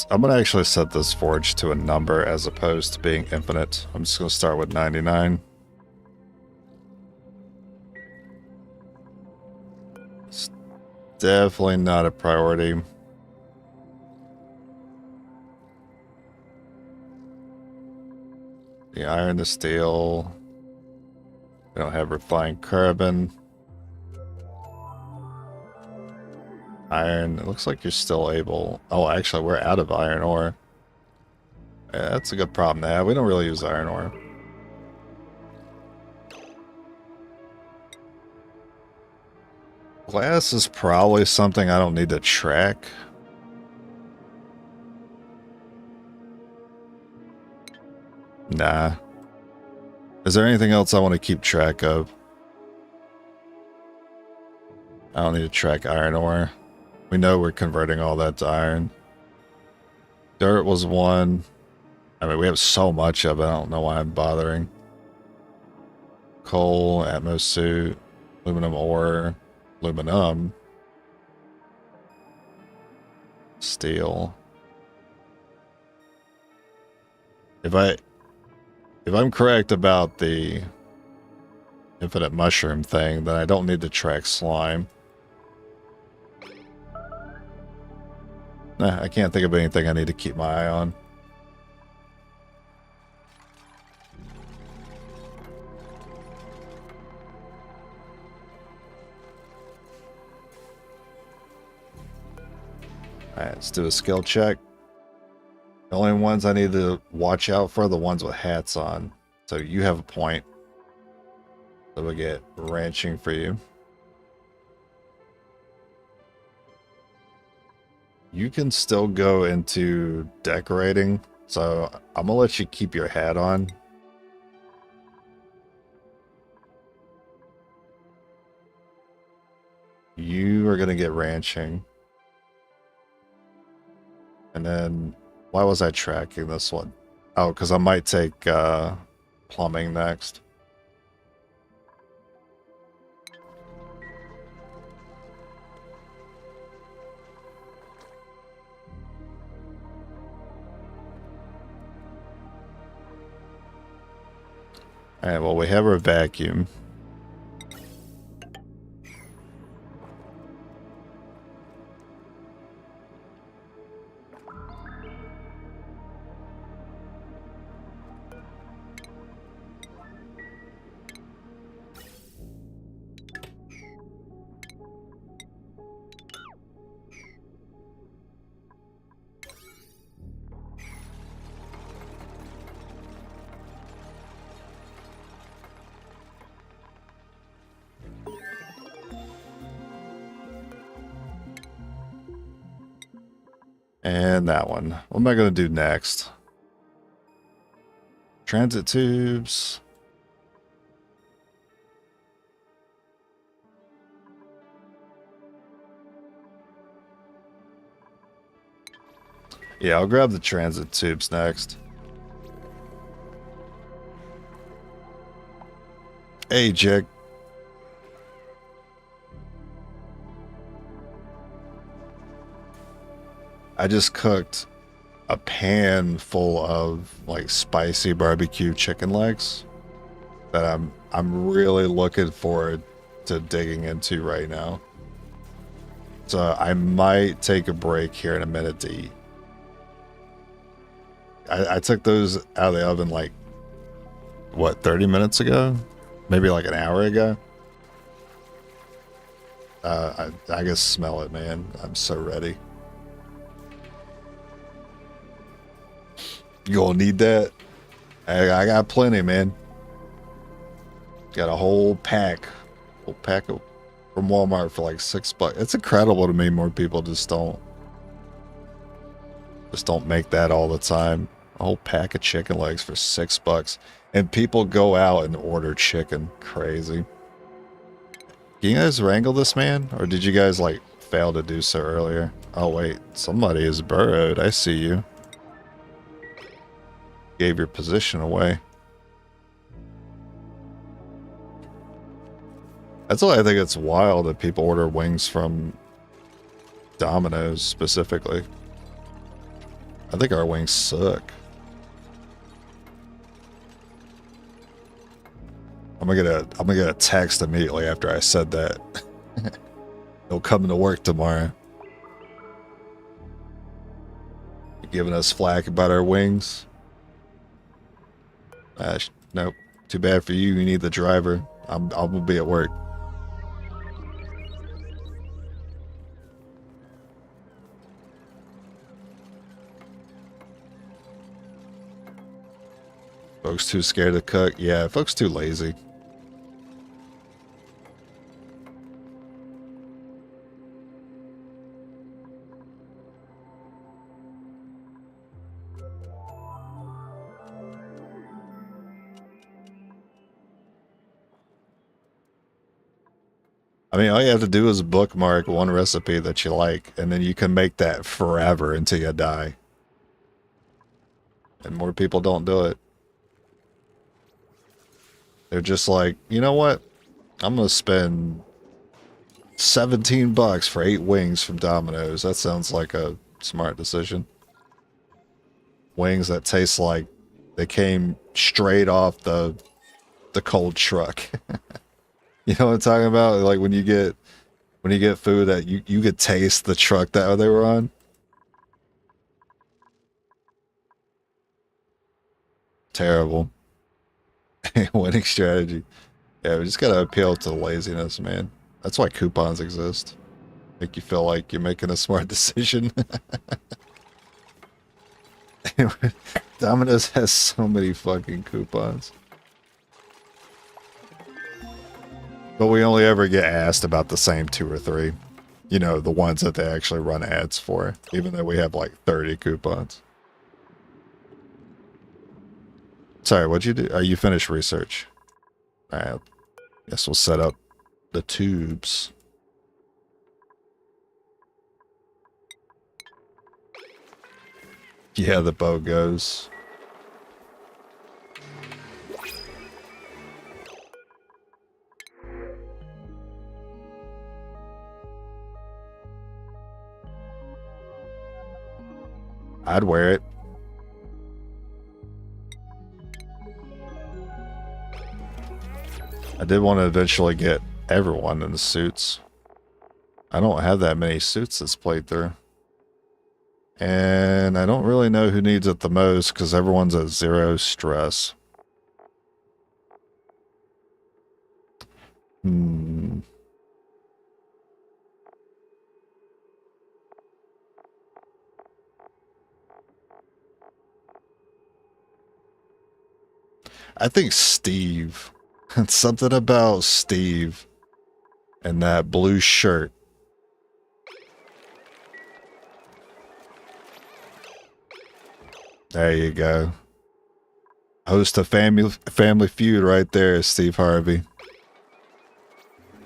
I'm gonna actually set this forge to a number as opposed to being infinite. I'm just gonna start with 99. It's definitely not a priority. The iron, the steel. We don't have refined carbon. Iron, it looks like you're still able... Oh, actually, we're out of iron ore. Yeah, that's a good problem to have. We don't really use iron ore. Glass is probably something I don't need to track. Nah. Is there anything else I want to keep track of? I don't need to track iron ore. We know we're converting all that to iron. Dirt was one. I mean, we have so much of it, I don't know why I'm bothering. Coal, Atmos suit, aluminum ore, aluminum, steel. If I'm correct about the infinite mushroom thing, then I don't need to track slime. Nah, I can't think of anything I need to keep my eye on. Alright, let's do a skill check. The only ones I need to watch out for are the ones with hats on. So you have a point. So we'll get ranching for you. You can still go into decorating, so I'm gonna let you keep your hat on. You are gonna get ranching. And then, why was I tracking this one? Oh, because I might take plumbing next. Alright, well, we have our vacuum. And that one. What am I going to do next? Transit tubes. Yeah, I'll grab the transit tubes next. Hey, Jig. I just cooked a pan full of like spicy barbecue chicken legs that I'm really looking forward to digging into right now. So I might take a break here in a minute to eat. I took those out of the oven like, what, 30 minutes ago? Maybe like an hour ago? I can smell it, man. I'm so ready. You gonna need that? I got plenty, man. Got a whole pack of, from Walmart for like $6. It's incredible to me. More people just don't make that all the time. A whole pack of chicken legs for $6, and people go out and order chicken. Crazy. Can you guys wrangle this man, or did you guys like fail to do so earlier? Oh wait, somebody is burrowed. I see you. Gave your position away. That's why I think it's wild that people order wings from Domino's specifically. I think our wings suck. I'm gonna get a text immediately after I said that. They'll come to work tomorrow. You're giving us flack about our wings. Nope. Too bad for you. You need the driver. I'm gonna be at work. Folks too scared to cook. Yeah, folks too lazy. I mean, all you have to do is bookmark one recipe that you like, and then you can make that forever until you die. And more people don't do it. They're just like, you know what? I'm gonna spend $17 for 8 wings from Domino's. That sounds like a smart decision. Wings that taste like they came straight off the cold truck. You know what I'm talking about? Like when you get food that you could taste the truck that they were on. Terrible. Winning strategy. Yeah, we just gotta appeal to laziness, man. That's why coupons exist. Make you feel like you're making a smart decision. Domino's has so many fucking coupons. But we only ever get asked about the same 2 or 3. You know, the ones that they actually run ads for. Even though we have like 30 coupons. Sorry, what'd you do? Oh, you finished research. Alright. Guess we'll set up the tubes. Yeah, the bow goes. I'd wear it. I did want to eventually get everyone in the suits. I don't have that many suits this playthrough. And I don't really know who needs it the most because everyone's at 0 stress. I think Steve. It's something about Steve and that blue shirt. There you go. Host of Family Feud right there, Steve Harvey.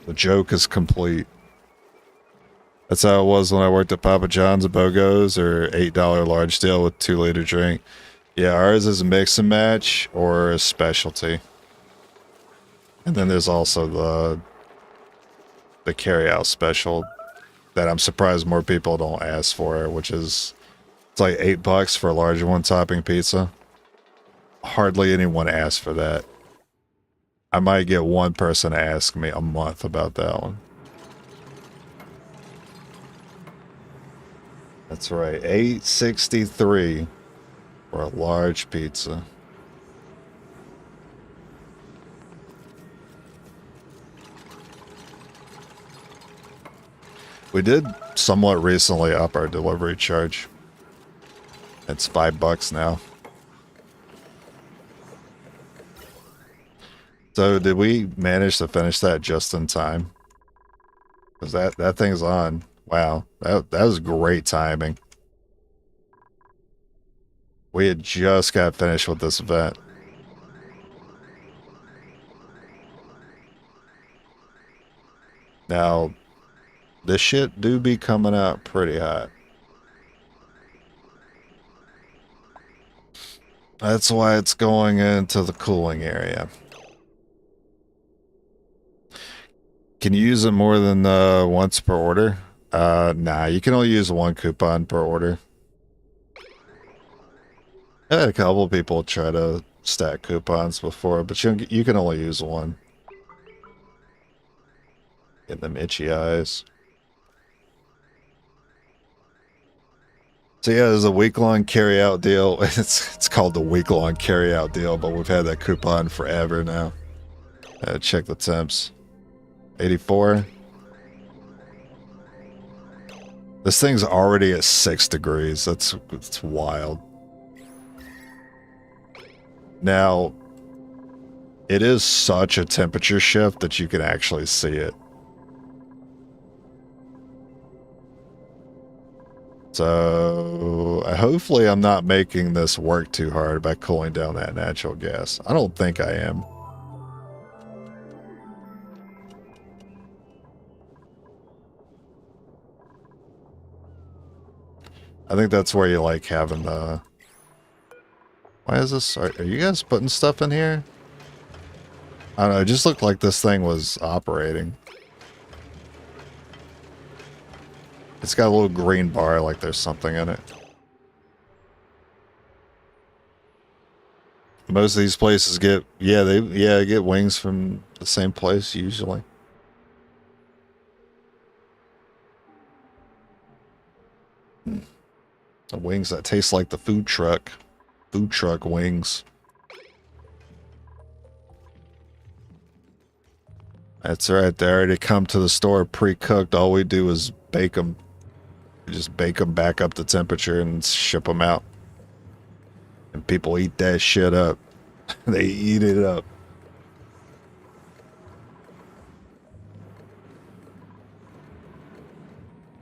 The joke is complete. That's how it was when I worked at Papa John's at BOGO's, or $8 large deal with 2-liter drink. Yeah, ours is a mix and match or a specialty. And then there's also the carry-out special that I'm surprised more people don't ask for, which is it's like $8 for a larger one-topping pizza. Hardly anyone asks for that. I might get one person to ask me a month about that one. That's right, $8.63 for a large pizza. We did somewhat recently up our delivery charge. It's $5 now. So did we manage to finish that just in time? Because that thing's on. Wow, that was great timing. We had just got finished with this event. Now, this shit do be coming out pretty hot. That's why it's going into the cooling area. Can you use it more than once per order? Nah, you can only use one coupon per order. I had a couple of people try to stack coupons before, but you can only use one. Get them itchy eyes. So yeah, there's a week-long carry-out deal. It's called the week-long carry-out deal, but we've had that coupon forever now. Check the temps. 84. This thing's already at 6 degrees. It's wild. Now, it is such a temperature shift that you can actually see it. So, hopefully I'm not making this work too hard by cooling down that natural gas. I don't think I am. I think that's where you like having the... Why is this... Are you guys putting stuff in here? I don't know, it just looked like this thing was operating. It's got a little green bar like there's something in it. Most of these places get... Yeah, they get wings from the same place usually. The wings that taste like the food truck. Food truck wings. That's right. They already come to the store pre-cooked. All we do is bake them. We just bake them back up to temperature and ship them out. And people eat that shit up. They eat it up.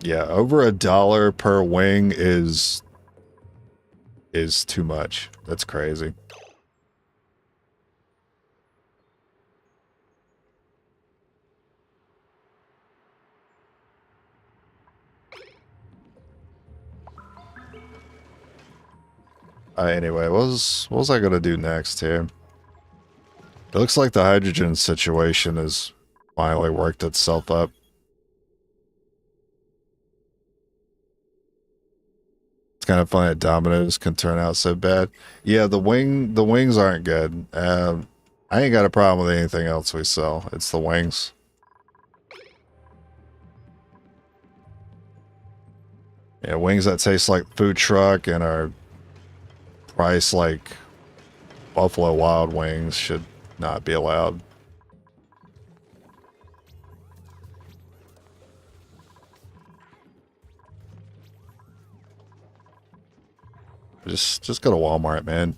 Yeah, over $1 per wing is too much. That's crazy. Anyway, what was I gonna do next here? It looks like the hydrogen situation has finally worked itself up. It's kind of funny that Domino's can turn out so bad. Yeah, the wings aren't good. I ain't got a problem with anything else we sell. It's the wings. Yeah, wings that taste like food truck and are priced like Buffalo Wild Wings should not be allowed. Just go to Walmart, man.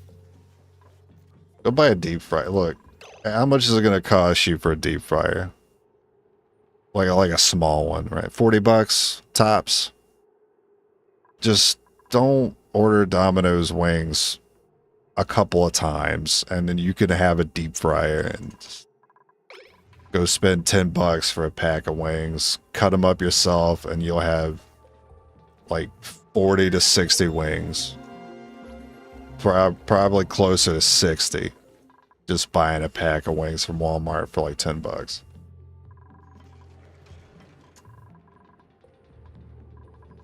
Go buy a deep fryer. Look, how much is it gonna cost you for a deep fryer? Like a small one, right? $40 tops. Just don't order Domino's wings a couple of times, and then you can have a deep fryer and just go spend $10 for a pack of wings. Cut them up yourself, and you'll have like 40 to 60 wings. Probably closer to 60. Just buying a pack of wings from Walmart for like $10.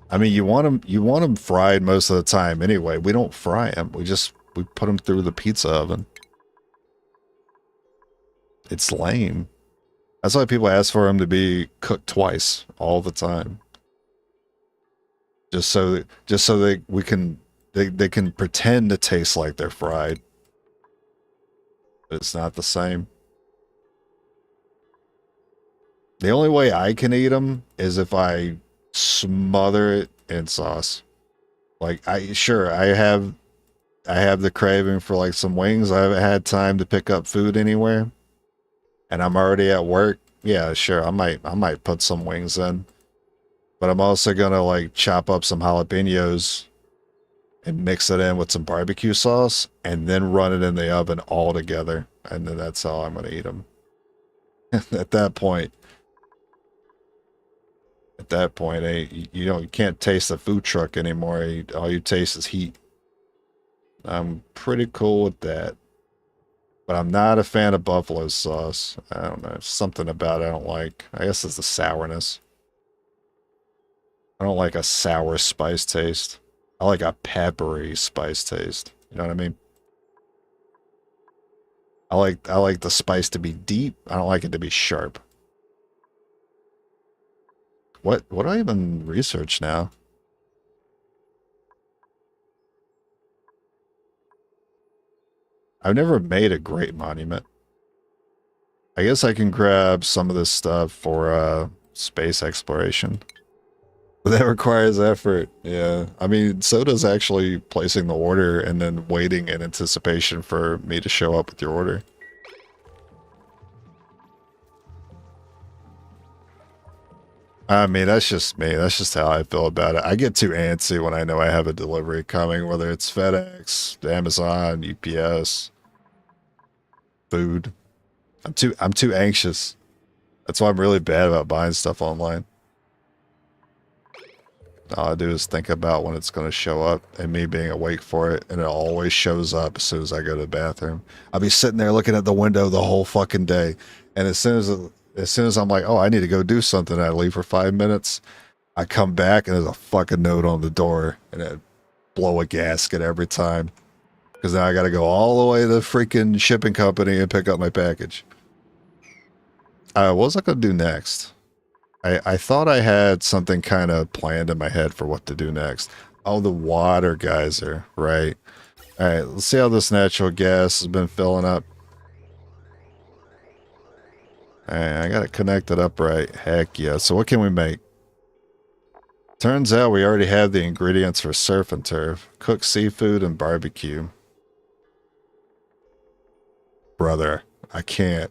I mean, you want them fried most of the time anyway. We don't fry them. We put them through the pizza oven. It's lame. That's why people ask for them to be cooked twice all the time. Just so they can pretend to taste like they're fried. But it's not the same. The only way I can eat them is if I smother it in sauce. Like I have the craving for like some wings. I haven't had time to pick up food anywhere, and I'm already at work. Yeah, sure. I might put some wings in, but I'm also gonna like chop up some jalapenos and mix it in with some barbecue sauce, and then run it in the oven all together, and then that's how I'm gonna eat them. At that point, you can't taste the food truck anymore. All you taste is heat. I'm pretty cool with that. But I'm not a fan of buffalo sauce. I don't know. Something about it I don't like. I guess it's the sourness. I don't like a sour spice taste. I like a peppery spice taste. You know what I mean? I like the spice to be deep. I don't like it to be sharp. What do I even research now? I've never made a great monument. I guess I can grab some of this stuff for space exploration. But that requires effort. Yeah. I mean, so does actually placing the order and then waiting in anticipation for me to show up with your order. I mean, that's just me. That's just how I feel about it. I get too antsy when I know I have a delivery coming, whether it's FedEx, Amazon, UPS, food. I'm too anxious. That's why I'm really bad about buying stuff online. All I do is think about when it's going to show up and me being awake for it, and it always shows up as soon as I go to the bathroom. I'll be sitting there looking at the window the whole fucking day, and as soon as I'm like, oh, I need to go do something, I leave for 5 minutes. I come back and there's a fucking note on the door, and it blow a gasket every time because now I got to go all the way to the freaking shipping company and pick up my package. What was I going to do next? I thought I had something kind of planned in my head for what to do next. Oh, the water geyser, right. All right, let's see how this natural gas has been filling up. All right, I got it connected up right. Heck yeah. So what can we make? Turns out we already have the ingredients for surf and turf. Cooked seafood and barbecue. Brother, I can't.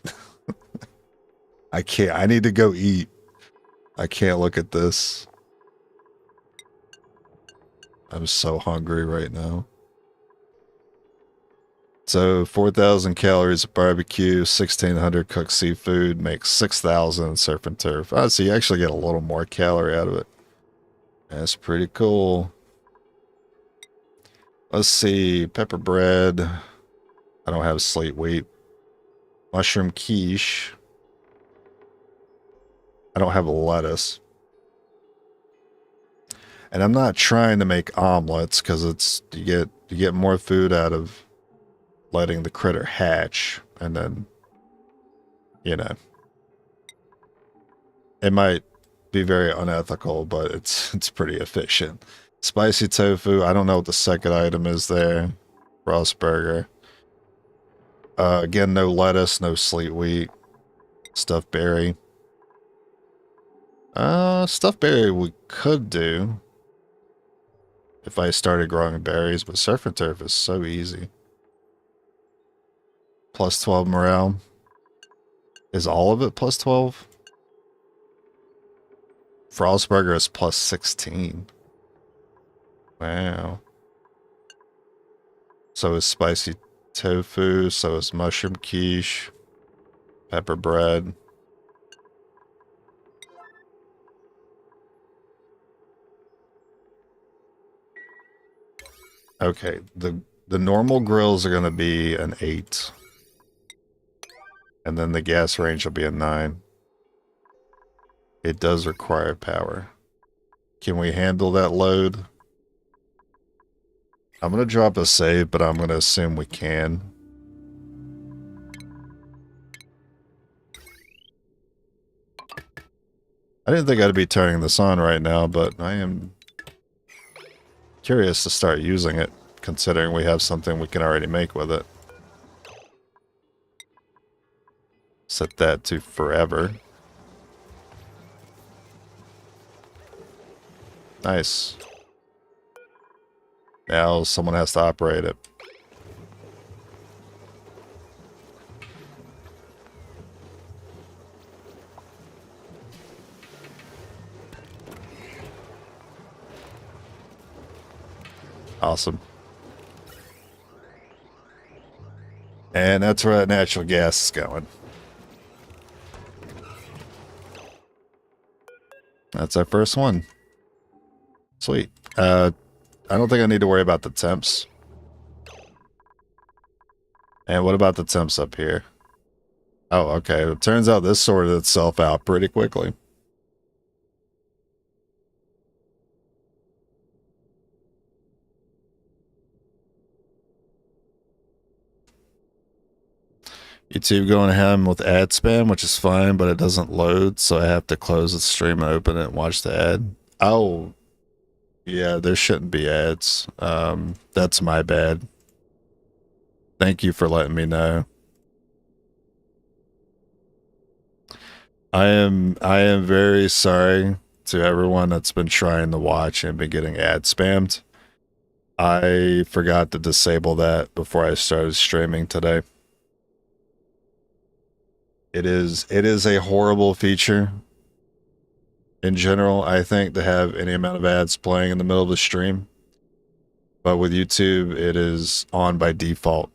I can't. I need to go eat. I can't look at this. I'm so hungry right now. So 4,000 calories of barbecue, 1,600 cooked seafood, makes 6,000 surf and turf. Oh, so you actually get a little more calorie out of it. That's pretty cool. Let's see, pepper bread. I don't have slate wheat. Mushroom quiche. I don't have lettuce. And I'm not trying to make omelets because it's you get more food out of letting the critter hatch, and then it might be very unethical, but it's pretty efficient. Spicy tofu. I don't know what the second item is there. Roast burger. Again, no lettuce, no sleet wheat. Stuffed berry. Stuffed berry we could do if I started growing berries, but surf and turf is so easy. Plus 12 morale. Is all of it plus 12? Frostburger is plus 16. Wow. So is spicy tofu, so is mushroom quiche, pepper bread. Okay, the normal grills are going to be an 8. And then the gas range will be a 9. It does require power. Can we handle that load? I'm going to drop a save, but I'm going to assume we can. I didn't think I'd be turning this on right now, but I am curious to start using it, considering we have something we can already make with it. Set that to forever. Nice. Now someone has to operate it. Awesome. And that's where that natural gas is going. That's our first one. Sweet. I don't think I need to worry about the temps. And what about the temps up here? Oh, okay. It turns out this sorted itself out pretty quickly. YouTube going ham with ad spam, which is fine, but it doesn't load, so I have to close the stream and open it and watch the ad. Oh, yeah, there shouldn't be ads. That's my bad. Thank you for letting me know. I am very sorry to everyone that's been trying to watch and been getting ad spammed. I forgot to disable that before I started streaming today. It is a horrible feature in general, I think, to have any amount of ads playing in the middle of the stream. But with YouTube, it is on by default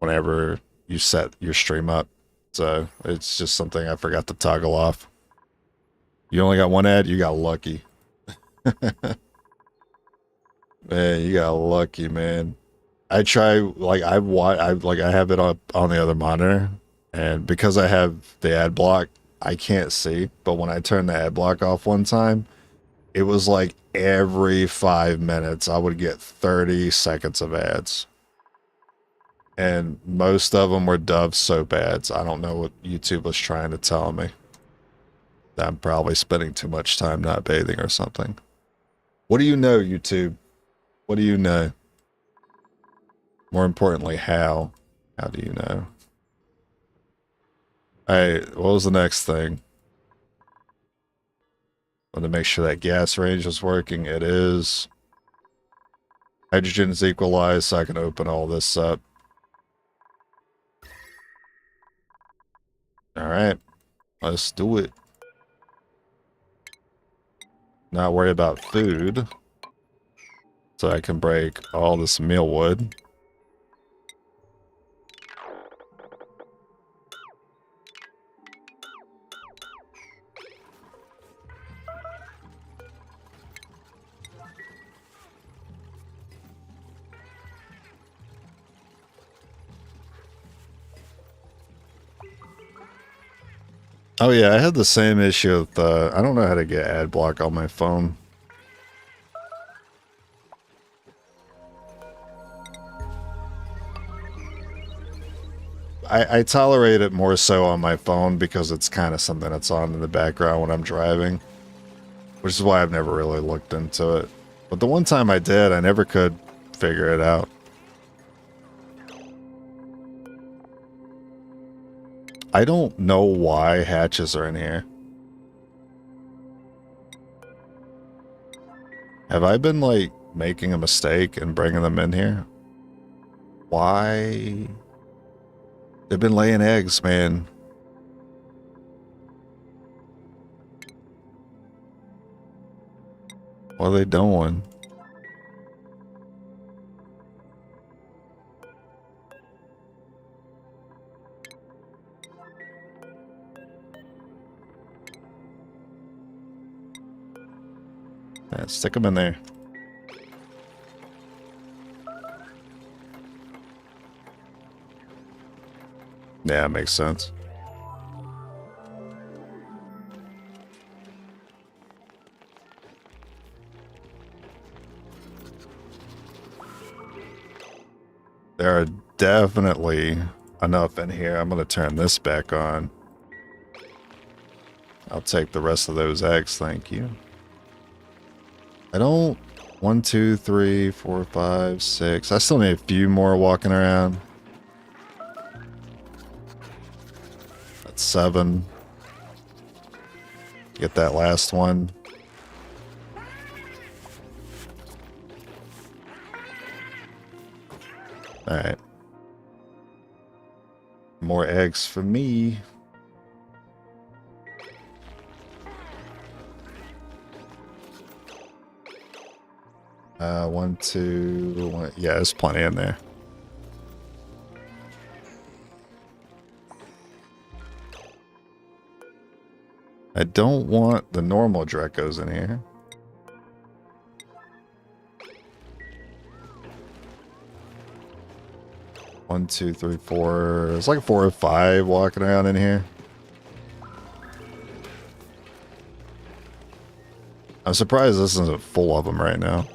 whenever you set your stream up. So it's just something I forgot to toggle off. You only got one ad, you got lucky. Man, you got lucky, man. I try, like, I have it up on the other monitor, and because I have the ad block, I can't see. But when I turned the ad block off one time, it was like every 5 minutes I would get 30 seconds of ads. And most of them were Dove soap ads. I don't know what YouTube was trying to tell me. I'm probably spending too much time not bathing or something. What do you know, YouTube? What do you know? More importantly, how? How do you know? Alright, what was the next thing? I want to make sure that gas range is working. It is. Hydrogen is equalized, so I can open all this up. Alright, let's do it. Not worry about food. So I can break all this mealwood. Oh yeah, I had the same issue with, I don't know how to get ad block on my phone. I tolerate it more so on my phone because it's kind of something that's on in the background when I'm driving. Which is why I've never really looked into it. But the one time I did, I never could figure it out. I don't know why hatches are in here. Have I been, like, making a mistake and bringing them in here? Why? They've been laying eggs, man. What are they doing? Yeah, stick them in there. Yeah, makes sense. There are definitely enough in here. I'm going to turn this back on. I'll take the rest of those eggs, thank you. I don't... 1, 2, 3, 4, 5, 6. I still need a few more walking around. That's 7. Get that last one. Alright. More eggs for me. One, two, one. Yeah, there's plenty in there. I don't want the normal Drecos in here. One, two, three, four. It's like 4 or 5 walking around in here. I'm surprised this isn't full of them right now.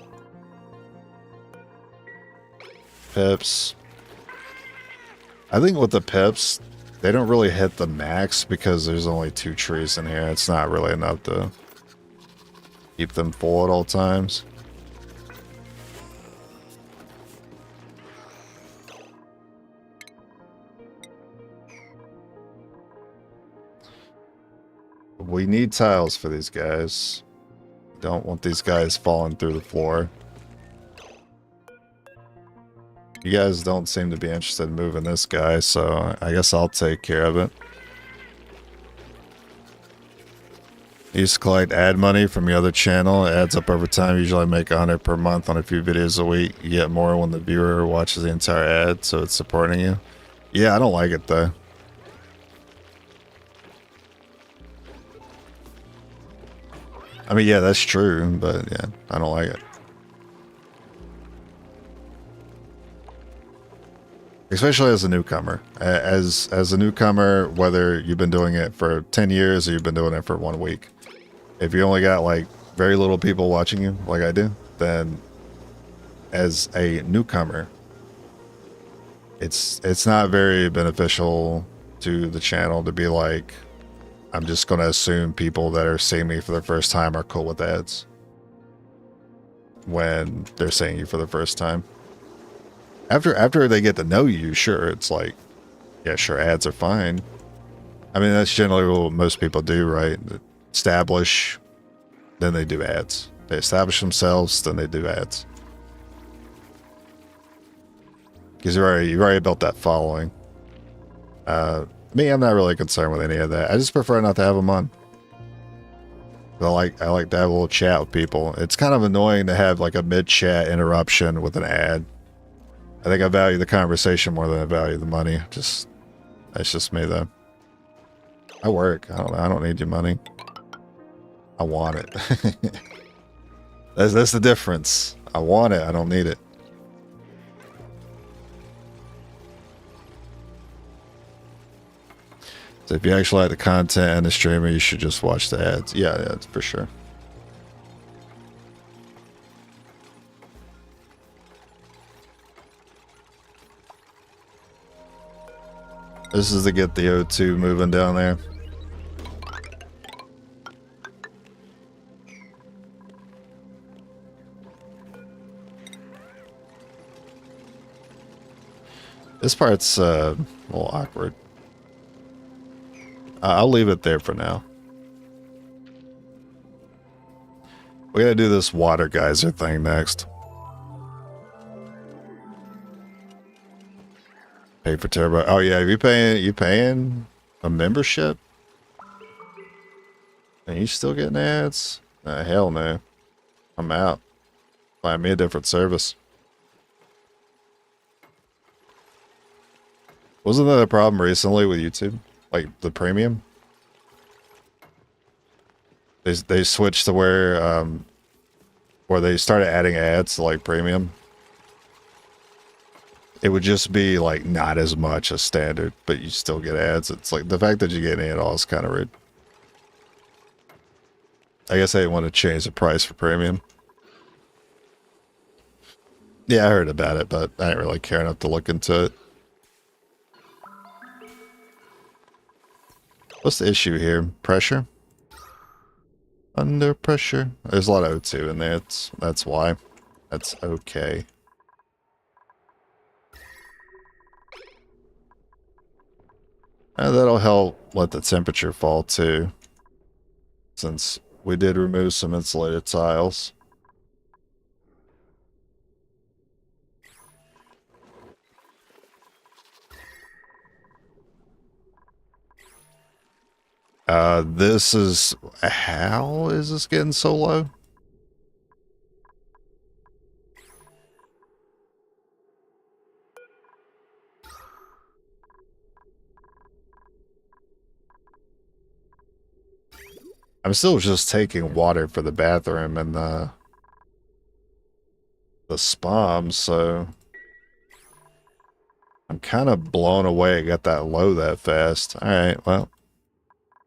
Pips. I think with the pips, they don't really hit the max because there's only 2 trees in here. It's not really enough to keep them full at all times. We need tiles for these guys. Don't want these guys falling through the floor. You guys don't seem to be interested in moving this guy, so I guess I'll take care of it. Used to collect ad money from your other channel. It adds up over time. Usually I make 100 per month on a few videos a week. You get more when the viewer watches the entire ad, so it's supporting you. Yeah, I don't like it though. I mean, yeah, that's true, but yeah, I don't like it. Especially as a newcomer. As a newcomer, whether you've been doing it for 10 years or you've been doing it for 1 week. If you only got like very little people watching you, like I do, then as a newcomer, it's not very beneficial to the channel to be like, I'm just going to assume people that are seeing me for the first time are cool with ads when they're seeing you for the first time. After they get to know you, sure, it's like, yeah, sure, ads are fine. I mean, that's generally what most people do, right? Establish, then they do ads. They establish themselves, then they do ads. Because you already built that following. Me, I'm not really concerned with any of that. I just prefer not to have them on. I like to have a little chat with people. It's kind of annoying to have like a mid-chat interruption with an ad. I think I value the conversation more than I value the money. That's just me though. I work. I don't need your money. I want it. That's the difference. I want it. I don't need it. So if you actually like the content and the streamer, you should just watch the ads. Yeah, for sure. This is to get the O2 moving down there. This part's a little awkward. I'll leave it there for now. We gotta do this water geyser thing next. Pay for turbo. Oh yeah, you paying a membership? And you still getting ads? Hell no. I'm out. Find me a different service. Wasn't that a problem recently with YouTube? Like the premium? They switched to where they started adding ads to like premium. It would just be like not as much as standard, but you still get ads. It's like the fact that you get any at all is kind of rude. I guess they want to change the price for premium. Yeah, I heard about it, but I didn't really care enough to look into it. What's the issue here? Pressure? Under pressure? There's a lot of O2 in there. That's why. That's okay. That'll help let the temperature fall too, since we did remove some insulated tiles. This is... How is this getting so low? I'm still just taking water for the bathroom and the spam, so I'm kind of blown away it got that low that fast. Alright, well,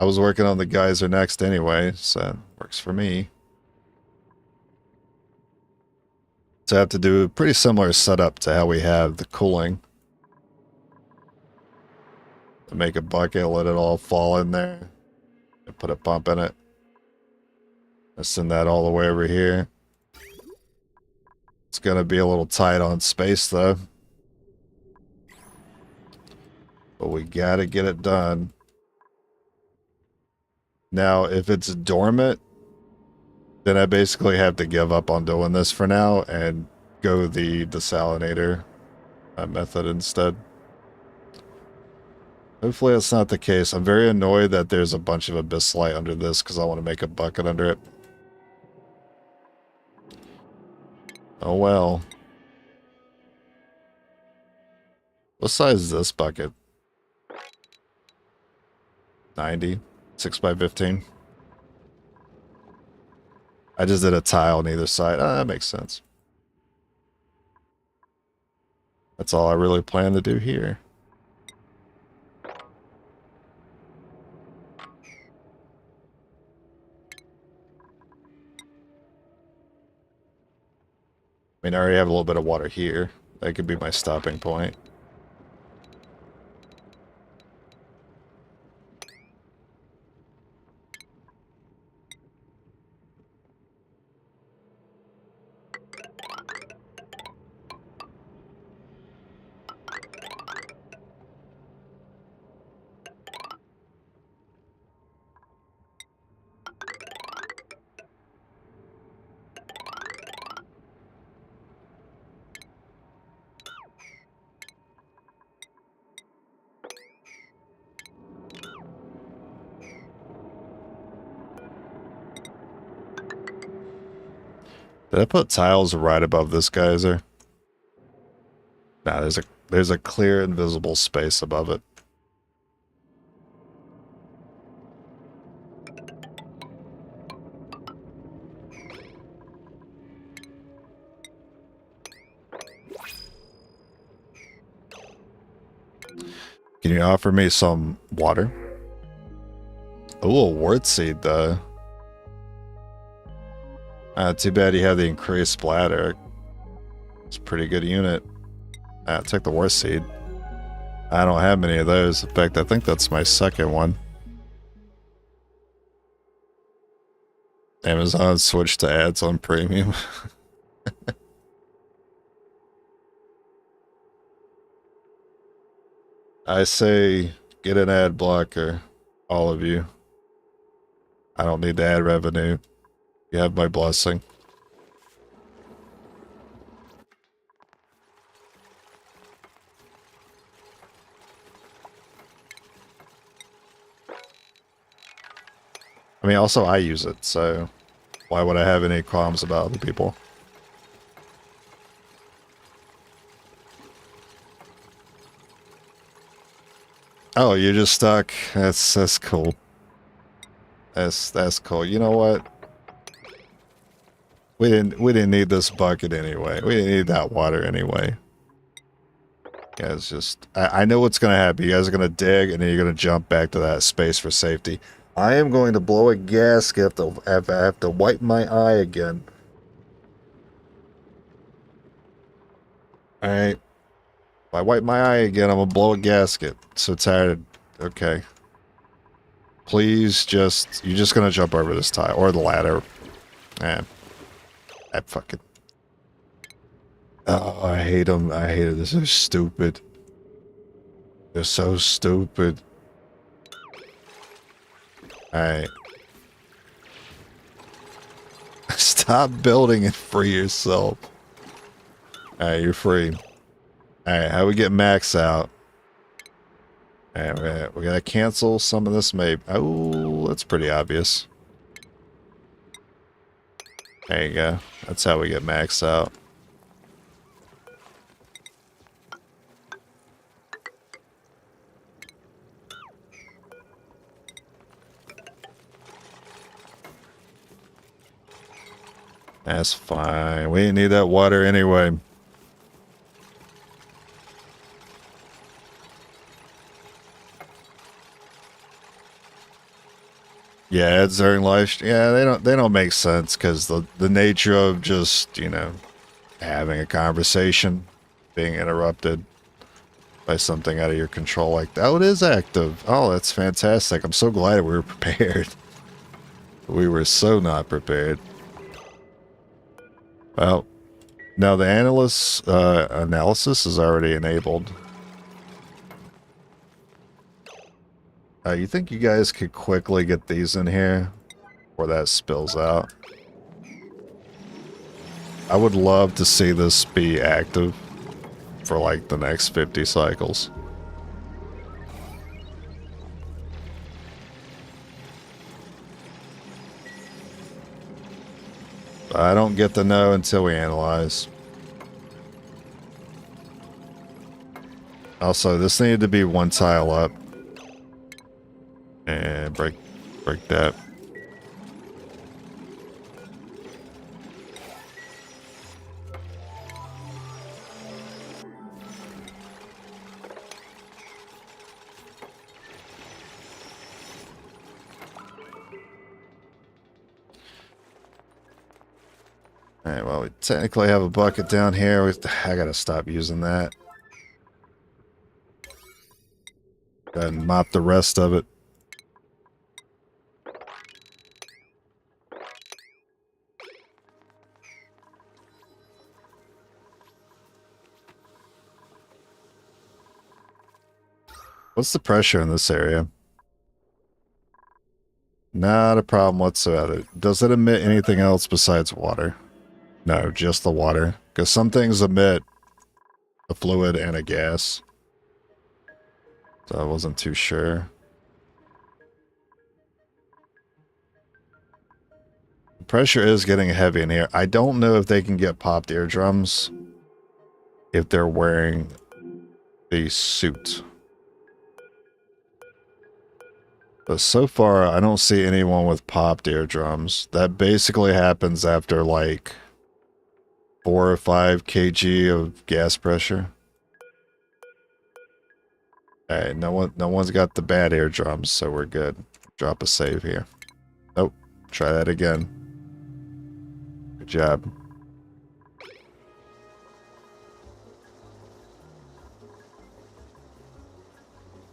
I was working on the geyser next anyway, so works for me. So I have to do a pretty similar setup to how we have the cooling. Make a bucket, let it all fall in there, and put a pump in it. I send that all the way over here. It's gonna be a little tight on space though. But we gotta get it done. Now, if it's dormant, then I basically have to give up on doing this for now and go the desalinator method instead. Hopefully that's not the case. I'm very annoyed that there's a bunch of abyssalite under this because I want to make a bucket under it. Oh well. What size is this bucket? 90. 6 by 15. I just did a tile on either side. That makes sense. That's all I really plan to do here. I mean, I already have a little bit of water here. That could be my stopping point. Did I put tiles right above this geyser? Nah, there's a clear invisible space above it. Can you offer me some water? Oh, a wart seed though. Too bad you have the increased bladder. It's a pretty good unit. Take the wart seed. I don't have many of those. In fact, I think that's my second one. Amazon switched to ads on premium. I say get an ad blocker, all of you. I don't need the ad revenue. You have my blessing. I mean, also I use it, so why would I have any qualms about other people? Oh, you're just stuck. That's cool. That's cool. You know what? We didn't need this bucket anyway. We didn't need that water anyway. Yeah, it's just I know what's gonna happen. You guys are gonna dig and then you're gonna jump back to that space for safety. I am going to blow a gasket if I have to wipe my eye again. Alright. If I wipe my eye again, I'm gonna blow a gasket. So tired. Okay. Please just... You're just gonna jump over this tile. Or the ladder. I fucking... Oh, I hate them. I hate it. They're so stupid. They're so stupid. Alright. Stop building and free yourself. Alright, you're free. Alright, how we get max out? Alright, we gotta cancel some of this maybe. Oh, well, that's pretty obvious. There you go. That's how we get maxed out. That's fine. We didn't need that water anyway. Yeah, ads during live. Yeah, they don't make sense because the nature of just, you know, having a conversation, being interrupted by something out of your control like that. Oh, it is active. Oh, that's fantastic. I'm so glad we were prepared. We were so not prepared. Well, now the analysis is already enabled. You think you guys could quickly get these in here before that spills out? I would love to see this be active for like the next 50 cycles. I don't get to know until we analyze. Also, this needed to be one tile up. And break that. Alright, well, we technically have a bucket down here. I gotta stop using that. Go ahead and mop the rest of it. What's the pressure in this area? Not a problem whatsoever. Does it emit anything else besides water? No, just the water. Because some things emit a fluid and a gas. So I wasn't too sure. The pressure is getting heavy in here. I don't know if they can get popped eardrums if they're wearing the suit. But so far, I don't see anyone with popped eardrums. That basically happens after like 4 or 5 kg of gas pressure. Alright, no one's got the bad eardrums, so we're good. Drop a save here. Nope. Try that again. Good job.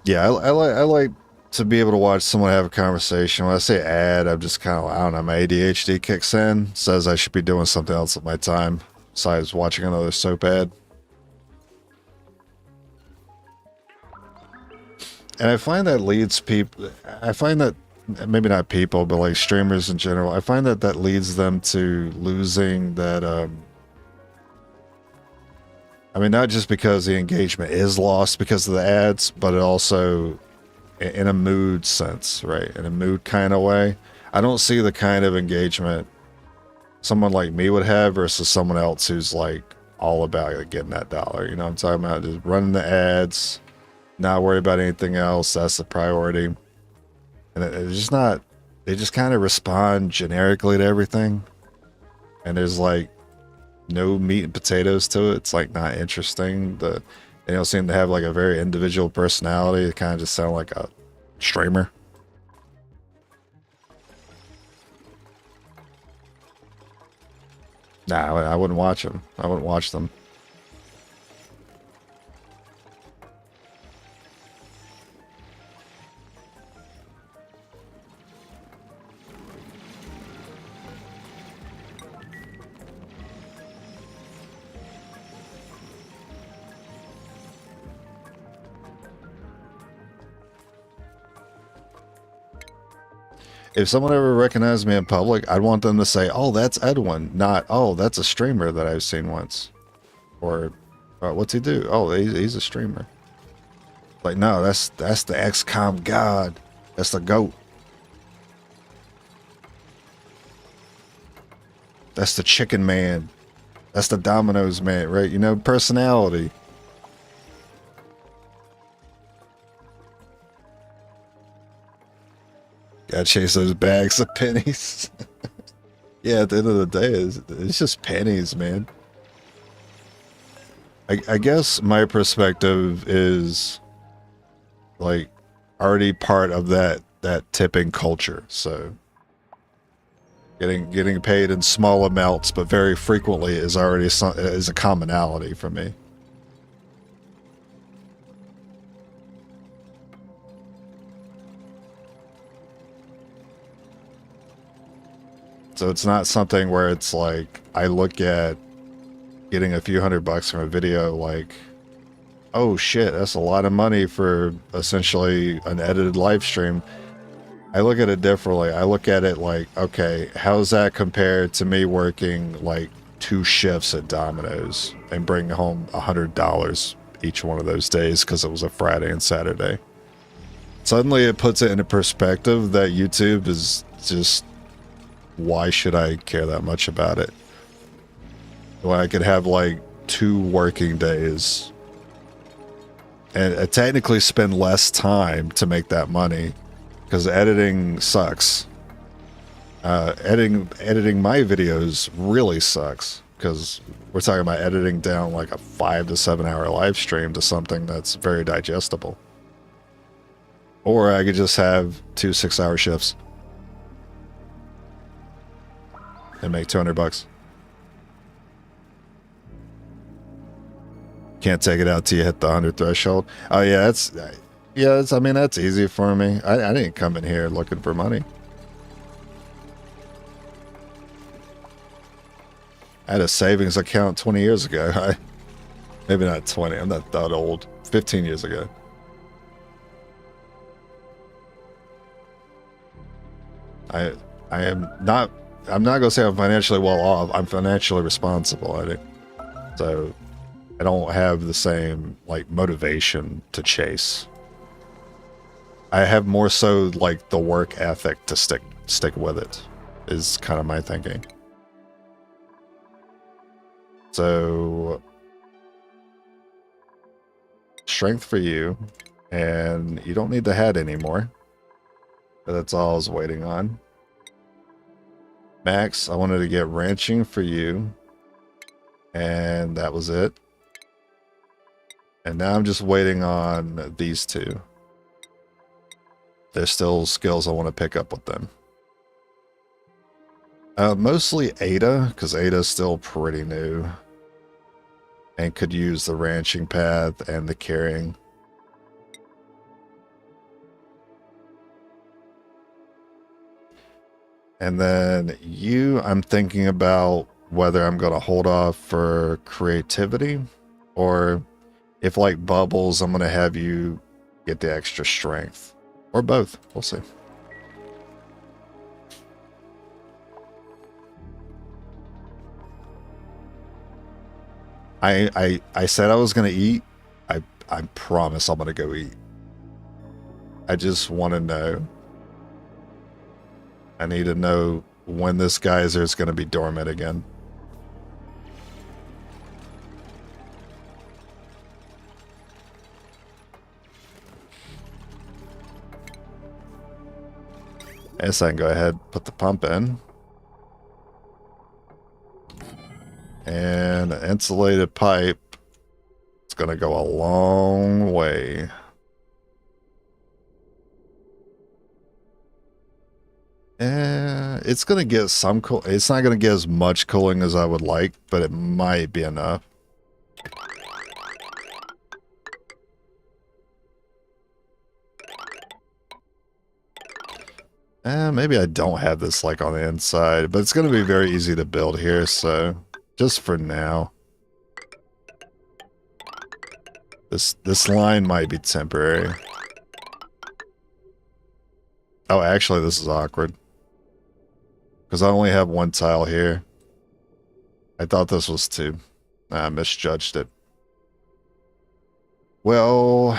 Yeah, I like to be able to watch someone have a conversation. When I say ad, I'm just kind of, I don't know, my ADHD kicks in, says I should be doing something else with my time besides watching another soap ad. And I find that leads people, I find that, maybe not people, but like streamers in general, I find that leads them to losing that, I mean, not just because the engagement is lost because of the ads, but it also in a mood sense, right? In a mood kind of way. I don't see the kind of engagement someone like me would have versus someone else who's like all about getting that dollar. You know what I'm talking about? Just running the ads, not worry about anything else. That's the priority. And it's just not, they just kind of respond generically to everything. And there's like no meat and potatoes to it. It's like not interesting. They don't seem to have like a very individual personality. They kind of just sound like a streamer. Nah, I wouldn't watch them. I wouldn't watch them. If someone ever recognized me in public, I'd want them to say, "Oh, that's Edwin," not, "Oh, that's a streamer that I've seen once," or "What's he do?" "Oh, he's a streamer." Like, no, that's the XCOM god. That's the GOAT. That's the chicken man. That's the Domino's man, right? You know, personality. Gotta chase those bags of pennies. Yeah, at the end of the day, it's just pennies, man. I guess my perspective is like already part of that tipping culture. So getting paid in small amounts, but very frequently is already is a commonality for me. So it's not something where it's like I look at getting a few $100 from a video like, oh shit, that's a lot of money for essentially an edited live stream. I look at it differently. I look at it like, okay, how's that compared to me working like 2 shifts at Domino's and bringing home $100 each one of those days because it was a Friday and Saturday? Suddenly it puts it into perspective that YouTube is just, why should I care that much about it? When I could have like 2 working days and technically spend less time to make that money. Because editing sucks. Editing my videos really sucks. Because we're talking about editing down like a 5 to 7 hour live stream to something that's very digestible. Or I could just have 2 6-hour shifts and make $200. Can't take it out till you hit the 100 threshold. Oh yeah, I mean, that's easy for me. I didn't come in here looking for money. I had a savings account 20 years ago. Maybe not 20, I'm not that old. 15 years ago. I'm not gonna say I'm financially well off. I'm financially responsible, I think. So I don't have the same like motivation to chase. I have more so like the work ethic to stick with it, is kind of my thinking. So strength for you, and you don't need the hat anymore. But that's all I was waiting on. Max, I wanted to get ranching for you, and that was it. And now I'm just waiting on these 2. There's still skills I want to pick up with them. Mostly Ada, because Ada's still pretty new. And could use the ranching path and the carrying. And then you, I'm thinking about whether I'm going to hold off for creativity, or if like Bubbles, I'm going to have you get the extra strength. Or both. We'll see. I said I was going to eat. I promise I'm going to go eat. I just want to know. I need to know when this geyser is going to be dormant again. Yes, I can go ahead, put the pump in. And an insulated pipe. It's going to go a long way. It's going to get some cool. It's not going to get as much cooling as I would like, but it might be enough. Maybe I don't have this like on the inside, but it's going to be very easy to build here, so just for now. This line might be temporary. Oh, actually, this is awkward. Because I only have 1 tile here. I thought this was 2. I misjudged it. Well,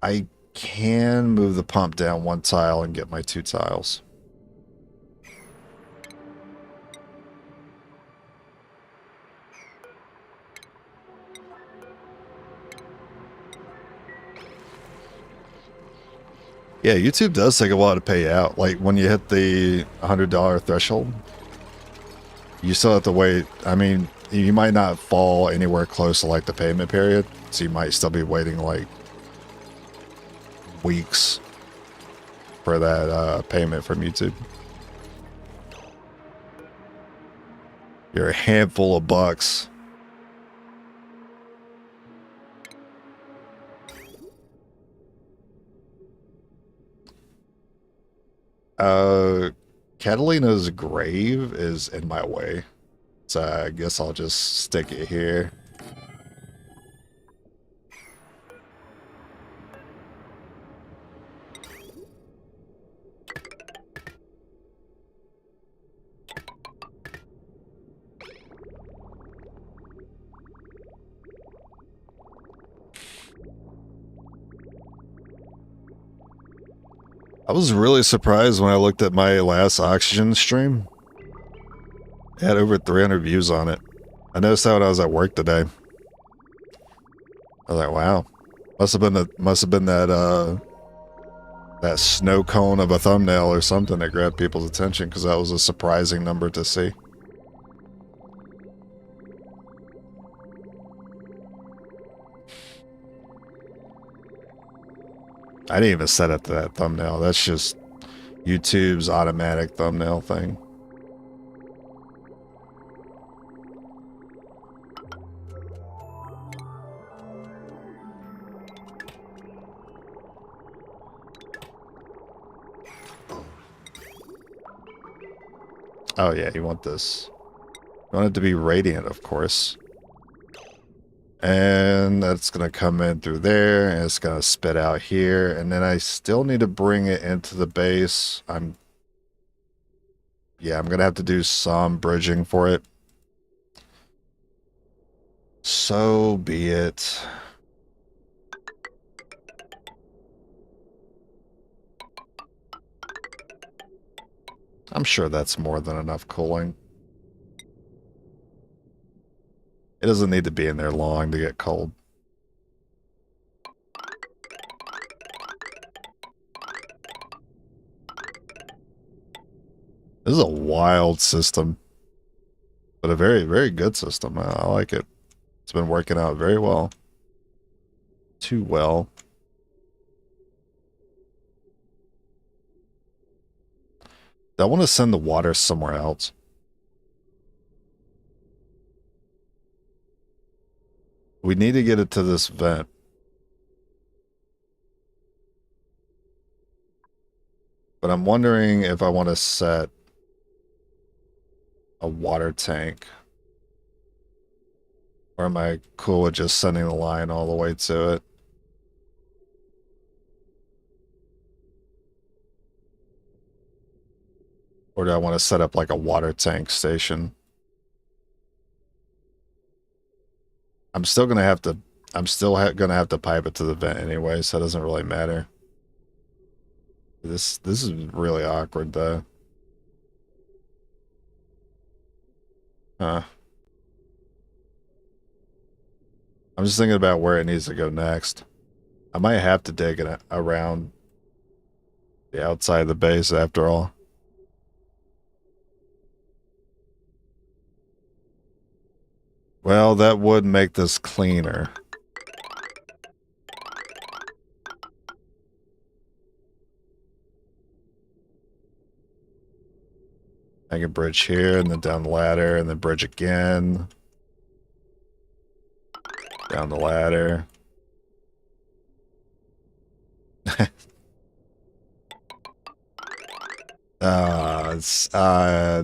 I can move the pump down 1 tile and get my 2 tiles. Yeah, YouTube does take a while to pay out. Like when you hit the $100 threshold, you still have to wait. I mean, you might not fall anywhere close to like the payment period, so you might still be waiting like weeks for that payment from YouTube. You're a handful of bucks. Catalina's grave is in my way, so I guess I'll just stick it here. I was really surprised when I looked at my last oxygen stream. It had over 300 views on it. I noticed that when I was at work today. I was like, wow. Must have been that snow cone of a thumbnail or something that grabbed people's attention, because that was a surprising number to see. I didn't even set it to that thumbnail. That's just YouTube's automatic thumbnail thing. Oh yeah, you want this. You want it to be radiant, of course. And that's going to come in through there, and it's going to spit out here. And then I still need to bring it into the base. I'm going to have to do some bridging for it. So be it. I'm sure that's more than enough cooling. It doesn't need to be in there long to get cold. This is a wild system, but a very, very good system. I like it. It's been working out very well. Too well. I want to send the water somewhere else. We need to get it to this vent. But I'm wondering if I want to set a water tank. Or am I cool with just sending the line all the way to it? Or do I want to set up like a water tank station? I'm still gonna have to gonna have to pipe it to the vent anyway, so it doesn't really matter. This is really awkward though. Huh. I'm just thinking about where it needs to go next. I might have to dig it around the outside of the base after all. Well, that would make this cleaner. I can bridge here and then down the ladder and then bridge again. Down the ladder.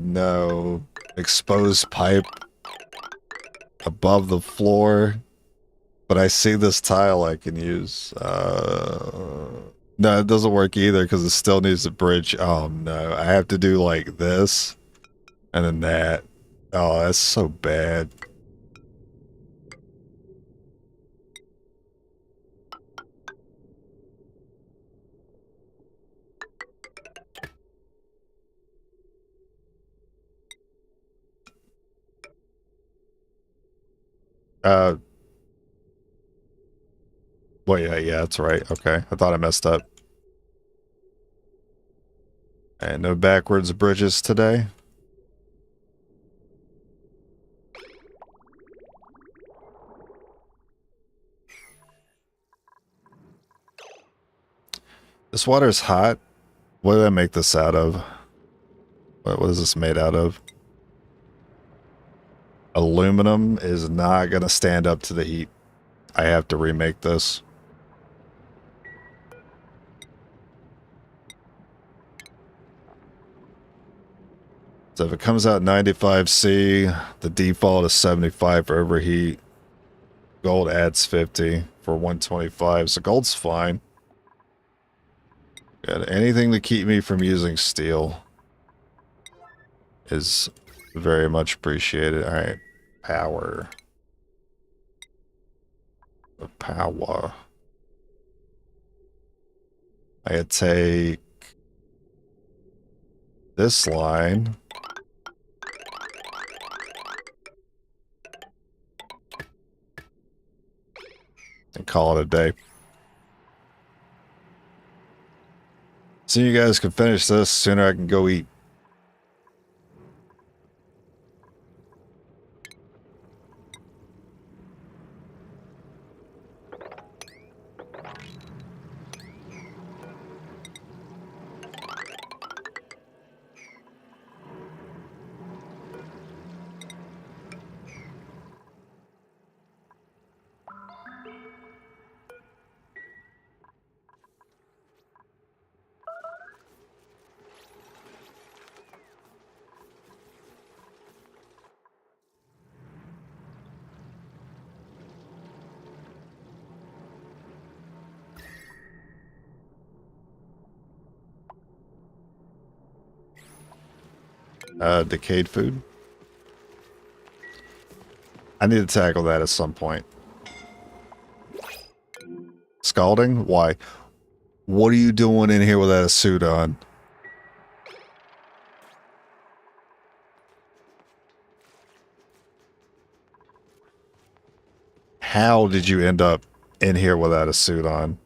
No. Exposed pipe above the floor. But I see this tile I can use. No, it doesn't work either because it still needs a bridge. Oh no, I have to do like this and then that. Oh, that's so bad. Uh, well, yeah, that's right. Okay, I thought I messed up. And no backwards bridges today. This water is hot. What did I make this out of? What is this made out of? Aluminum is not going to stand up to the heat. I have to remake this. So if it comes out 95C, the default is 75 for overheat. Gold adds 50 for 125, so gold's fine. Got anything to keep me from using steel is very much appreciated. All right, power. The power. I could take this line. And call it a day. So you guys can finish this, sooner I can go eat. Decayed food. I need to tackle that at some point. Scalding? Why? What are you doing in here without a suit on? How did you end up in here without a suit on?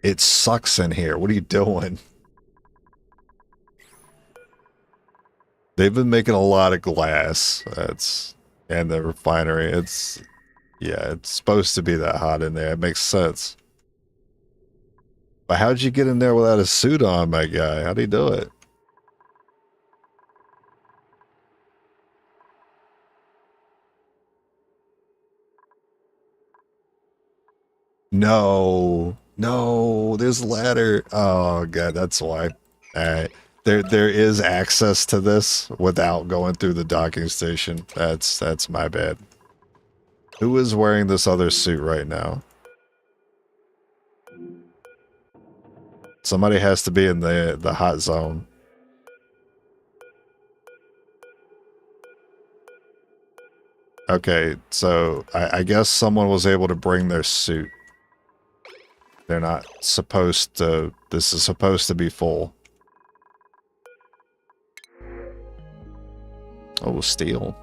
It sucks in here. What are you doing? They've been making a lot of glass. And the refinery. Yeah, it's supposed to be that hot in there. It makes sense. But how'd you get in there without a suit on, my guy? How'd he do it? No, there's a ladder. Oh god, that's why. Alright. There is access to this without going through the docking station. That's my bad. Who is wearing this other suit right now? Somebody has to be in the hot zone. Okay, so I guess someone was able to bring their suit. They're not supposed to... This is supposed to be full. Oh, steel.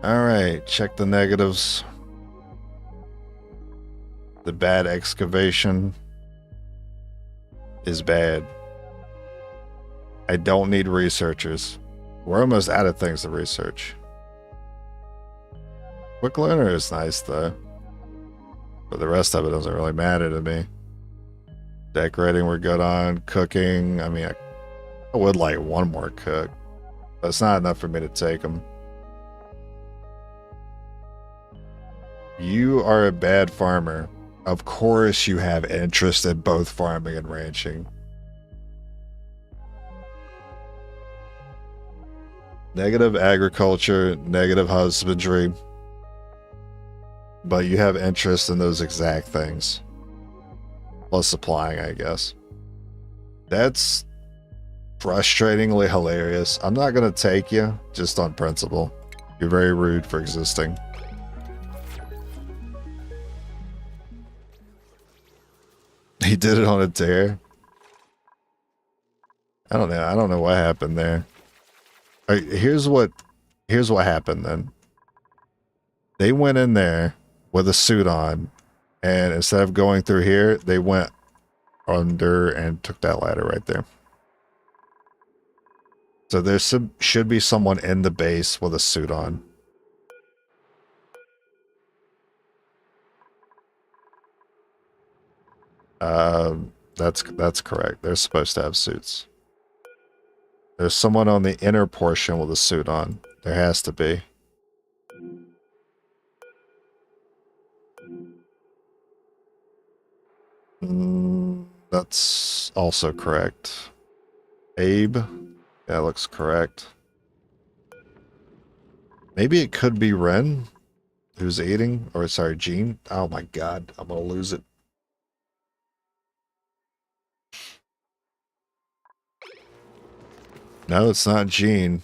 Alright, check the negatives. The bad excavation is bad. I don't need researchers. We're almost out of things to research. Quick learner is nice though. But the rest of it doesn't really matter to me. Decorating we're good on. Cooking, I mean, I would like one more cook. That's not enough for me to take them. You are a bad farmer. Of course you have interest in both farming and ranching. Negative agriculture, negative husbandry. But you have interest in those exact things. Plus supplying, I guess. That's frustratingly hilarious. I'm not going to take you, just on principle. You're very rude for existing. He did it on a dare. I don't know what happened there. Here's what happened then. They went in there with a suit on, and instead of going through here, they went under and took that ladder right there. So there should be someone in the base with a suit on. That's correct. They're supposed to have suits. There's someone on the inner portion with a suit on. There has to be. That's also correct. Abe. That looks correct. Maybe it could be Ren who's eating. Or sorry, Jean. Oh my god. I'm gonna lose it. No, it's not Jean.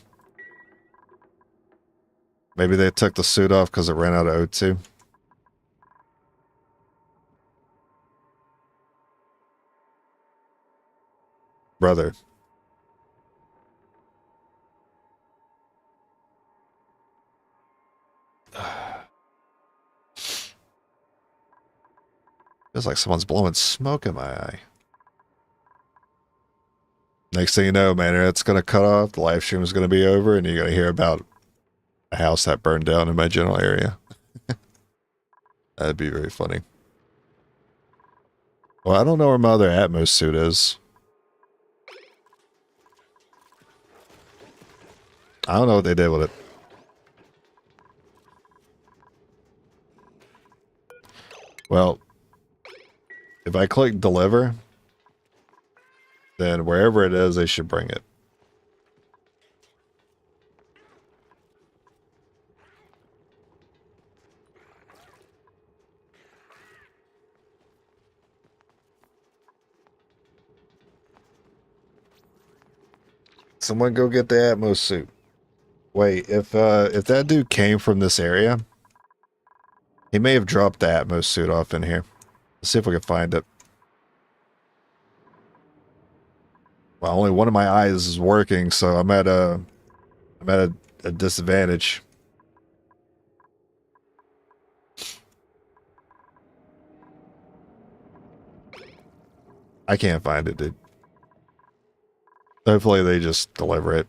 Maybe they took the suit off because it ran out of O2. Brother. Feels like someone's blowing smoke in my eye. Next thing you know, man, it's going to cut off. The live stream is going to be over, and you're going to hear about a house that burned down in my general area. That'd be very funny. Well, I don't know where my other Atmos suit is. I don't know what they did with it. Well, if I click deliver, then wherever it is, they should bring it. Someone go get the Atmos suit. Wait, if that dude came from this area, he may have dropped the Atmos suit off in here. Let's see if we can find it. Well, only one of my eyes is working, so I'm at a disadvantage. I can't find it, dude. Hopefully they just deliver it.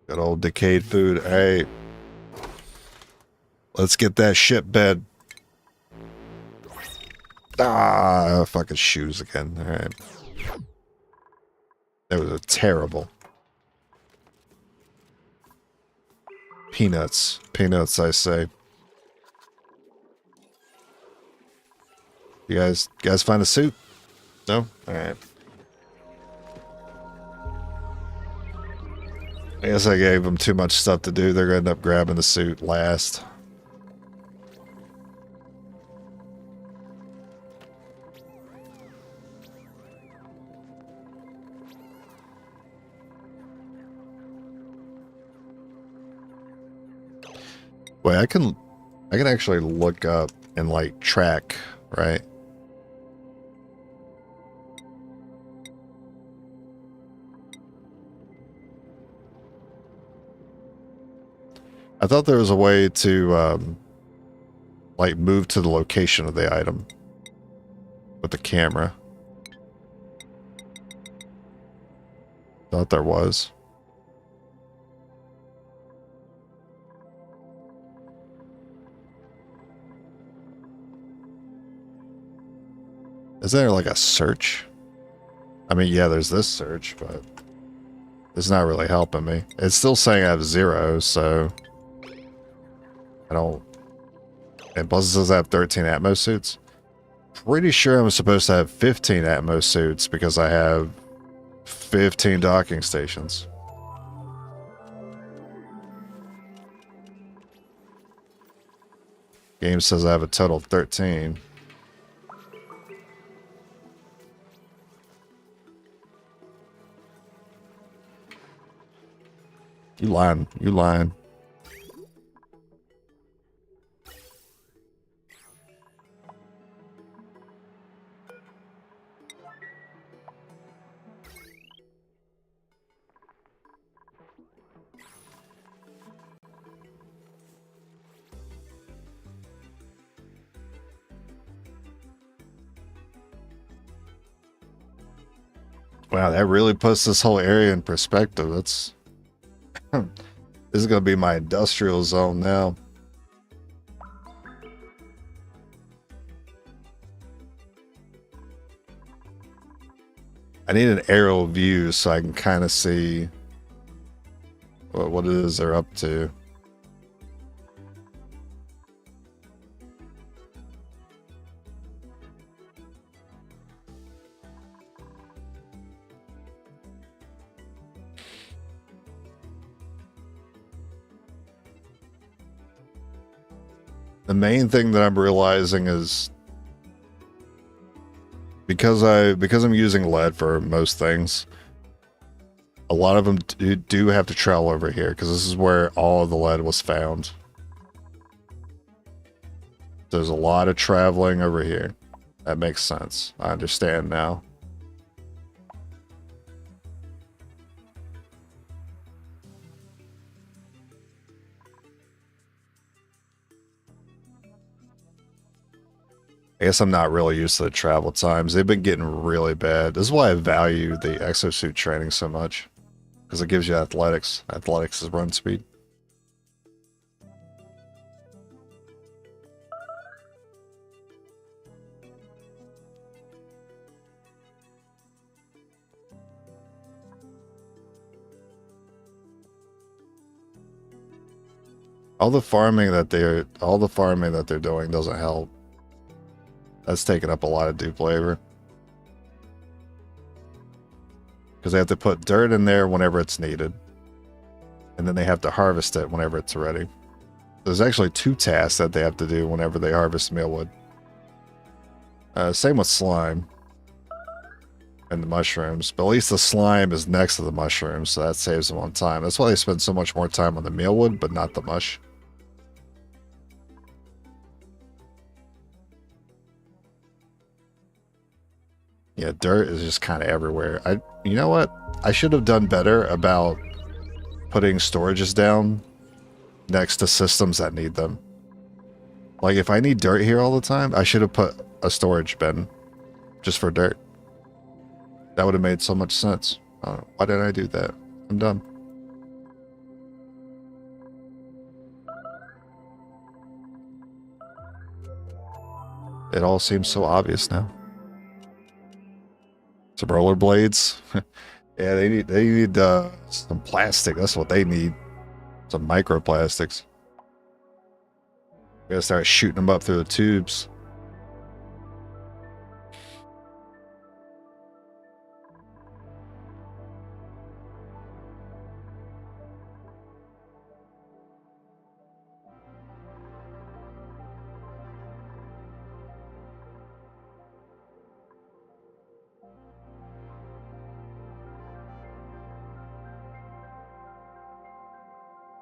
Good old decayed food. Hey, let's get that shit bed. Ah, fucking shoes again. All right. That was a terrible. Peanuts. Peanuts, I say. You guys find a suit? No? Alright. I guess I gave them too much stuff to do. They're going to end up grabbing the suit last. Wait, I can actually look up and like track, right? I thought there was a way to like move to the location of the item with the camera. Thought there was. Is there like a search? I mean, yeah, there's this search, but it's not really helping me. It's still saying I have 0, so I don't. And plus it says I have 13 Atmos suits. Pretty sure I'm supposed to have 15 Atmos suits because I have 15 docking stations. Game says I have a total of 13. You lying. You lying. Wow, that really puts this whole area in perspective. That's this is gonna be my industrial zone now. I need an aerial view so I can kind of see what it is they're up to. The main thing that I'm realizing is because I'm using lead for most things, a lot of them do have to travel over here because this is where all of the lead was found. There's a lot of traveling over here. That makes sense. I understand now. I guess I'm not really used to the travel times. They've been getting really bad. This is why I value the exosuit training so much. Because it gives you athletics. Athletics is run speed. All the farming that they're doing doesn't help. That's taking up a lot of dupe labor. Because they have to put dirt in there whenever it's needed. And then they have to harvest it whenever it's ready. There's actually 2 tasks that they have to do whenever they harvest mealwood. Same with slime. And the mushrooms. But at least the slime is next to the mushrooms, so that saves them on time. That's why they spend so much more time on the mealwood, but not the mush. Yeah, dirt is just kind of everywhere. You know what? I should have done better about putting storages down next to systems that need them. Like, if I need dirt here all the time, I should have put a storage bin just for dirt. That would have made so much sense. Why didn't I do that? I'm dumb. It all seems so obvious now. Some rollerblades. Yeah, they need some plastic. That's what they need. Some microplastics. We gotta start shooting them up through the tubes.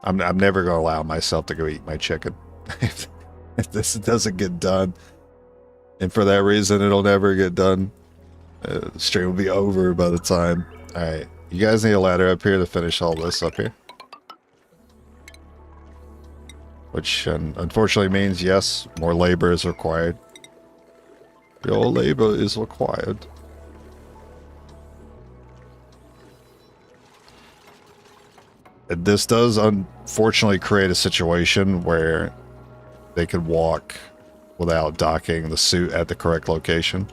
I'm never going to allow myself to go eat my chicken if this doesn't get done. And for that reason, it'll never get done. The stream will be over by the time. All right. You guys need a ladder up here to finish all this up here. Which unfortunately means, yes, more labor is required. Your labor is required. This does unfortunately create a situation where they could walk without docking the suit at the correct location.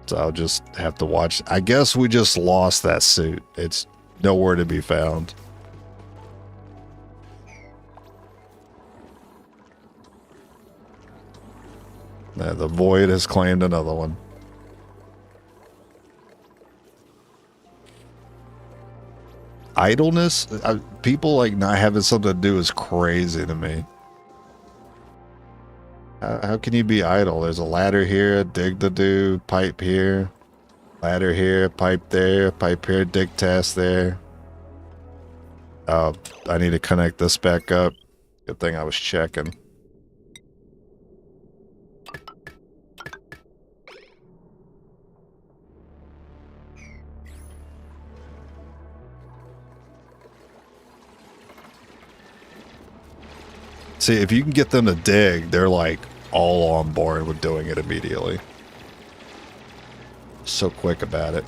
So I'll just have to watch. I guess we just lost that suit. It's nowhere to be found. The void has claimed another one. Idleness? People like not having something to do is crazy to me. How can you be idle? There's a ladder here, dig to do, pipe here, ladder here, pipe there, pipe here, dig task there. I need to connect this back up. Good thing I was checking. See, if you can get them to dig, they're like all on board with doing it immediately. so quick about it.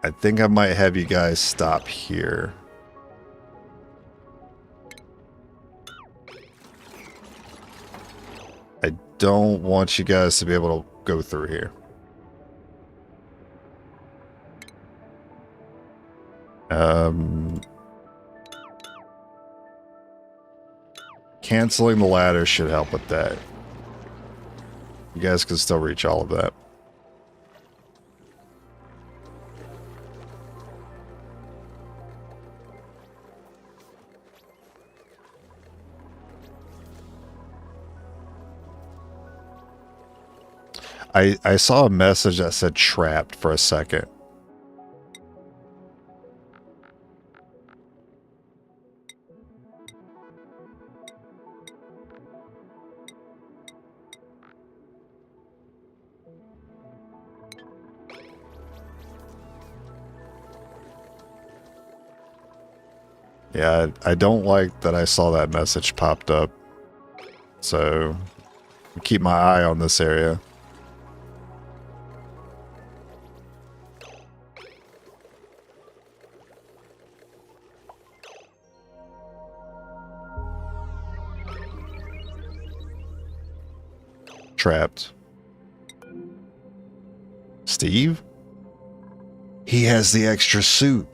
I think I might have you guys stop here. I don't want you guys to be able to go through here. Canceling the ladder should help with that. You guys can still reach all of that. I saw a message that said trapped for a second. Yeah, I don't like that I saw that message popped up. So, keep my eye on this area. Trapped. Steve? He has the extra suit.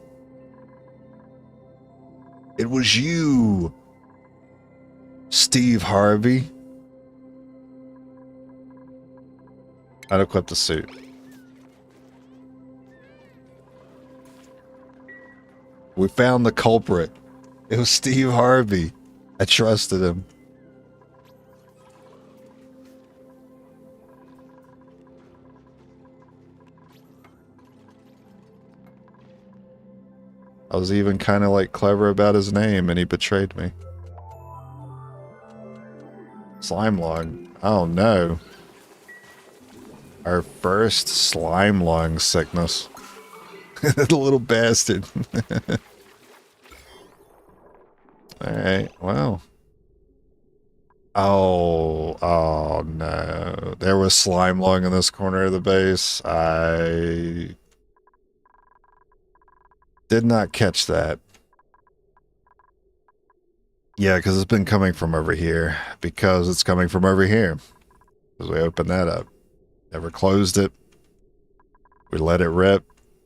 It was you, Steve Harvey. I'd equip the suit. We found the culprit. It was Steve Harvey. I trusted him. I was even kind of like clever about his name, and he betrayed me. Slime lung. Oh no. Our first slime lung sickness. The little bastard. Alright, well. Oh no. There was slime lung in this corner of the base. I did not catch that. Yeah, because it's been coming from over here. Because it's coming from over here. Because we opened that up. Never closed it. We let it rip.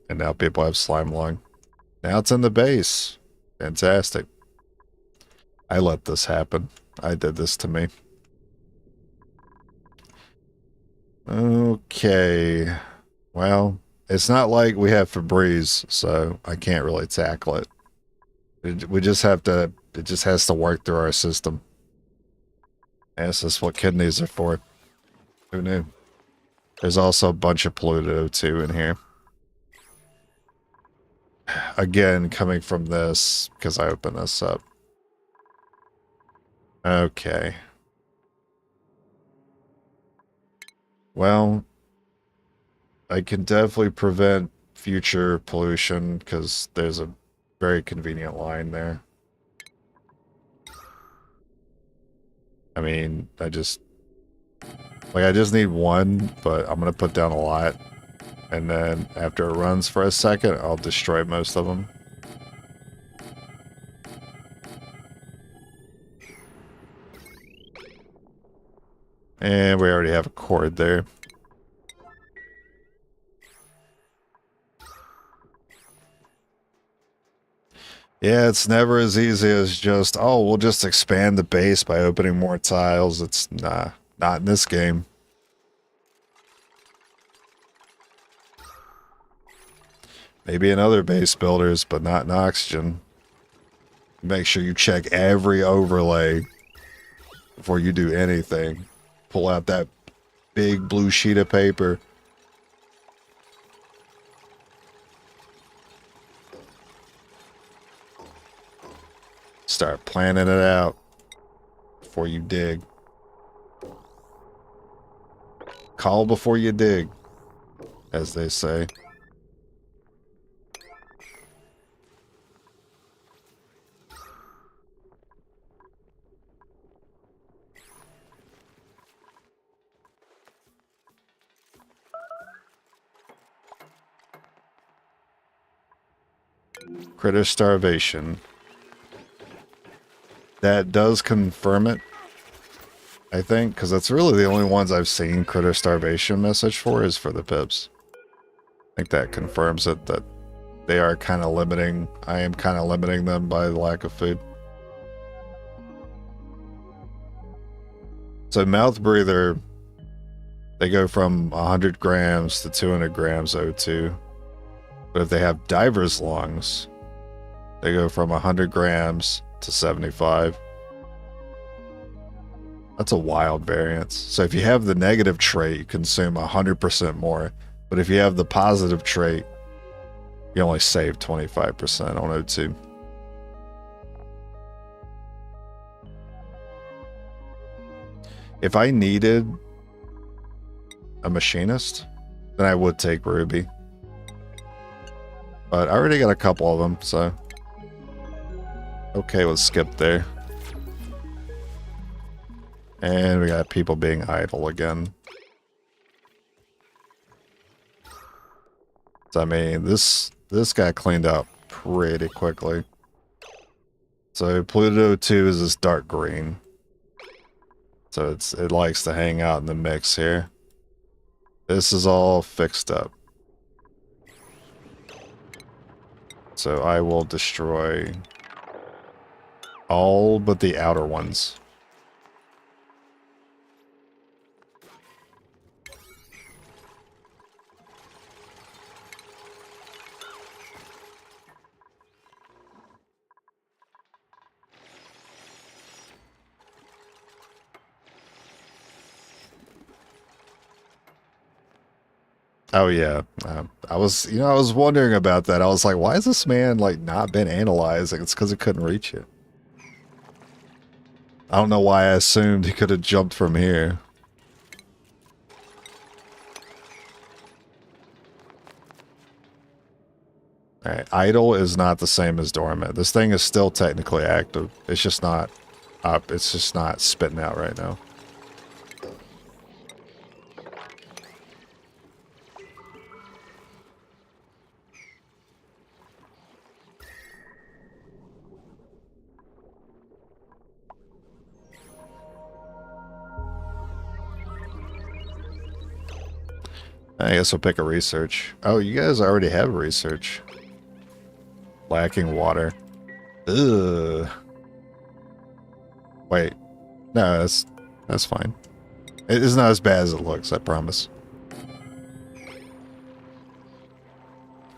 And now people have slime lung. Now it's in the base. Fantastic. I let this happen. I did this to me. Okay. Well, it's not like we have Febreze, so I can't really tackle it. We just have to, it just has to work through our system. And this is what kidneys are for. Who knew? There's also a bunch of polluted O2 in here. Again, coming from this, because I opened this up. Okay. Well, I can definitely prevent future pollution because there's a very convenient line there. I mean, I just need one, but I'm going to put down a lot. And then after it runs for a second, I'll destroy most of them. And we already have a cord there. Yeah, it's never as easy as just, oh, we'll just expand the base by opening more tiles. It's, nah, not in this game. Maybe in other base builders, but not in Oxygen. Make sure you check every overlay before you do anything. Pull out that big blue sheet of paper. Start planning it out before you dig. Call before you dig, as they say. Critter starvation. That does confirm it, I think, because that's really the only ones I've seen critter starvation message for is for the pips. I think that confirms it, that they are kind of limiting, I am kind of limiting them by the lack of food. So mouth breather, they go from 100 grams to 200 grams O2. But if they have diver's lungs, they go from 100 grams to 75. That's a wild variance. So if you have the negative trait, you consume 100% more. But if you have the positive trait, you only save 25% on O2. If I needed a machinist, then I would take Ruby. But I already got a couple of them, so... Okay, let's skip there. And we got people being idle again. So, I mean, this got cleaned up pretty quickly. So Pluto 2 is this dark green. So it likes to hang out in the mix here. This is all fixed up. So I will destroy all but the outer ones. Oh yeah, I was wondering about that. I was like, why has this man like not been analyzed? Like, it's because it couldn't reach it. I don't know why I assumed he could have jumped from here. Alright, idle is not the same as dormant. This thing is still technically active. It's just not up. It's just not spitting out right now. I guess we'll pick a research. Oh, you guys already have research. Lacking water. Ugh. Wait. No, that's fine. It's not as bad as it looks, I promise.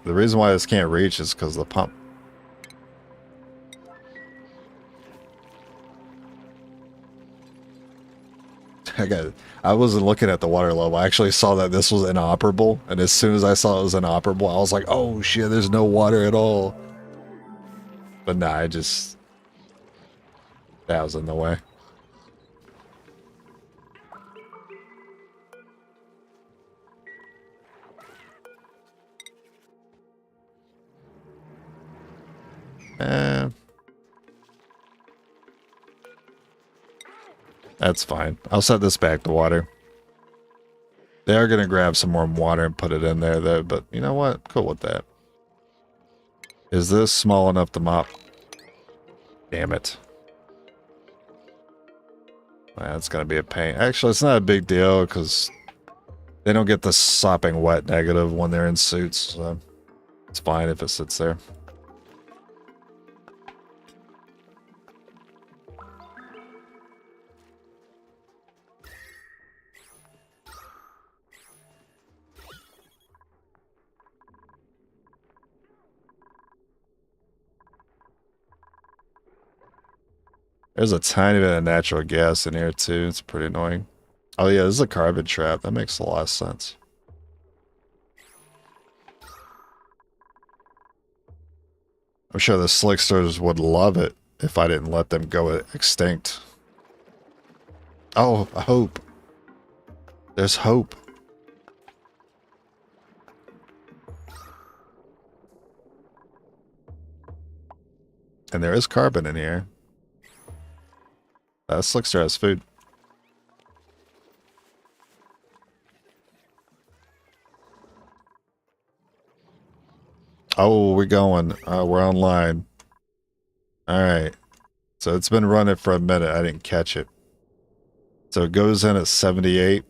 The reason why this can't reach is because of the pump. I wasn't looking at the water level. I actually saw that this was inoperable, and as soon as I saw it was inoperable, I was like, oh shit, there's no water at all. But nah, that was in the way. That's fine. I'll set this back to water. They are going to grab some more water and put it in there, though, but you know what? Cool with that. Is this small enough to mop? Damn it. That's going to be a pain. Actually, it's not a big deal, because they don't get the sopping wet negative when they're in suits, so it's fine if it sits there. There's a tiny bit of natural gas in here, too. It's pretty annoying. Oh, yeah, this is a carbon trap. That makes a lot of sense. I'm sure the slicksters would love it if I didn't let them go extinct. Oh, hope. There's hope. And there is carbon in here. Slickster has food. Oh, we're going. We're online. Alright. So it's been running for a minute. I didn't catch it. So it goes in at 78.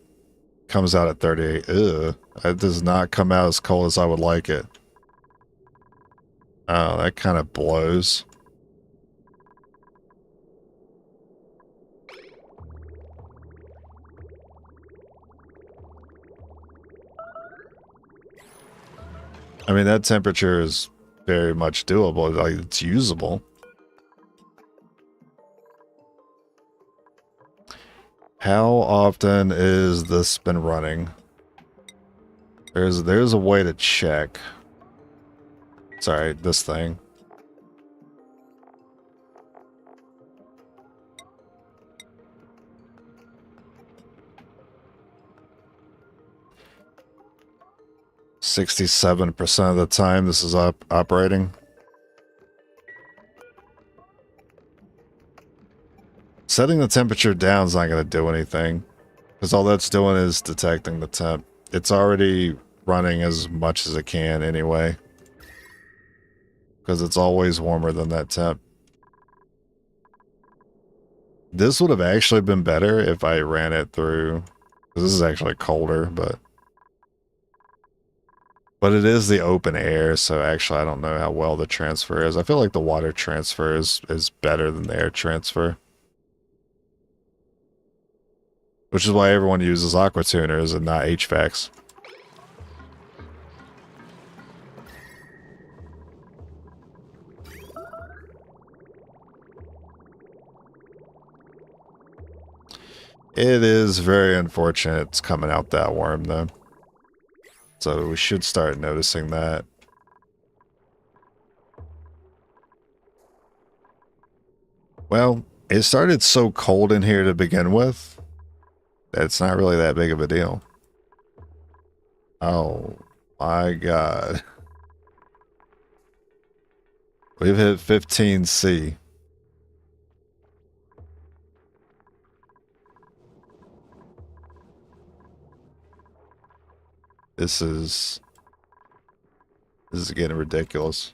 Comes out at 38. Ugh. It does not come out as cold as I would like it. Oh, that kind of blows. I mean, that temperature is very much doable. Like, it's usable. How often is this been running? There's a way to check. Sorry, this thing. "67% of the time this is operating." Setting the temperature down is not going to do anything, because all that's doing is detecting the temp. It's already running as much as it can anyway, because it's always warmer than that temp. This would have actually been better if I ran it through, because this is actually colder, but it is the open air, so actually I don't know how well the transfer is. I feel like the water transfer is better than the air transfer. Which is why everyone uses aqua tuners and not HVACs. It is very unfortunate it's coming out that warm, though. So we should start noticing that. Well, it started so cold in here to begin with that it's not really that big of a deal. Oh my god. We've hit 15C. This is getting ridiculous.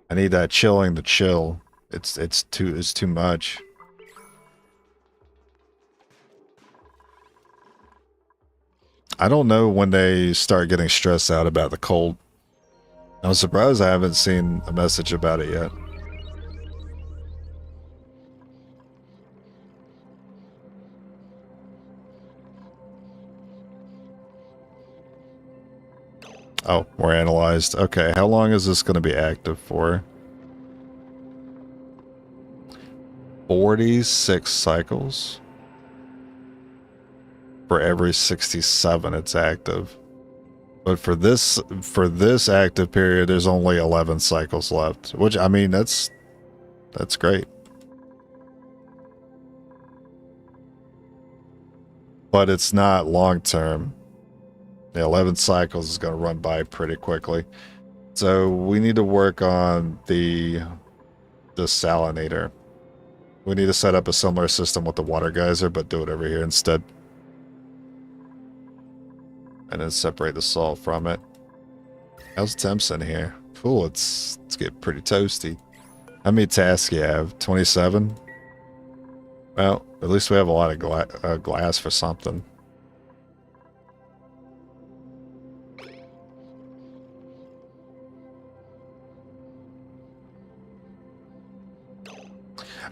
I need that chilling to chill. It's too much. I don't know when they start getting stressed out about the cold. I'm surprised I haven't seen a message about it yet. Oh, we're analyzed. Okay, how long is this going to be active for? 46 cycles? For every 67 it's active. But for this active period, there's only 11 cycles left. Which, I mean, that's great. But it's not long term. The 11 cycles is going to run by pretty quickly. So we need to work on the desalinator. We need to set up a similar system with the water geyser, but do it over here instead. And then separate the salt from it. How's temps in here? Cool, it's getting pretty toasty. How many tasks you have? 27? Well, at least we have a lot of glass for something.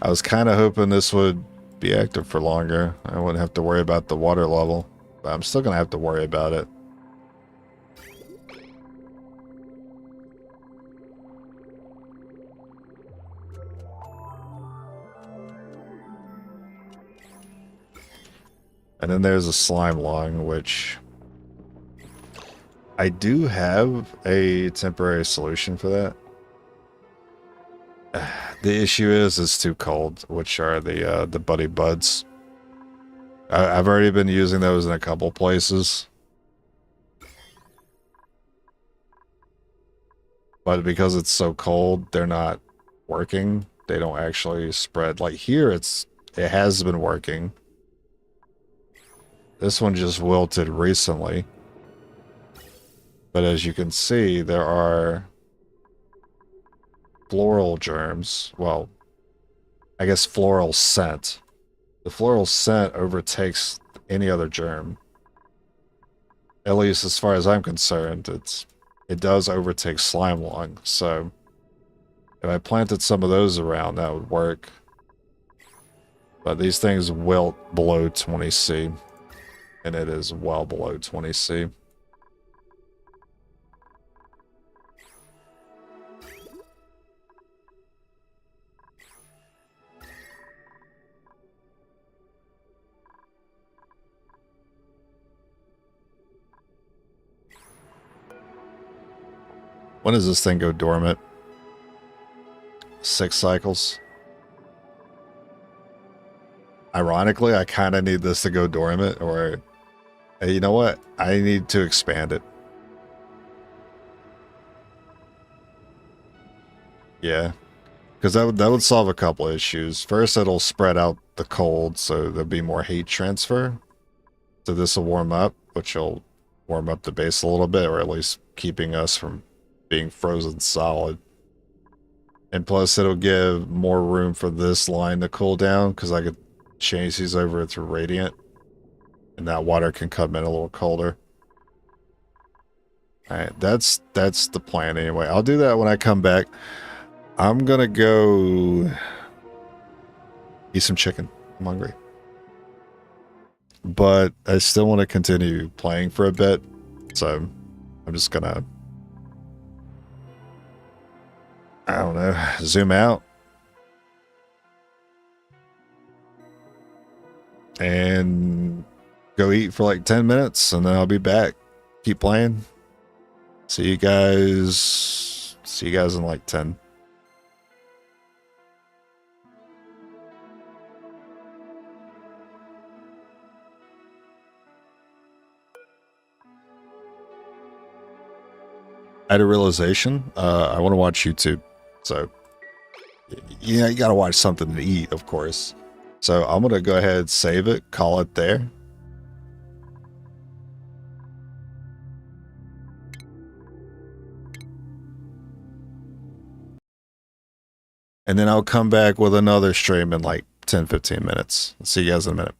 I was kind of hoping this would be active for longer. I wouldn't have to worry about the water level. But I'm still going to have to worry about it. And then there's a slime lung, which I do have a temporary solution for that. The issue is it's too cold, which are the buddy buds. I've already been using those in a couple places. But because it's so cold, they're not working. They don't actually spread. Like here, it has been working. This one just wilted recently. But as you can see, there are floral germs. Well, I guess floral scent. The floral scent overtakes any other germ. At least as far as I'm concerned, it does overtake slime lung. So if I planted some of those around, that would work. But these things wilt below 20C. And it is well below 20C. When does this thing go dormant? 6 cycles. Ironically, I kind of need this to go dormant, or hey, you know what? I need to expand it. Yeah, because that would solve a couple issues. First, it'll spread out the cold, so there'll be more heat transfer. So this will warm up, which will warm up the base a little bit, or at least keeping us from being frozen solid. And plus, it'll give more room for this line to cool down, because I could change these over to radiant, and that water can come in a little colder. All right, that's the plan anyway. I'll do that when I come back. I'm gonna go eat some chicken. I'm hungry. But I still want to continue playing for a bit, so I'm just gonna, I don't know, zoom out and go eat for like 10 minutes, and then I'll be back. Keep playing. See you guys in like 10. I had a realization. I want to watch YouTube, so yeah, you gotta watch something to eat, of course. So I'm gonna go ahead, save it, call it there. And then I'll come back with another stream in like 10-15 minutes. See you guys in a minute.